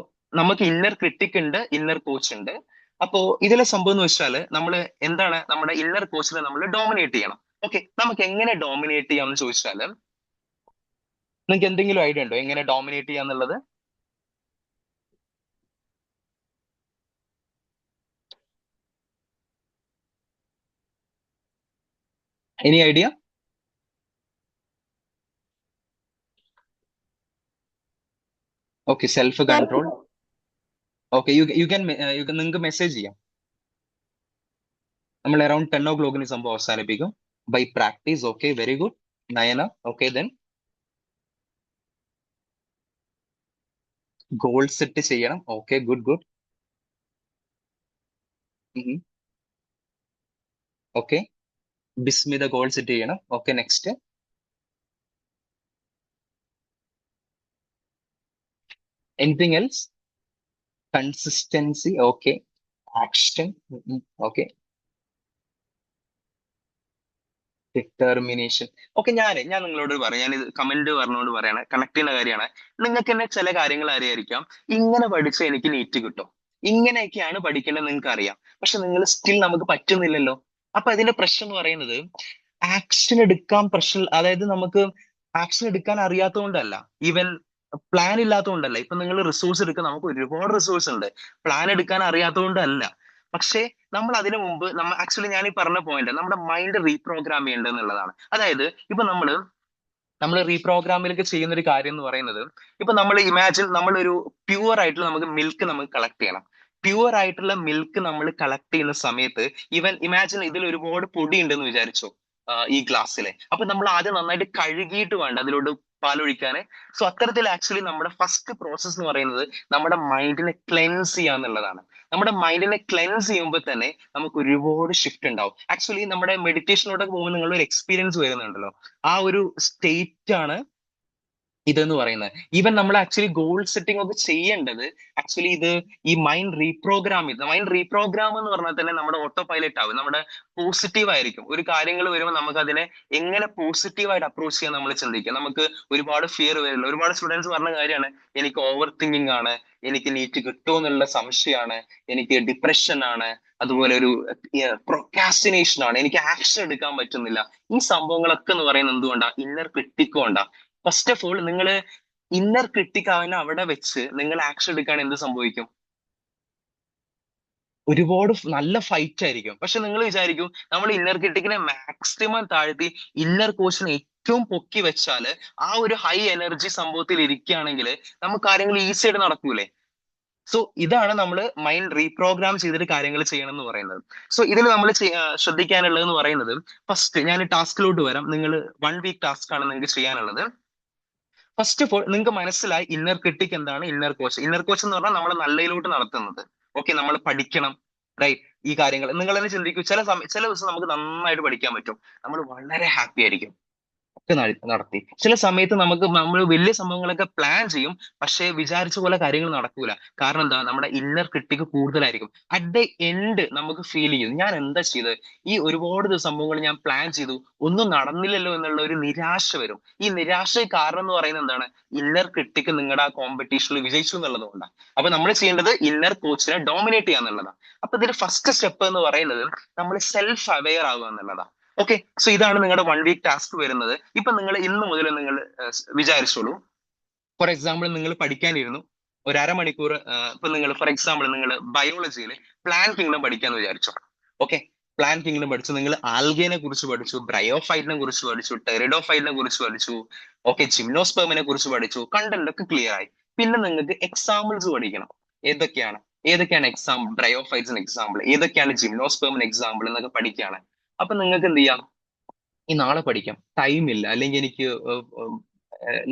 നമുക്ക് ഇന്നർ ക്രിട്ടിക് ഉണ്ട്, ഇന്നർ കോച്ച് ഉണ്ട്. അപ്പോ ഇതിലെ സംഭവം എന്ന് വെച്ചാൽ നമ്മൾ എന്താണ്, നമ്മുടെ ഇന്നർ കോച്ചിനെ നമ്മൾ ഡോമിനേറ്റ് ചെയ്യണം. ഓക്കെ, നമുക്ക് എങ്ങനെ ഡോമിനേറ്റ് ചെയ്യാമെന്ന് ചോദിച്ചാൽ നിങ്ങൾക്ക് എന്തെങ്കിലും ഐഡിയ ഉണ്ടോ എങ്ങനെ ഡോമിനേറ്റ് ചെയ്യാന്നുള്ളത്? Any idea? Okay, self control. Okay, you can നിങ്ങൾക്ക് മെസ്സേജ് ചെയ്യാം. നമ്മൾ അറൌണ്ട് 10 o'clock സംഭവം അവസാനിപ്പിക്കും. By practice. Okay, very good. Nayana, okay, then goal set ചെയ്യണം. Okay, good good. Okay, Bismitha goal set ചെയ്യണം. Okay, next. Anything else? Consistency. Okay, action. Okay, determination. Okay, ഞാൻ നിങ്ങളോട് പറയാം, ഞാൻ ഇത് കമന്റ് പറഞ്ഞുകൊണ്ട് പറയാണ്, കണക്ട് ചെയ്യുന്ന കാര്യമാണ്. നിങ്ങൾക്ക് തന്നെ ചില കാര്യങ്ങൾ അറിയായിരിക്കാം, ഇങ്ങനെ പഠിച്ചാൽ എനിക്ക് നീറ്റ് കിട്ടും, ഇങ്ങനെയൊക്കെയാണ് പഠിക്കേണ്ടത് നിങ്ങൾക്ക് അറിയാം, പക്ഷെ നിങ്ങൾ സ്റ്റിൽ നമുക്ക് പറ്റുന്നില്ലല്ലോ. അപ്പൊ അതിന്റെ പ്രശ്നം എന്ന് പറയുന്നത് ആക്ഷൻ എടുക്കാൻ പ്രശ്നം, അതായത് നമുക്ക് ആക്ഷൻ എടുക്കാൻ അറിയാത്തതുകൊണ്ടല്ല, ഈവൻ പ്ലാൻ ഇല്ലാത്തതുകൊണ്ടല്ല. ഇപ്പൊ നിങ്ങൾ റിസോഴ്സ് എടുക്കാൻ, നമുക്ക് ഒരുപാട് റിസോഴ്സ് ഉണ്ട്, പ്ലാൻ എടുക്കാൻ അറിയാത്തതുകൊണ്ടല്ല. പക്ഷേ നമ്മൾ അതിനു മുമ്പ് ആക്ച്വലി ഞാൻ ഈ പറഞ്ഞ പോയിന്റ് നമ്മുടെ മൈൻഡ് റീപ്രോഗ്രാം ചെയ്യേണ്ടത് എന്നുള്ളതാണ്. അതായത് ഇപ്പൊ നമ്മൾ റീപ്രോഗ്രാമിലേക്ക് ചെയ്യുന്ന ഒരു കാര്യം എന്ന് പറയുന്നത്, ഇപ്പൊ നമ്മൾ ഇമാജിൻ നമ്മളൊരു പ്യുവർ ആയിട്ടുള്ള നമുക്ക് മിൽക്ക് നമുക്ക് കളക്ട് ചെയ്യണം. പ്യുവർ ആയിട്ടുള്ള മിൽക്ക് നമ്മൾ കളക്ട് ചെയ്യുന്ന സമയത്ത് ഈവൻ ഇമാജിൻ ഇതിൽ ഒരുപാട് പൊടി ഉണ്ടെന്ന് വിചാരിച്ചോ, ഈ ഗ്ലാസ്സിലെ. അപ്പൊ നമ്മൾ ആദ്യം നന്നായിട്ട് കഴുകിയിട്ട് വേണ്ട അതിലോട്ട് പാലൊഴിക്കാന്. സോ അത്തരത്തിൽ ആക്ച്വലി നമ്മുടെ ഫസ്റ്റ് പ്രോസസ് എന്ന് പറയുന്നത് നമ്മുടെ മൈൻഡിനെ ക്ലെൻസ് ചെയ്യുക എന്നുള്ളതാണ്. നമ്മുടെ മൈൻഡിനെ ക്ലെൻസ് ചെയ്യുമ്പോൾ തന്നെ നമുക്ക് ഒരുപാട് ഷിഫ്റ്റ് ഉണ്ടാവും. ആക്ച്വലി നമ്മുടെ മെഡിറ്റേഷനിലൂടെ പോകുമ്പോൾ നിങ്ങൾ ഒരു എക്സ്പീരിയൻസ് വരുന്നുണ്ടല്ലോ, ആ ഒരു സ്റ്റേറ്റ് ആണ് ഇതെന്ന് പറയുന്നത്. ഈവൻ നമ്മൾ ആക്ച്വലി ഗോൾ സെറ്റിംഗ് ഒക്കെ ചെയ്യേണ്ടത് ആക്ച്വലി ഇത് ഈ മൈൻഡ് റീപ്രോഗ്രാം ചെയ്ത്, മൈൻഡ് റീപ്രോഗ്രാം എന്ന് പറഞ്ഞാൽ തന്നെ നമ്മുടെ ഓട്ടോ പൈലറ്റ് ആവും, നമ്മുടെ പോസിറ്റീവ് ആയിരിക്കും. ഒരു കാര്യങ്ങൾ വരുമ്പോൾ നമുക്ക് അതിനെ എങ്ങനെ പോസിറ്റീവായിട്ട് അപ്രോച്ച് ചെയ്യാൻ നമ്മൾ ചിന്തിക്കുക. നമുക്ക് ഒരുപാട് ഫിയർ വരില്ല. ഒരുപാട് സ്റ്റുഡൻസ് പറഞ്ഞ കാര്യമാണ്, എനിക്ക് ഓവർ തിങ്കിങ് ആണ്, എനിക്ക് നീറ്റ് കിട്ടുമോ എന്നുള്ള സംശയമാണ്, എനിക്ക് ഡിപ്രഷൻ ആണ്, അതുപോലെ ഒരു പ്രൊക്കാസ്റ്റിനേഷൻ ആണ്, എനിക്ക് ആക്ഷൻ എടുക്കാൻ പറ്റുന്നില്ല. ഈ സംഭവങ്ങളൊക്കെ എന്ന് പറയുന്നത് എന്തുകൊണ്ടാ? ഇന്നർ ക്രിട്ടിക് കൊണ്ടാ. ഫസ്റ്റ് ഓഫ് ഓൾ നിങ്ങൾ ഇന്നർ ക്രിട്ടിക് ആവുന്ന അവിടെ വെച്ച് നിങ്ങൾ ആക്ഷൻ എടുക്കാൻ എന്ത് സംഭവിക്കും? ഒരുപാട് നല്ല ഫൈറ്റ് ആയിരിക്കും. പക്ഷെ നിങ്ങൾ വിചാരിക്കും നമ്മൾ ഇന്നർ ക്രിട്ടിക്കിനെ മാക്സിമം താഴ്ത്തി ഇന്നർ കോച്ചിനെ ഏറ്റവും പൊക്കി വെച്ചാൽ ആ ഒരു ഹൈ എനർജി സംഭവത്തിൽ ഇരിക്കുകയാണെങ്കിൽ നമുക്ക് കാര്യങ്ങൾ ഈസി ആയിട്ട് നടക്കൂലേ? സോ ഇതാണ് നമ്മൾ മൈൻഡ് റീപ്രോഗ്രാം ചെയ്തിട്ട് കാര്യങ്ങൾ ചെയ്യണം എന്ന് പറയുന്നത്. സോ ഇതിൽ നമ്മൾ ശ്രദ്ധിക്കാനുള്ളത് എന്ന് പറയുന്നത്, ഫസ്റ്റ് ഞാൻ ടാസ്കിലോട്ട് വരാം. നിങ്ങൾ 1 വീക്ക് ടാസ്ക് ആണ് നിങ്ങൾക്ക് ചെയ്യാനുള്ളത്. ഫസ്റ്റ് ഓഫ് ഓൾ നിങ്ങൾക്ക് മനസ്സിലായി ഇന്നർ ക്രിട്ടിക് എന്താണ്, ഇന്നർ കോച്ച്. ഇന്നർ കോച്ച് എന്ന് പറഞ്ഞാൽ നമ്മൾ നല്ലതിലോട്ട് നടത്തുന്നത്. ഓക്കെ, നമ്മൾ പഠിക്കണം, റൈറ്റ്? ഈ കാര്യങ്ങൾ നിങ്ങൾ തന്നെ ചിന്തിക്കൂ. ചില ദിവസം നമുക്ക് നന്നായിട്ട് പഠിക്കാൻ പറ്റും, നമ്മൾ വളരെ ഹാപ്പി ആയിരിക്കും, ഒക്കെ നടത്തി. ചില സമയത്ത് നമ്മൾ വലിയ സംഭവങ്ങളൊക്കെ പ്ലാൻ ചെയ്യും, പക്ഷേ വിചാരിച്ച പോലെ കാര്യങ്ങൾ നടക്കൂല. കാരണം എന്താ? നമ്മുടെ ഇന്നർ ക്രിട്ടിക് കൂടുതലായിരിക്കും. അറ്റ് ദ എൻഡ് നമുക്ക് ഫീൽ ചെയ്യും, ഞാൻ എന്താ ചെയ്തത്, ഈ ഒരുപാട് സംഭവങ്ങൾ ഞാൻ പ്ലാൻ ചെയ്തു, ഒന്നും നടന്നില്ലല്ലോ എന്നുള്ള ഒരു നിരാശ വരും. ഈ നിരാശ കാരണം എന്ന് പറയുന്നത് എന്താണ്? ഇന്നർ ക്രിട്ടിക് നിങ്ങളുടെ ആ കോമ്പറ്റീഷനിൽ വിജയിച്ചു എന്നുള്ളത് കൊണ്ടാണ്. അപ്പൊ നമ്മൾ ചെയ്യേണ്ടത് ഇന്നർ കോച്ചിനെ ഡോമിനേറ്റ് ചെയ്യുക എന്നുള്ളതാണ്. അപ്പൊ ഇതിന്റെ ഫസ്റ്റ് സ്റ്റെപ്പ് എന്ന് പറയുന്നത് നമ്മൾ സെൽഫ് അവെയർ ആവുക എന്നുള്ളതാണ്. ഓക്കെ, സോ ഇതാണ് നിങ്ങളുടെ 1 വീക്ക് ടാസ്ക് വരുന്നത്. ഇപ്പൊ നിങ്ങൾ ഇന്ന് മുതൽ നിങ്ങൾ വിചാരിച്ചോളൂ, ഫോർ എക്സാമ്പിൾ നിങ്ങൾ പഠിക്കാനിരുന്നു ഒരു അരമണിക്കൂർ. ഇപ്പൊ നിങ്ങൾ ഫോർ എക്സാമ്പിൾ നിങ്ങൾ ബയോളജിയിൽ പ്ലാൻ കിങ്ഡം പഠിക്കാന്ന് വിചാരിച്ചോ. ഓക്കെ, പ്ലാൻ കിങ്ഡം പഠിച്ചു, നിങ്ങൾ ആൽഗേനെ കുറിച്ച് പഠിച്ചു, ബ്രയോഫൈറ്റിനെ കുറിച്ച് പഠിച്ചു, ടെറിഡോഫൈറ്റിനെ കുറിച്ച് പഠിച്ചു, ഓക്കെ, ജിംനോസ്പെർമിനെ കുറിച്ച് പഠിച്ചു, കണ്ടന്റ് ഒക്കെ ക്ലിയർ ആയി. പിന്നെ നിങ്ങൾക്ക് എക്സാമ്പിൾസ് പഠിക്കണം. ഏതൊക്കെയാണ് എക്സാമ്പിൾ? ബ്രയോഫൈറ്റ്സിന് എക്സാമ്പിൾ, ഏതൊക്കെയാണ് ജിംനോസ്പെർമിന് എക്സാമ്പിൾ എന്നൊക്കെ പഠിക്കുകയാണ്. അപ്പൊ നിങ്ങൾക്ക് എന്ത് ചെയ്യാം? ഈ നാളെ പഠിക്കാം, ടൈം ഇല്ല, അല്ലെങ്കിൽ എനിക്ക്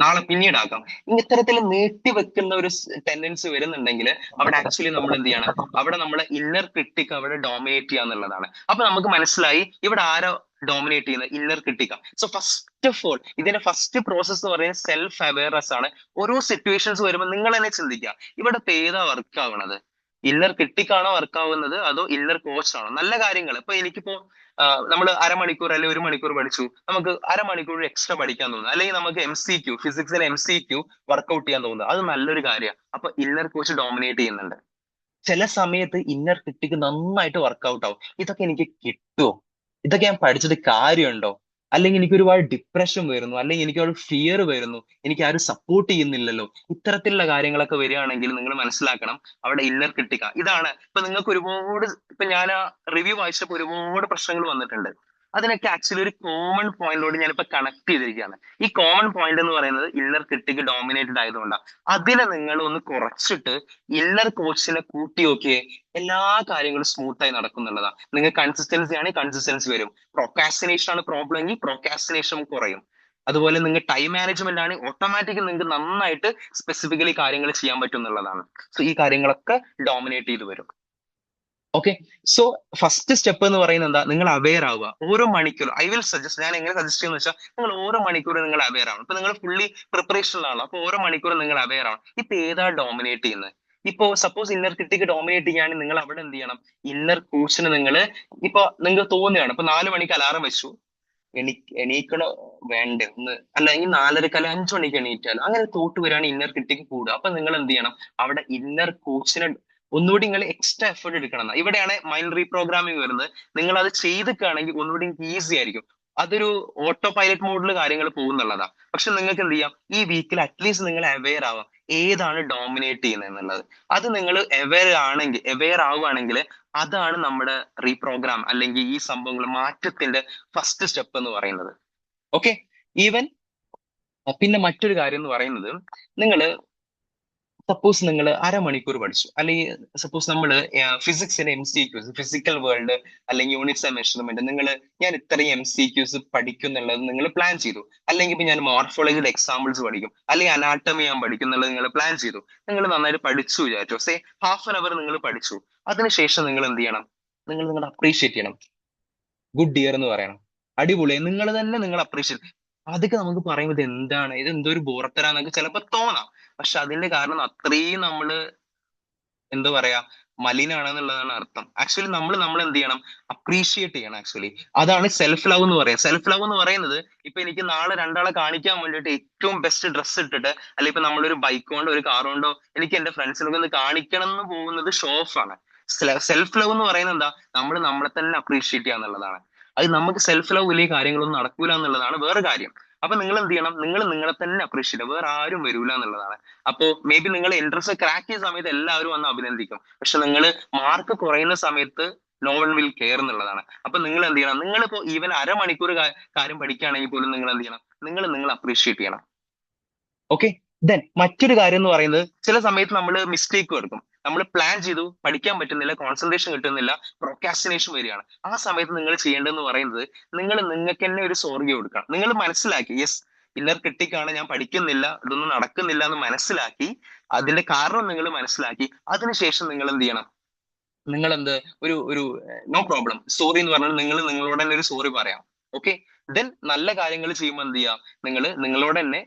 നാളെ പിന്നീട് ആക്കാം, ഇത്തരത്തിൽ നീട്ടി വെക്കുന്ന ഒരു ടെൻഡൻസി വരുന്നുണ്ടെങ്കിൽ അവിടെ ആക്ച്വലി നമ്മൾ എന്ത് ചെയ്യണം? അവിടെ നമ്മളെ ഇന്നർ ക്രിട്ടിക് അവിടെ ഡോമിനേറ്റ് ചെയ്യുക എന്നുള്ളതാണ്. അപ്പൊ നമുക്ക് മനസ്സിലായി ഇവിടെ ആരോ ഡോമിനേറ്റ് ചെയ്യുന്നത്? Inner critic. So first of all ഇതിന്റെ ഫസ്റ്റ് പ്രോസസ് എന്ന് പറയുന്നത് സെൽഫ് അവയർനെസ് ആണ്. ഓരോ സിറ്റുവേഷൻസ് വരുമ്പോൾ നിങ്ങൾ തന്നെ ചിന്തിക്കുക, ഇവിടെ ഇപ്പൊ ഏതാ വർക്ക് ആവണത്? ഇന്നർ ക്രിട്ടിക് ആണോ വർക്ക് ആവുന്നത്, അതോ ഇന്നർ കോച്ച് ആണോ? നല്ല കാര്യങ്ങൾ ഇപ്പൊ എനിക്കിപ്പോ നമ്മൾ അരമണിക്കൂർ അല്ലെങ്കിൽ 1 മണിക്കൂർ പഠിച്ചു, നമുക്ക് അരമണിക്കൂർ എക്സ്ട്രാ പഠിക്കാൻ തോന്നുന്നു, അല്ലെങ്കിൽ നമുക്ക് MCQ ഫിസിക്സിലെ MCQ വർക്ക്ഔട്ട് ചെയ്യാൻ തോന്നുന്നു, അത് നല്ലൊരു കാര്യമാണ്. അപ്പൊ ഇന്നർ കോച്ച് ഡോമിനേറ്റ് ചെയ്യുന്നുണ്ട്. ചില സമയത്ത് ഇന്നർ ക്രിട്ടിക് നന്നായിട്ട് വർക്ക്ഔട്ട് ആവും. ഇതൊക്കെ എനിക്ക് കിട്ടുമോ, ഇതൊക്കെ ഞാൻ പഠിച്ചിട്ട് കാര്യമുണ്ടോ, അല്ലെങ്കിൽ എനിക്ക് ഒരുപാട് ഡിപ്രഷൻ വരുന്നു, അല്ലെങ്കിൽ എനിക്ക് ഒരുപാട് ഫിയർ വരുന്നു, എനിക്ക് ആരും സപ്പോർട്ട് ചെയ്യുന്നില്ലല്ലോ, ഇത്തരത്തിലുള്ള കാര്യങ്ങളൊക്കെ വരികയാണെങ്കിൽ നിങ്ങൾ മനസ്സിലാക്കണം അവിടെ ഇന്നർ ക്രിട്ടിക്ക. ഇതാണ് ഇപ്പൊ നിങ്ങൾക്ക് ഒരുപാട്, ഇപ്പൊ ഞാൻ ആ റിവ്യൂ വായിച്ചപ്പോൾ ഒരുപാട് പ്രശ്നങ്ങൾ വന്നിട്ടുണ്ട്. അതിനൊക്കെ ആക്ച്വലി ഒരു കോമൺ പോയിന്റോട് ഞാനിപ്പോ കണക്ട് ചെയ്തിരിക്കുകയാണ്. ഈ കോമൺ പോയിന്റ് എന്ന് പറയുന്നത് ഇന്നർ ക്രിട്ടിക് ഡോമിനേറ്റഡ് ആയതുകൊണ്ടാണ്. അതിനെ നിങ്ങൾ ഒന്ന് കുറച്ചിട്ട് ഇന്നർ കോച്ചിനെ കൂട്ടി നോക്കിയേ, എല്ലാ കാര്യങ്ങളും സ്മൂത്ത് ആയി നടക്കുന്നുള്ളതാണ്. നിങ്ങൾ കൺസിസ്റ്റൻസി ആണെങ്കിൽ കൺസിസ്റ്റൻസി വരും. പ്രൊക്കാസ്റ്റിനേഷൻ ആണ് പ്രോബ്ലം എങ്കിൽ പ്രൊക്കാസ്റ്റിനേഷൻ കുറയും. അതുപോലെ നിങ്ങൾ ടൈം മാനേജ്മെന്റ് ആണ് ഓട്ടോമാറ്റിക് നിങ്ങൾക്ക് നന്നായിട്ട് സ്പെസിഫിക്കലി കാര്യങ്ങൾ ചെയ്യാൻ പറ്റും എന്നുള്ളതാണ്. സോ ഈ കാര്യങ്ങളൊക്കെ ഡോമിനേറ്റ് ചെയ്ത് വരും. ഓക്കെ, സോ ഫസ്റ്റ് സ്റ്റെപ്പ് എന്ന് പറയുന്നത് എന്താ, നിങ്ങൾ അവെയർ ആവുക. ഓരോ മണിക്കൂർ ഐ വിൽ സജസ്റ്റ്, ഞാൻ എങ്ങനെ സജസ്റ്റ് ചെയ്യുന്ന വെച്ചാൽ നിങ്ങൾ ഓരോ മണിക്കൂർ നിങ്ങൾ അവെയർ ആവണം. ഇപ്പൊ നിങ്ങൾ ഫുള്ളി പ്രിപ്പറേഷനിലാണല്ലോ, അപ്പൊ ഓരോ മണിക്കൂർ നിങ്ങൾ അവെയർ ആവണം. ഇപ്പൊ ഏതാ ഡോമിനേറ്റ് ചെയ്യുന്നത്. ഇപ്പോ സപ്പോസ് ഇന്നർ ക്രിട്ടിക് ഡോമിനേറ്റ് ചെയ്യുകയാണെങ്കിൽ നിങ്ങൾ അവിടെ എന്ത് ചെയ്യണം, ഇന്നർ കോച്ചിന് നിങ്ങൾ ഇപ്പൊ നിങ്ങൾക്ക് തോന്നുകയാണ്, ഇപ്പൊ 4 മണിക്ക് അലാറം വെച്ചു, എണീക്കണോ വേണ്ടേ ഒന്ന്, അല്ലെങ്കിൽ 4:30 അല്ലെങ്കിൽ 5 മണിക്ക് എണീറ്റാലോ, അങ്ങനെ തോട്ട് വരികയാണ് ഇന്നർ ക്രിട്ടിക് കൂടുക. അപ്പൊ നിങ്ങൾ എന്ത് ചെയ്യണം, അവിടെ ഇന്നർ കോച്ചിനെ ഒന്നുകൂടി നിങ്ങൾ എക്സ്ട്രാ എഫേർട്ട് എടുക്കണം എന്നാ. ഇവിടെയാണ് മൈൻഡ് റീപ്രോഗ്രാമിംഗ് വരുന്നത്. നിങ്ങൾ അത് ചെയ്തിട്ടാണെങ്കിൽ ഒന്നുകൂടി ഈസി ആയിരിക്കും. അതൊരു ഓട്ടോ പൈലറ്റ് മോഡിൽ കാര്യങ്ങൾ പോകുന്നുള്ളതാ. പക്ഷെ നിങ്ങൾക്ക് എന്ത് ചെയ്യാം, ഈ വീക്കിൽ അറ്റ്ലീസ്റ്റ് നിങ്ങൾ അവെയർ ആവാം ഏതാണ് ഡോമിനേറ്റ് ചെയ്യുന്നത് എന്നുള്ളത്. അത് നിങ്ങൾ അവെയർ ആവുകയാണെങ്കിൽ അതാണ് നമ്മുടെ റീപ്രോഗ്രാം അല്ലെങ്കിൽ ഈ സംഭവങ്ങൾ മാറ്റത്തിന്റെ ഫസ്റ്റ് സ്റ്റെപ്പ് എന്ന് പറയുന്നത്. ഓക്കെ, ഈവൻ പിന്നെ മറ്റൊരു കാര്യം എന്ന് പറയുന്നത്, നിങ്ങൾ സപ്പോസ് നിങ്ങൾ അരമണിക്കൂർ പഠിച്ചു, അല്ലെങ്കിൽ സപ്പോസ് നമ്മൾ ഫിസിക്സിന്റെ MCQs, ഫിസിക്കൽ വേൾഡ് അല്ലെങ്കിൽ യൂണിറ്റ്സ് ആൻഡ് മെഷർമെന്റ്, ഞാൻ ഇത്രയും MCQs പഠിക്കും എന്നുള്ളത് നിങ്ങൾ പ്ലാൻ ചെയ്തു. അല്ലെങ്കിൽ ഇപ്പൊ ഞാൻ മോർഫോളജിയുടെ എക്സാമ്പിൾസ് പഠിക്കും, അല്ലെങ്കിൽ അനാട്ടമി ഞാൻ പഠിക്കും എന്നുള്ളത് നിങ്ങൾ പ്ലാൻ ചെയ്തു. നിങ്ങൾ നന്നായിട്ട് പഠിച്ചു വിചാരിച്ചു, സേ ഹാഫ് ആൻ അവർ നിങ്ങൾ പഠിച്ചു. അതിനുശേഷം നിങ്ങൾ എന്ത് ചെയ്യണം, നിങ്ങൾ അപ്രീഷിയേറ്റ് ചെയ്യണം. ഗുഡ് ഇയർ എന്ന് പറയണം, അടിപൊളി, നിങ്ങൾ തന്നെ നിങ്ങൾ അപ്രീഷിയേറ്റ്. അതൊക്കെ നമുക്ക് പറയുമ്പോൾ ഇത് എന്താണ്, ഇത് എന്തോ ഒരു ബോറത്തരാന്നൊക്കെ ചിലപ്പോൾ തോന്നാം. പക്ഷെ അതിന്റെ കാരണം അത്രയും നമ്മള് എന്താ പറയാ മലിനാണെന്നുള്ളതാണ് അർത്ഥം. ആക്ച്വലി നമ്മൾ എന്ത് ചെയ്യണം, അപ്രീഷിയേറ്റ് ചെയ്യണം. ആക്ച്വലി അതാണ് സെൽഫ് ലവ് എന്ന് പറയാം. സെൽഫ് ലവ് എന്ന് പറയുന്നത്, ഇപ്പൊ എനിക്ക് നാളെ രണ്ടാളെ കാണിക്കാൻ വേണ്ടിയിട്ട് ഏറ്റവും ബെസ്റ്റ് ഡ്രസ്സ് ഇട്ടിട്ട്, അല്ലെങ്കിൽ ഇപ്പൊ നമ്മളൊരു ബൈക്ക് കൊണ്ടോ ഒരു കാർ കൊണ്ടോ എനിക്ക് എന്റെ ഫ്രണ്ട്സിനൊക്കെ ഒന്ന് കാണിക്കണം എന്ന് പോകുന്നത് ഷോ ഓഫ് ആണ്. സെൽഫ് ലവ് എന്ന് പറയുന്നത് എന്താ, നമ്മൾ നമ്മളെ തന്നെ അപ്രീഷിയേറ്റ് ചെയ്യുക എന്നുള്ളതാണ്. അത് നമുക്ക് സെൽഫ് ലവ് വലിയ കാര്യങ്ങളൊന്നും നടക്കൂല എന്നുള്ളതാണ് വേറെ കാര്യം. അപ്പൊ നിങ്ങൾ എന്ത് ചെയ്യണം, നിങ്ങൾ നിങ്ങളെ തന്നെ അപ്രീഷിയേറ്റ്, വേറെ ആരും വരൂല എന്നുള്ളതാണ്. അപ്പോ മേ ബി നിങ്ങൾ എൻട്രൻസ് ക്രാക്ക് ചെയ്യുന്ന സമയത്ത് എല്ലാവരും വന്ന് അഭിനന്ദിക്കും. പക്ഷെ നിങ്ങൾ മാർക്ക് കുറയുന്ന സമയത്ത് നോ വൺ വിൽ കെയർ എന്നുള്ളതാണ്. അപ്പൊ നിങ്ങൾ എന്ത് ചെയ്യണം, നിങ്ങളിപ്പോ ഈവൻ അരമണിക്കൂർ കാര്യം പഠിക്കുകയാണെങ്കിൽ പോലും നിങ്ങൾ എന്ത് ചെയ്യണം, നിങ്ങൾ അപ്രീഷിയേറ്റ് ചെയ്യണം. ഓക്കെ, ദെൻ മറ്റൊരു കാര്യം എന്ന് പറയുന്നത്, ചില സമയത്ത് നമ്മൾ മിസ്റ്റേക്ക് എടുക്കും. നമ്മൾ പ്ലാൻ ചെയ്തു, പഠിക്കാൻ പറ്റുന്നില്ല, കോൺസെൻട്രേഷൻ കിട്ടുന്നില്ല, പ്രൊക്കാസ്റ്റിനേഷൻ വരികയാണ്. ആ സമയത്ത് നിങ്ങൾ ചെയ്യേണ്ടതെന്ന് പറയുന്നത്, നിങ്ങൾക്ക് തന്നെ ഒരു സോറി കൊടുക്കണം. നിങ്ങൾ മനസ്സിലാക്കി, യെസ് ഇന്നർ ക്രിട്ടിക് ആണ്, ഞാൻ പഠിക്കുന്നില്ല, ഇതൊന്നും നടക്കുന്നില്ല എന്ന് മനസ്സിലാക്കി, അതിന്റെ കാരണം നിങ്ങൾ മനസ്സിലാക്കി, അതിനുശേഷം നിങ്ങൾ എന്ത് ചെയ്യണം, നിങ്ങൾ എന്ത് ഒരു നോ പ്രോബ്ലം സോറി എന്ന് പറഞ്ഞാൽ നിങ്ങൾ നിങ്ങളോട് തന്നെ ഒരു സോറി പറയാം. ഓക്കെ, ദെൻ നല്ല കാര്യങ്ങൾ ചെയ്യുമ്പോൾ എന്ത് ചെയ്യാം, നിങ്ങളോട് തന്നെ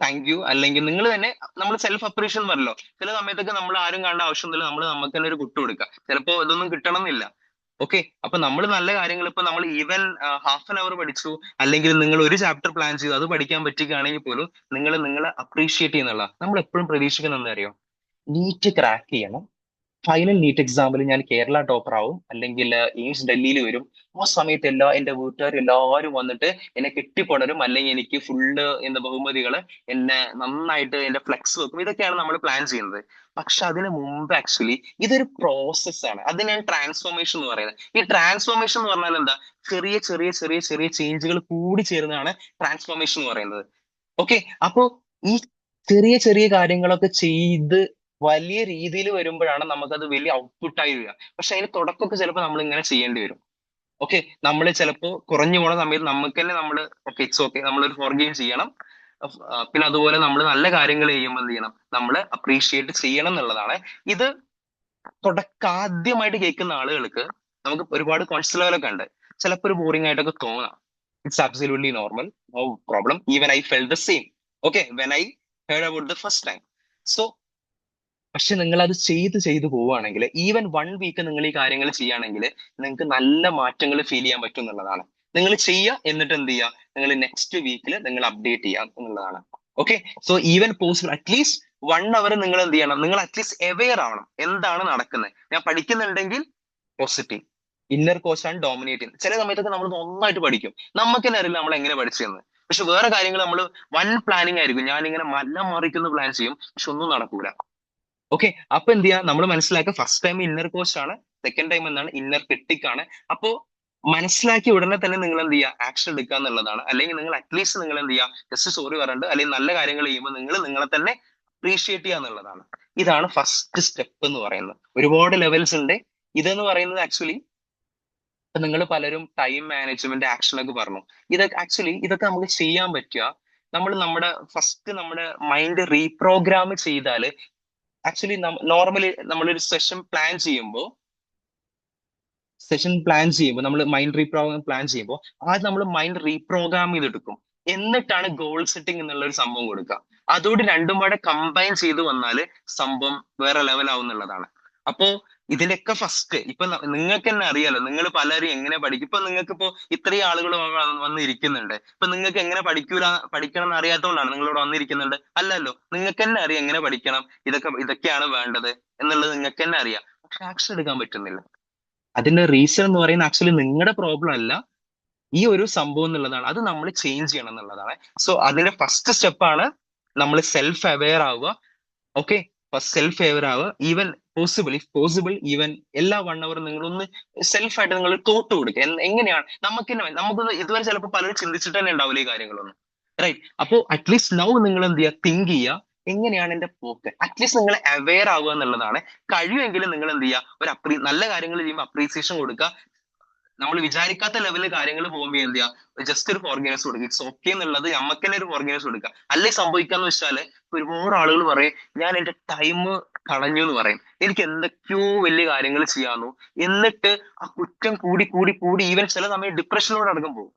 താങ്ക് യു, അല്ലെങ്കിൽ നിങ്ങൾ തന്നെ നമ്മൾ സെൽഫ് അപ്രീഷിയേഷൻ പറഞ്ഞല്ലോ. ചില സമയത്തൊക്കെ നമ്മൾ ആരും കാണേണ്ട ആവശ്യമൊന്നുമില്ല, നമ്മൾ നമുക്ക് തന്നെ ഒരു കുട്ടു കൊടുക്കുക. ചിലപ്പോ ഇതൊന്നും കിട്ടണം എന്നില്ല. ഓക്കെ, അപ്പൊ നമ്മൾ നല്ല കാര്യങ്ങൾ ഇപ്പൊ നമ്മൾ ഈവൻ ഹാഫ് ആൻ അവർ പഠിച്ചു, അല്ലെങ്കിൽ നിങ്ങൾ ഒരു ചാപ്റ്റർ പ്ലാൻ ചെയ്തു, അത് പഠിക്കാൻ പറ്റുകയാണെങ്കിൽ പോലും നിങ്ങളെ അപ്രീഷിയേറ്റ് ചെയ്യുന്നുള്ള. നമ്മൾ എപ്പോഴും പ്രതീക്ഷിക്കുന്നത് എന്താ അറിയോ, നീറ്റ് ക്രാക്ക് ചെയ്യണം, ഫൈനൽ നീറ്റ് എക്സാമിൽ ഞാൻ കേരള ടോപ്പർ ആവും, അല്ലെങ്കിൽ എയിംസ് ഡൽഹിയിൽ വരും. ആ സമയത്ത് എന്റെ വീട്ടുകാർ എല്ലാവരും വന്നിട്ട് എന്നെ കെട്ടിക്കൊടരും, അല്ലെങ്കിൽ എനിക്ക് ഫുള്ള് ബഹുമതികള്, എന്നെ നന്നായിട്ട് എന്റെ ഫ്ലെക്സ് വെക്കും. ഇതൊക്കെയാണ് നമ്മൾ പ്ലാൻ ചെയ്യുന്നത്. പക്ഷെ അതിന് മുമ്പ് ആക്ച്വലി ഇതൊരു പ്രോസസ് ആണ്. അതിനാണ് ട്രാൻസ്ഫോർമേഷൻ എന്ന് പറയുന്നത്. ഈ ട്രാൻസ്ഫോർമേഷൻ എന്ന് പറഞ്ഞാൽ എന്താ, ചെറിയ ചെറിയ ചെറിയ ചെറിയ ചേഞ്ചുകൾ കൂടി ചേരുന്നതാണ് ട്രാൻസ്ഫോർമേഷൻ എന്ന് പറയുന്നത്. ഓക്കെ, അപ്പോ ഈ ചെറിയ ചെറിയ കാര്യങ്ങളൊക്കെ ചെയ്ത് വലിയ രീതിയിൽ വരുമ്പോഴാണ് നമുക്കത് വലിയ ഔട്ട്പുട്ടായി വരിക. പക്ഷെ അതിന് തുടക്കമൊക്കെ ചിലപ്പോൾ നമ്മൾ ഇങ്ങനെ ചെയ്യേണ്ടി വരും. ഓക്കെ, നമ്മൾ ചിലപ്പോൾ കുറഞ്ഞു പോണ സമയത്ത് നമുക്ക് തന്നെ ഓക്കെ ഇറ്റ്സ് ഓക്കെ, നമ്മളൊരു ഫോർഗീവ് ചെയ്യണം. പിന്നെ അതുപോലെ നമ്മൾ നല്ല കാര്യങ്ങൾ ചെയ്യുമ്പോൾ എന്ത് ചെയ്യണം, നമ്മൾ അപ്രീഷിയേറ്റ് ചെയ്യണം എന്നുള്ളതാണ്. ഇത് ആദ്യമായിട്ട് കേൾക്കുന്ന ആളുകൾക്ക് നമുക്ക് ഒരുപാട് കോൺഷ്യസ് ലെവലൊക്കെ ഉണ്ട്, ചിലപ്പോൾ ഒരു ബോറിംഗ് ആയിട്ടൊക്കെ തോന്നാം. It's absolutely normal, no problem. Even I felt the same, okay, when I heard about the first time. So പക്ഷെ നിങ്ങൾ അത് ചെയ്ത് പോവുകയാണെങ്കിൽ, ഈവൻ 1 വീക്ക് നിങ്ങൾ ഈ കാര്യങ്ങൾ ചെയ്യുകയാണെങ്കിൽ നിങ്ങൾക്ക് നല്ല മാറ്റങ്ങൾ ഫീൽ ചെയ്യാൻ പറ്റും എന്നുള്ളതാണ്. നിങ്ങൾ ചെയ്യുക, എന്നിട്ട് എന്ത് ചെയ്യുക, നിങ്ങൾ നെക്സ്റ്റ് വീക്കിൽ നിങ്ങൾ അപ്ഡേറ്റ് ചെയ്യുക എന്നുള്ളതാണ്. Okay, so even possible at least 1 അവർ നിങ്ങൾ എന്ത് ചെയ്യണം, നിങ്ങൾ അറ്റ്ലീസ്റ്റ് അവെയർ ആവണം എന്താണ് നടക്കുന്നത്. ഞാൻ പഠിക്കുന്നുണ്ടെങ്കിൽ പോസിറ്റീവ് ഇന്നർ കോച്ചാണ് ഡോമിനേറ്റ് ചെയ്യുന്നത്. ചില സമയത്തൊക്കെ നമ്മൾ നന്നായിട്ട് പഠിക്കും, നമുക്ക് തന്നെ അറിയില്ല നമ്മൾ എങ്ങനെ പഠിച്ചതെന്ന്. പക്ഷെ വേറെ കാര്യങ്ങൾ നമ്മൾ വൺ പ്ലാനിങ് ആയിരിക്കും, ഞാനിങ്ങനെ മല മറിക്കുന്ന പ്ലാൻ ചെയ്യും, പക്ഷെ ഒന്നും നടക്കൂല. ഓക്കെ, അപ്പൊ എന്ത് ചെയ്യാ, നമ്മൾ മനസ്സിലാക്കുക ഫസ്റ്റ് ടൈം ഇന്നർ കോച്ച് ആണ്, സെക്കൻഡ് ടൈം എന്താണ് ഇന്നർ ക്രിട്ടിക് ആണ്. അപ്പോ മനസ്സിലാക്കി ഉടനെ തന്നെ നിങ്ങൾ എന്ത് ചെയ്യുക, ആക്ഷൻ എടുക്കുക എന്നുള്ളതാണ്. അല്ലെങ്കിൽ നിങ്ങൾ അറ്റ്ലീസ്റ്റ് നിങ്ങൾ എന്ത് ചെയ്യുക, ജസ്റ്റ് സോറി പറഞ്ഞിട്ട് അല്ലെങ്കിൽ നല്ല കാര്യങ്ങൾ ചെയ്യുമ്പോൾ നിങ്ങൾ നിങ്ങളെ തന്നെ അപ്രീഷിയേറ്റ് ചെയ്യുക എന്നുള്ളതാണ്. ഇതാണ് ഫസ്റ്റ് സ്റ്റെപ്പ് എന്ന് പറയുന്നത്. ഒരുപാട് ലെവൽസ് ഉണ്ട്. ഇതെന്ന് പറയുന്നത് ആക്ച്വലി നിങ്ങൾ പലരും ടൈം മാനേജ്മെന്റ് ആക്ഷൻ ഒക്കെ പറഞ്ഞു. ഇതൊക്കെ ആക്ച്വലി ഇതൊക്കെ നമുക്ക് ചെയ്യാൻ പറ്റുക നമ്മുടെ ഫസ്റ്റ് നമ്മുടെ മൈൻഡ് റീപ്രോഗ്രാം ചെയ്താൽ. ആക്ച്വലി നോർമലി നമ്മളൊരു സെഷൻ പ്ലാൻ ചെയ്യുമ്പോൾ നമ്മൾ മൈൻഡ് റീപ്രോഗ്രാം പ്ലാൻ ചെയ്യുമ്പോൾ ആദ്യം നമ്മൾ മൈൻഡ് റീപ്രോഗ്രാം ചെയ്തെടുക്കും. എന്നിട്ടാണ് ഗോൾ സെറ്റിംഗ് എന്നുള്ള ഒരു സംഭവം കൊടുക്കുക. അതോട് രണ്ടും കൂടെ കമ്പൈൻ ചെയ്ത് വന്നാൽ സംഭവം വേറെ ലെവൽ ആവുന്നുള്ളതാണ്. അപ്പോ ഇതിന്റെയൊക്കെ ഫസ്റ്റ് ഇപ്പൊ നിങ്ങൾക്ക് തന്നെ അറിയാലോ, നിങ്ങൾ പലരും എങ്ങനെ പഠിക്കും. ഇപ്പൊ നിങ്ങൾക്ക് ഇപ്പോ ഇത്രയും ആളുകൾ വന്ന് ഇരിക്കുന്നുണ്ട്. ഇപ്പൊ നിങ്ങൾക്ക് എങ്ങനെ പഠിക്കണം എന്ന് അറിയാത്തതുകൊണ്ടാണ് നിങ്ങളോട് വന്നിരിക്കുന്നുണ്ട്? അല്ലല്ലോ, നിങ്ങൾക്ക് തന്നെ അറിയാം എങ്ങനെ പഠിക്കണം, ഇതൊക്കെയാണ് വേണ്ടത് എന്നുള്ളത് നിങ്ങൾക്ക് തന്നെ അറിയാം. പക്ഷെ ആക്ഷൻ എടുക്കാൻ പറ്റുന്നില്ല. അതിന്റെ റീസൺ എന്ന് പറയുന്നത് ആക്ച്വലി നിങ്ങളുടെ പ്രോബ്ലം അല്ല, ഈ ഒരു സംഭവം എന്നുള്ളതാണ്. അത് നമ്മൾ ചേഞ്ച് ചെയ്യണം എന്നുള്ളതാണ്. സോ അതിന്റെ ഫസ്റ്റ് സ്റ്റെപ്പാണ് നമ്മൾ സെൽഫ് അവെയർ ആവുക. ഓക്കെ, ഫസ്റ്റ് സെൽഫ് അവെയർ ആവുക. ഈവൻ പോസിബിൾ ഈവൻ എല്ലാ 1 hour നിങ്ങളൊന്ന് സെൽഫായിട്ട് നിങ്ങൾ തോട്ട് കൊടുക്കുക. എങ്ങനെയാണ് നമുക്കൊന്ന് ഇതുവരെ ചിലപ്പോൾ പലരും ചിന്തിച്ചിട്ട് തന്നെ ഉണ്ടാവില്ല ഈ കാര്യങ്ങളൊന്നും. റൈറ്റ്. അപ്പോൾ അറ്റ്ലീസ്റ്റ് നൗ നിങ്ങൾ എന്ത് ചെയ്യുക, തിങ്ക് ചെയ്യുക എങ്ങനെയാണ് എന്റെ പോക്ക്. അറ്റ്ലീസ്റ്റ് നിങ്ങൾ അവെയർ ആവുക എന്നുള്ളതാണ്. കഴിയുമെങ്കിലും നിങ്ങൾ എന്ത് ചെയ്യുക, നല്ല കാര്യങ്ങൾ ചെയ്യുമ്പോൾ അപ്രീസിയേഷൻ കൊടുക്കുക. നമ്മൾ വിചാരിക്കാത്ത ലെവലിൽ കാര്യങ്ങൾ പോകുമ്പോൾ എന്ത് ചെയ്യുക, ജസ്റ്റ് ഒരു ഫോർഗിവ്നെസ് കൊടുക്കുക. ഇറ്റ്സ് ഓക്കെ എന്നുള്ളത് നമുക്ക് തന്നെ ഒരു ഫോർഗിവ്നെസ് കൊടുക്കുക. അല്ലേ സംഭവിക്കാന്ന് വെച്ചാല് ഒരുപാട് ആളുകൾ പറയും ഞാൻ എന്റെ ടൈം കളഞ്ഞു എന്ന് പറയും. എനിക്ക് എന്തൊക്കെയോ വലിയ കാര്യങ്ങൾ ചെയ്യാന്നു. എന്നിട്ട് ആ കുറ്റം കൂടി കൂടി കൂടി ഈവൻ ചില സമയം ഡിപ്രഷനിലൂടെ അടക്കം പോകും.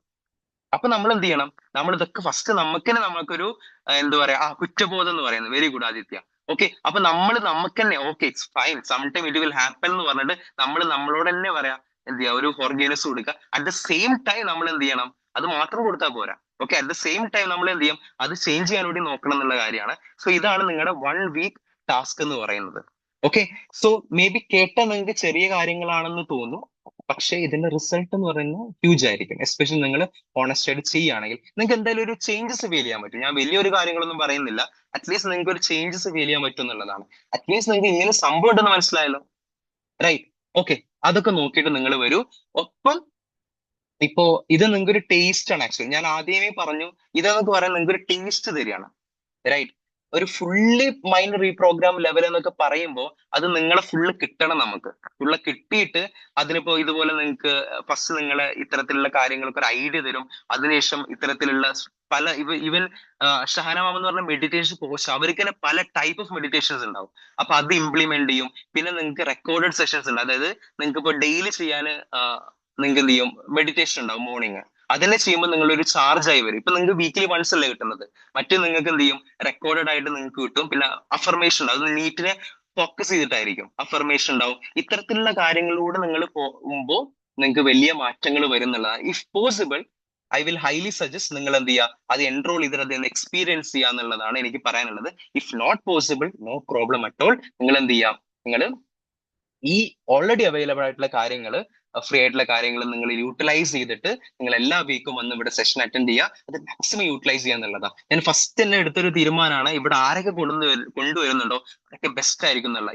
അപ്പൊ നമ്മൾ എന്ത് ചെയ്യണം, നമ്മൾ ഇതൊക്കെ ഫസ്റ്റ് നമുക്ക് തന്നെ നമുക്കൊരു എന്താ പറയാ കുറ്റബോധം എന്ന് പറയുന്നത്. Very good Aditya. ഓക്കെ, അപ്പൊ നമുക്ക് തന്നെ okay it's fine, some time it will happen എന്ന് പറഞ്ഞിട്ട് നമ്മൾ നമ്മളോട് തന്നെ പറയാ എന്ത് ചെയ്യുക, ഒരു ഫോർഗിവ്നെസ് കൊടുക്കുക. അറ്റ് ദ സെയിം ടൈം നമ്മൾ എന്ത് ചെയ്യണം, അത് മാത്രം കൊടുത്താൽ പോരാ. Okay, at the same time നമ്മൾ എന്ത് ചെയ്യും, അത് ചേഞ്ച് ചെയ്യാൻ വേണ്ടി നോക്കണം എന്നുള്ള കാര്യമാണ്. സോ ഇതാണ് നിങ്ങളുടെ 1 week ടാസ്ക് എന്ന് പറയുന്നത്. ഓക്കെ, സോ മേ ബി കേട്ട നിങ്ങൾക്ക് ചെറിയ കാര്യങ്ങളാണെന്ന് തോന്നുന്നു, പക്ഷേ ഇതിന്റെ റിസൾട്ട് എന്ന് പറയുന്നത് ഹ്യൂജ് ആയിരിക്കും. എസ്പെഷ്യലി നിങ്ങൾ ഓണസ്റ്റ് ആയിട്ട് ചെയ്യുകയാണെങ്കിൽ നിങ്ങൾക്ക് എന്തായാലും ഒരു ചേഞ്ചസ് ഫീൽ ചെയ്യാൻ പറ്റും. ഞാൻ വലിയൊരു കാര്യങ്ങളൊന്നും പറയുന്നില്ല, അറ്റ്ലീസ്റ്റ് നിങ്ങൾക്ക് ഒരു ചേഞ്ചസ് ഫീൽ ചെയ്യാൻ പറ്റും എന്നുള്ളതാണ്. അറ്റ്ലീസ്റ്റ് നിങ്ങൾക്ക് ഇങ്ങനെ സംഭവം ഉണ്ടെന്ന് മനസ്സിലായല്ലോ. റൈറ്റ്. ഓക്കെ, അതൊക്കെ നോക്കിയിട്ട് നിങ്ങൾ വരൂ. ഒപ്പം ഇപ്പോ ഇത് നിങ്ങൾക്ക് ഒരു ടേസ്റ്റ് ആണ്. ആക്ച്വലി ഞാൻ ആദ്യമേ പറഞ്ഞു, ഇതെന്നൊക്കെ പറയാൻ നിങ്ങൾക്ക് ഒരു ടേസ്റ്റ് തരികയാണ്. റൈറ്റ്. ഒരു ഫുള്ളി മൈൻഡ് റീപ്രോഗ്രാം ലെവൽ എന്നൊക്കെ പറയുമ്പോൾ അത് നിങ്ങളെ ഫുള്ള് കിട്ടണം. നമുക്ക് ഫുള്ള് കിട്ടിയിട്ട് അതിനിപ്പോ ഇതുപോലെ നിങ്ങൾക്ക് ഫസ്റ്റ് നിങ്ങളെ ഇത്തരത്തിലുള്ള കാര്യങ്ങൾക്ക് ഒരു ഐഡിയ തരും. അതിനുശേഷം ഇത്തരത്തിലുള്ള പല ഇവൻ ഷഹനമാം എന്ന് പറഞ്ഞ മെഡിറ്റേഷൻ കോഴ്സ്, അവർക്ക് തന്നെ പല ടൈപ്പ് ഓഫ് മെഡിറ്റേഷൻസ് ഉണ്ടാവും. അപ്പൊ അത് ഇംപ്ലിമെന്റ് ചെയ്യും. പിന്നെ നിങ്ങൾക്ക് റെക്കോർഡഡ് സെഷൻസ് ഉണ്ട്. അതായത് നിങ്ങൾക്ക് ഇപ്പൊ ഡെയിലി ചെയ്യാൻ നിങ്ങൾക്ക് എന്ത് ചെയ്യും, മെഡിറ്റേഷൻ ഉണ്ടാവും മോർണിംഗ്. അതന്നെ ചെയ്യുമ്പോൾ നിങ്ങളൊരു ചാർജ് ആയി വരും. ഇപ്പൊ നിങ്ങൾക്ക് വീക്കിലി വൺസ് അല്ലേ കിട്ടുന്നത്, മറ്റേ നിങ്ങൾക്ക് എന്ത് ചെയ്യും, റെക്കോർഡഡ് ആയിട്ട് നിങ്ങൾക്ക് കിട്ടും. പിന്നെ അഫർമേഷൻ ഉണ്ടാവും, അത് നീറ്റിനെ ഫോക്കസ് ചെയ്തിട്ടായിരിക്കും. അഫർമേഷൻ ഉണ്ടാവും. ഇത്തരത്തിലുള്ള കാര്യങ്ങളിലൂടെ നിങ്ങൾ പോകുമ്പോൾ നിങ്ങൾക്ക് വലിയ മാറ്റങ്ങൾ വരും എന്നുള്ളതാണ്. If possible I will highly suggest നിങ്ങൾ എന്ത് ചെയ്യുക, അത് എൻറോൾ ചെയ്തിട്ട് അത് എക്സ്പീരിയൻസ് ചെയ്യുക എന്നുള്ളതാണ് എനിക്ക് പറയാനുള്ളത്. If not possible, no problem at all. നിങ്ങൾ എന്ത് ചെയ്യാം, നിങ്ങൾ ഈ ഓൾറെഡി അവൈലബിൾ ആയിട്ടുള്ള കാര്യങ്ങൾ, ഫ്രീ ആയിട്ടുള്ള കാര്യങ്ങൾ നിങ്ങൾ യൂട്ടിലൈസ് ചെയ്തിട്ട് നിങ്ങൾ എല്ലാ വീക്കും വന്ന് ഇവിടെ സെഷൻ അറ്റൻഡ് ചെയ്യുക. അത് മാക്സിമം യൂട്ടിലൈസ് ചെയ്യുക എന്നുള്ളതാണ്. ഞാൻ ഫസ്റ്റ് തന്നെ എടുത്തൊരു തീരുമാനമാണ്. ഇവിടെ ആരൊക്കെ കൊണ്ടുവരുന്നുണ്ടോ അതൊക്കെ ബെസ്റ്റ് ആയിരിക്കും എന്നുള്ള.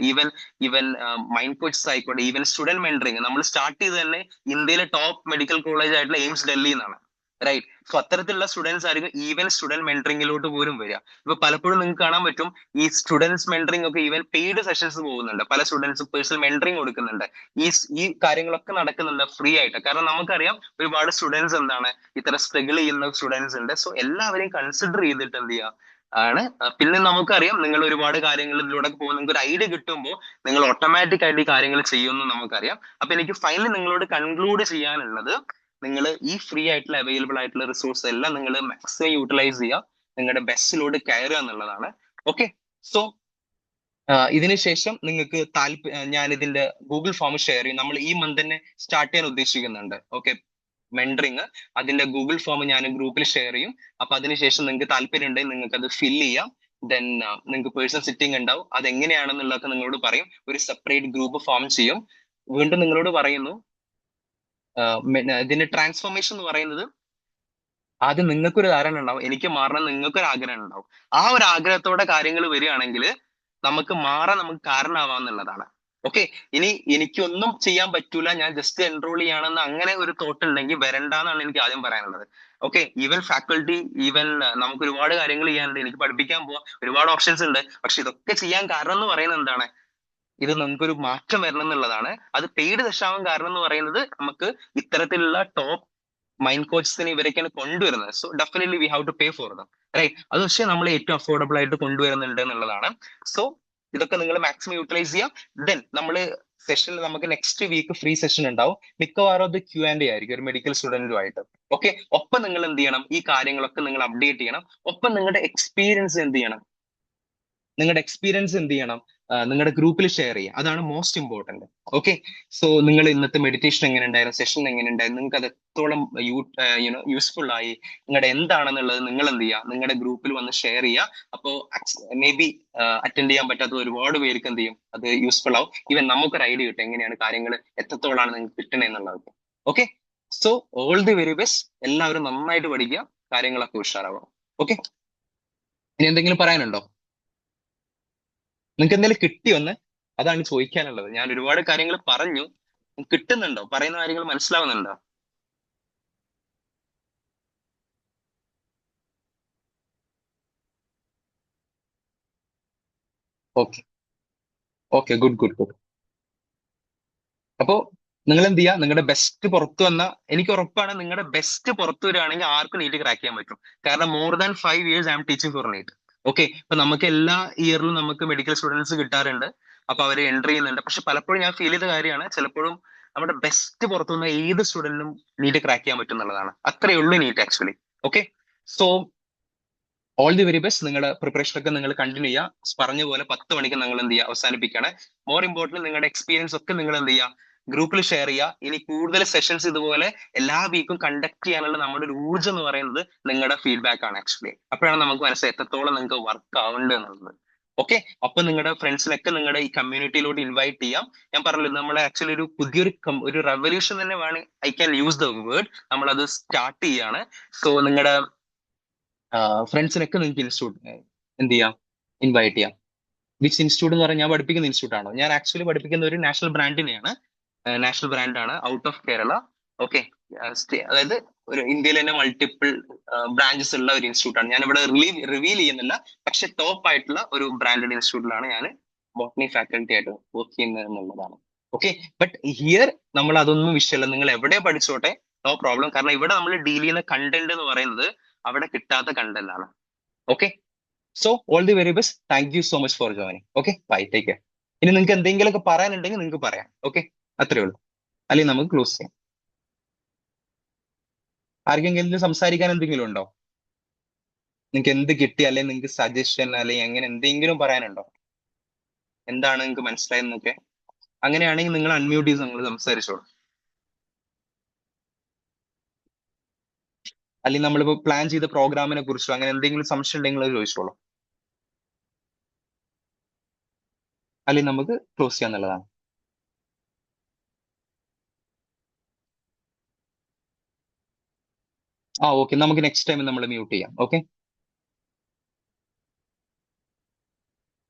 ഈവൻ മൈൻഡ് കോച്ചസ് ആയിക്കോട്ടെ, ഈവൻ സ്റ്റുഡന്റ് മെന്ററിങ് നമ്മൾ സ്റ്റാർട്ട് ചെയ്ത് തന്നെ ഇന്ത്യയിലെ ടോപ്പ് മെഡിക്കൽ കോളേജ് ആയിട്ടുള്ള എയിംസ് ഡൽഹി എന്നാണ്. റൈറ്റ്. സോ അത്തരത്തിലുള്ള സ്റ്റുഡൻസ് ആയിരിക്കും ഈവൻ സ്റ്റുഡന്റ് മെന്ററിംഗിലോട്ട് പോലും വരിക. ഇപ്പൊ പലപ്പോഴും നിങ്ങൾക്ക് കാണാൻ പറ്റും ഈ സ്റ്റുഡൻസ് മെന്ററിംഗ് ഒക്കെ ഈവൻ പെയ്ഡ് സെഷൻസ് പോകുന്നുണ്ട്. പല സ്റ്റുഡൻസ് പേഴ്സണൽ മെന്ററിംഗ് കൊടുക്കുന്നുണ്ട്. ഈ കാര്യങ്ങളൊക്കെ നടക്കുന്നുണ്ട് ഫ്രീ ആയിട്ട്. കാരണം നമുക്കറിയാം ഒരുപാട് സ്റ്റുഡൻസ് എന്താണ് ഇത്തരം സ്ട്രഗിൾ ചെയ്യുന്ന സ്റ്റുഡൻസ് ഉണ്ട്. സോ എല്ലാവരെയും കൺസിഡർ ചെയ്തിട്ട് എന്ത് ചെയ്യുക ആണ്. പിന്നെ നമുക്കറിയാം നിങ്ങൾ ഒരുപാട് കാര്യങ്ങൾ ഇതിലൂടെ പോകുമ്പോൾ നിങ്ങൾക്ക് ഒരു ഐഡിയ കിട്ടുമ്പോൾ നിങ്ങൾ ഓട്ടോമാറ്റിക് ആയിട്ട് ഈ കാര്യങ്ങൾ ചെയ്യുമെന്ന് നമുക്കറിയാം. അപ്പൊ എനിക്ക് ഫൈനലി നിങ്ങളോട് കൺക്ലൂഡ് ചെയ്യാനുള്ളത്, നിങ്ങൾ ഈ ഫ്രീ ആയിട്ടുള്ള അവൈലബിൾ ആയിട്ടുള്ള റിസോഴ്സ് എല്ലാം നിങ്ങൾ മാക്സിമം യൂട്ടിലൈസ് ചെയ്യുക, നിങ്ങളുടെ ബെസ്റ്റിലോട്ട് കയറുക എന്നുള്ളതാണ്. ഓക്കെ, സോ ഇതിനുശേഷം നിങ്ങൾക്ക് ഞാൻ ഇതിന്റെ ഗൂഗിൾ ഫോം ഷെയർ ചെയ്യും. നമ്മൾ ഈ മന്ത് തന്നെ സ്റ്റാർട്ട് ചെയ്യാൻ ഉദ്ദേശിക്കുന്നുണ്ട്. ഓക്കെ, മെന്ററിങ്, അതിന്റെ ഗൂഗിൾ ഫോം ഞാൻ ഗ്രൂപ്പിൽ ഷെയർ ചെയ്യും. അപ്പൊ അതിനുശേഷം നിങ്ങൾക്ക് താല്പര്യം ഉണ്ടെങ്കിൽ നിങ്ങൾക്ക് അത് ഫിൽ ചെയ്യാം. ദെൻ നിങ്ങൾക്ക് പേഴ്സണൽ സിറ്റിംഗ് ഉണ്ടാവും. അത് എങ്ങനെയാണെന്നുള്ളതൊക്കെ നിങ്ങളോട് പറയും. ഒരു സെപ്പറേറ്റ് ഗ്രൂപ്പ് ഫോം ചെയ്യും. വീണ്ടും നിങ്ങളോട് പറയുന്നു, ഇതിന്റെ ട്രാൻസ്ഫോർമേഷൻ എന്ന് പറയുന്നത് ആദ്യം നിങ്ങൾക്കൊരു ധാരണ ഉണ്ടാവും, എനിക്ക് മാറണം നിങ്ങൾക്കൊരു ആഗ്രഹം ഉണ്ടാവും. ആ ഒരു ആഗ്രഹത്തോടെ കാര്യങ്ങൾ വരികയാണെങ്കിൽ നമുക്ക് കാരണമാവാന്നുള്ളതാണ്. ഓക്കെ. ഇനി എനിക്കൊന്നും ചെയ്യാൻ പറ്റൂല, ഞാൻ ജസ്റ്റ് എൻറോൾ ചെയ്യാണെന്ന് അങ്ങനെ ഒരു തോട്ട് ഉണ്ടെങ്കിൽ വരണ്ടെന്നാണ് എനിക്ക് ആദ്യം പറയാനുള്ളത്. ഓക്കെ. ഈവൻ ഫാക്കൾട്ടി, ഈവൻ നമുക്ക് ഒരുപാട് കാര്യങ്ങൾ ചെയ്യാനുണ്ട്, എനിക്ക് പഠിപ്പിക്കാൻ പോവാം, ഒരുപാട് ഓപ്ഷൻസ് ഉണ്ട്. പക്ഷെ ഇതൊക്കെ ചെയ്യാൻ കാരണം എന്ന് പറയുന്നത് എന്താണ്? ഇത് നമുക്കൊരു മാറ്റം വരണം എന്നുള്ളതാണ്. അത് പെയ്ഡ് സെഷനാവാൻ കാരണം എന്ന് പറയുന്നത് നമുക്ക് ഇത്തരത്തിലുള്ള ടോപ്പ് മൈൻഡ് കോച്ചസിനെ ഇവരൊക്കെയാണ് കൊണ്ടുവരുന്നത്. So definitely we have to pay for them, right? അത് പക്ഷേ നമ്മൾ ഏറ്റവും അഫോർഡബിൾ ആയിട്ട് കൊണ്ടുവരുന്നുണ്ട് എന്നുള്ളതാണ്. സോ ഇതൊക്കെ നിങ്ങൾ മാക്സിമം യൂട്ടിലൈസ് ചെയ്യാം. ദെൻ നമ്മൾ സെഷനിൽ നമുക്ക് നെക്സ്റ്റ് വീക്ക് ഫ്രീ സെഷൻ ഉണ്ടാവും. മിക്കവാറും അത് Q&A ആയിരിക്കും, ഒരു മെഡിക്കൽ സ്റ്റുഡന്റുമായിട്ട്. ഓക്കെ. ഒപ്പം നിങ്ങൾ എന്ത് ചെയ്യണം? ഈ കാര്യങ്ങളൊക്കെ നിങ്ങൾ അപ്ഡേറ്റ് ചെയ്യണം. ഒപ്പം നിങ്ങളുടെ എക്സ്പീരിയൻസ് എന്ത് ചെയ്യണം? നിങ്ങളുടെ ഗ്രൂപ്പിൽ ഷെയർ ചെയ്യുക. അതാണ് മോസ്റ്റ് ഇമ്പോർട്ടന്റ്. ഓക്കെ. സോ നിങ്ങൾ ഇന്നത്തെ മെഡിറ്റേഷൻ എങ്ങനെ ഉണ്ടായിരുന്നു, സെഷൻ എങ്ങനെ ഉണ്ടായിരുന്നു, നിങ്ങൾക്ക് അത് എത്രത്തോളം യൂസ്ഫുൾ ആയി, നിങ്ങളുടെ എന്താണെന്നുള്ളത് നിങ്ങൾ എന്ത് ചെയ്യുക? നിങ്ങളുടെ ഗ്രൂപ്പിൽ വന്ന് ഷെയർ ചെയ്യുക. അപ്പോൾ മേ ബി അറ്റൻഡ് ചെയ്യാൻ പറ്റാത്ത ഒരുപാട് പേർക്ക് എന്ത് ചെയ്യും? അത് യൂസ്ഫുൾ ആവും. ഈവൻ നമുക്കൊരു ഐഡിയ കിട്ടും എങ്ങനെയാണ് കാര്യങ്ങൾ എത്രത്തോളാണ് നിങ്ങൾക്ക് കിട്ടണേ എന്നുള്ളത്. Okay. So all the very best. എല്ലാവരും നന്നായിട്ട് പഠിക്കുക, കാര്യങ്ങളൊക്കെ ഉഷാറാവാം. ഓക്കെ. ഇനി എന്തെങ്കിലും പറയാനുണ്ടോ? നിങ്ങൾക്ക് എന്തെങ്കിലും കിട്ടിയൊന്ന്? അതാണ് ചോദിക്കാനുള്ളത്. ഞാൻ ഒരുപാട് കാര്യങ്ങൾ പറഞ്ഞു, കിട്ടുന്നുണ്ടോ? പറയുന്ന കാര്യങ്ങൾ മനസ്സിലാവുന്നുണ്ടോ? Okay. Okay, good good good. അപ്പോ നിങ്ങൾ എന്ത് ചെയ്യുക? നിങ്ങളുടെ ബെസ്റ്റ് പുറത്തു വന്ന, എനിക്ക് ഉറപ്പാണ് നിങ്ങളുടെ ബെസ്റ്റ് പുറത്തു വരികയാണെങ്കിൽ ആർക്കും നീറ്റ് ക്രാക്ക് ചെയ്യാൻ പറ്റും. കാരണം more than 5 years I'm teaching for NEET. Okay. ഇപ്പൊ നമുക്ക് എല്ലാ ഇയറിലും നമുക്ക് മെഡിക്കൽ സ്റ്റുഡൻസ് കിട്ടാറുണ്ട്. അപ്പൊ അവർ എൻട്രി ചെയ്യുന്നുണ്ട്. പക്ഷെ പലപ്പോഴും ഞാൻ ഫീൽ ചെയ്ത കാര്യമാണ്, ചിലപ്പോഴും നമ്മുടെ ബെസ്റ്റ് പുറത്തു വന്ന ഏത് സ്റ്റുഡന്റിനും നീറ്റ് ക്രാക്ക് ചെയ്യാൻ പറ്റും എന്നുള്ളതാണ്. അത്രയേ ഉള്ളൂ NEET actually. Okay. So all the very best. നിങ്ങളുടെ പ്രിപ്പറേഷൻ ഒക്കെ നിങ്ങൾ കണ്ടിന്യൂ ചെയ്യുക. പറഞ്ഞ പോലെ 10 മണിക്ക് നിങ്ങൾ എന്ത് ചെയ്യുക? അവസാനിപ്പിക്കുകയാണ്. മോർ ഇമ്പോർട്ടന്റ് നിങ്ങളുടെ എക്സ്പീരിയൻസ് ഒക്കെ നിങ്ങൾ എന്ത് ചെയ്യുക? ഗ്രൂപ്പിൽ ഷെയർ ചെയ്യുക. ഇനി കൂടുതൽ സെഷൻസ് ഇതുപോലെ എല്ലാ വീക്കും കണ്ടക്ട് ചെയ്യാനുള്ള നമ്മുടെ ഒരു ഊർജ്ജം എന്ന് പറയുന്നത് നിങ്ങളുടെ ഫീഡ്ബാക്ക് ആണ് ആക്ച്വലി. അപ്പോഴാണ് നമുക്ക് മനസ്സിലായി എത്രത്തോളം നിങ്ങൾക്ക് വർക്ക് ആവുന്നുണ്ട് എന്നുള്ളത്. ഓക്കെ. അപ്പൊ നിങ്ങളുടെ ഫ്രണ്ട്സിനൊക്കെ നിങ്ങളുടെ ഈ കമ്മ്യൂണിറ്റിയിലോട്ട് ഇൻവൈറ്റ് ചെയ്യാം. ഞാൻ പറഞ്ഞല്ലോ, നമ്മൾ ആക്ച്വലി ഒരു പുതിയൊരു ഒരു റെവല്യൂഷൻ തന്നെ വേണം, I can use the word, നമ്മളത് സ്റ്റാർട്ട് ചെയ്യാണ്. സോ നിങ്ങളുടെ ഫ്രണ്ട്സിനൊക്കെ നിങ്ങൾക്ക് ഇൻസ്റ്റിറ്റ്യൂട്ട് എന്ത് ചെയ്യാം? ഇൻവൈറ്റ് ചെയ്യാം. വിച്ച് ഇൻസ്റ്റിറ്റ്യൂട്ട് എന്ന് പറഞ്ഞാൽ ഞാൻ പഠിപ്പിക്കുന്ന ഇൻസ്റ്റിറ്റ്യൂട്ട് ആണോ? ഞാൻ ആക്ച്വലി പഠിപ്പിക്കുന്ന ഒരു നാഷണൽ ബ്രാൻഡിനെയാണ്. നാഷണൽ ബ്രാൻഡാണ്, ഔട്ട് ഓഫ് കേരള. ഓക്കെ. അതായത് ഒരു ഇന്ത്യയിൽ തന്നെ മൾട്ടിപ്പിൾ ബ്രാഞ്ചസ് ഉള്ള ഒരു ഇൻസ്റ്റിറ്റ്യൂട്ട് ആണ്. ഞാൻ ഇവിടെ റിവീൽ ചെയ്യുന്നില്ല, പക്ഷെ ടോപ്പ് ആയിട്ടുള്ള ഒരു ബ്രാൻഡഡ് ഇൻസ്റ്റിറ്റ്യൂട്ടിലാണ് ഞാൻ ബോട്ടണി ഫാക്കൽറ്റി ആയിട്ട് വർക്ക് ചെയ്യുന്നത് എന്നുള്ളതാണ്. ഓക്കെ. ബട്ട് ഹിയർ നമ്മൾ അതൊന്നും വിഷയമല്ല, നിങ്ങൾ എവിടെ പഠിച്ചോട്ടെ, നോ പ്രോബ്ലം. കാരണം ഇവിടെ നമ്മൾ ഡീൽ ചെയ്യുന്ന കണ്ടന്റ് എന്ന് പറയുന്നത് അവിടെ കിട്ടാത്ത കണ്ടന്റ് ആണ്. Okay. So all the very best. Thank you so much for joining. Okay, bye, take care. ഇനി നിങ്ങൾക്ക് എന്തെങ്കിലുമൊക്കെ പറയാനുണ്ടെങ്കിൽ നിങ്ങൾക്ക് പറയാം. ഓക്കെ, അത്രേ ഉള്ളൂ. അല്ലെങ്കിൽ നമുക്ക് ക്ലോസ് ചെയ്യാം. ആർക്കെങ്കിലും സംസാരിക്കാൻ എന്തെങ്കിലും ഉണ്ടോ? നിങ്ങൾക്ക് എന്ത് കിട്ടി, അല്ലെങ്കിൽ നിങ്ങൾക്ക് സജഷൻ, അല്ലെങ്കിൽ അങ്ങനെ എന്തെങ്കിലും പറയാനുണ്ടോ? എന്താണ് നിങ്ങൾക്ക് മനസ്സിലായെന്നൊക്കെ? അങ്ങനെയാണെങ്കിൽ നിങ്ങൾ അൺമ്യൂട്ട് ചെയ്ത് നിങ്ങൾ സംസാരിച്ചോളൂ. അല്ലെങ്കിൽ നമ്മളിപ്പോ പ്ലാൻ ചെയ്ത പ്രോഗ്രാമിനെ കുറിച്ചോ അങ്ങനെ എന്തെങ്കിലും സംശയം ഉണ്ടെങ്കിൽ അത് ചോദിച്ചോളൂ. അല്ലെങ്കിൽ നമുക്ക് ക്ലോസ് ചെയ്യാന്നുള്ളതാണ്. ഓക്കെ, നമുക്ക് നെക്സ്റ്റ് ടൈം നമ്മൾ മ്യൂട്ട് ചെയ്യാം. Okay.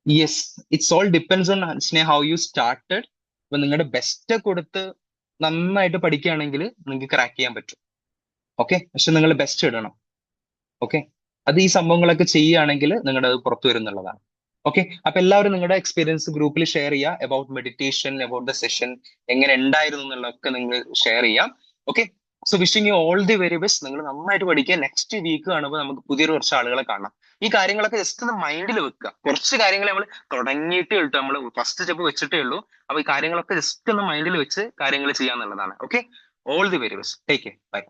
Yes, it's all depends on Sneha how you started. ഇപ്പൊ നിങ്ങളുടെ ബെസ്റ്റ് കൊടുത്ത് നന്നായിട്ട് പഠിക്കുകയാണെങ്കിൽ നിങ്ങൾക്ക് ക്രാക്ക് ചെയ്യാൻ പറ്റും. ഓക്കെ. പക്ഷെ നിങ്ങൾ ബെസ്റ്റ് ഇടണം. ഓക്കെ. അത് ഈ സംഭവങ്ങളൊക്കെ ചെയ്യുകയാണെങ്കിൽ നിങ്ങളുടെ അത് പുറത്തു വരും എന്നുള്ളതാണ്. ഓക്കെ. അപ്പൊ എല്ലാവരും നിങ്ങളുടെ എക്സ്പീരിയൻസ് ഗ്രൂപ്പിൽ ഷെയർ ചെയ്യുക. About meditation, about the session, എങ്ങനെ ഉണ്ടായിരുന്നു എന്നുള്ളതൊക്കെ നിങ്ങൾ ഷെയർ ചെയ്യാം. Okay. So wishing you all the very best. നിങ്ങൾ നന്നായിട്ട് പഠിക്കുക. നെക്സ്റ്റ് വീക്ക് കാണുമ്പോൾ നമുക്ക് പുതിയൊരു കുറച്ച് ആളുകളെ കാണാം. ഈ കാര്യങ്ങളൊക്കെ ജസ്റ്റ് ഒന്ന് മൈൻഡിൽ വെക്കുക. കുറച്ച് കാര്യങ്ങൾ നമ്മൾ തുടങ്ങിയിട്ടേ ഉള്ളൂ, നമ്മൾ ഫസ്റ്റ് സ്റ്റെപ്പ് വെച്ചിട്ടേ ഉള്ളൂ. അപ്പൊ ഈ കാര്യങ്ങളൊക്കെ ജസ്റ്റ് ഒന്ന് മൈൻഡിൽ വെച്ച് കാര്യങ്ങൾ ചെയ്യാന്നുള്ളതാണ്. Okay. All the very best. Take care. By.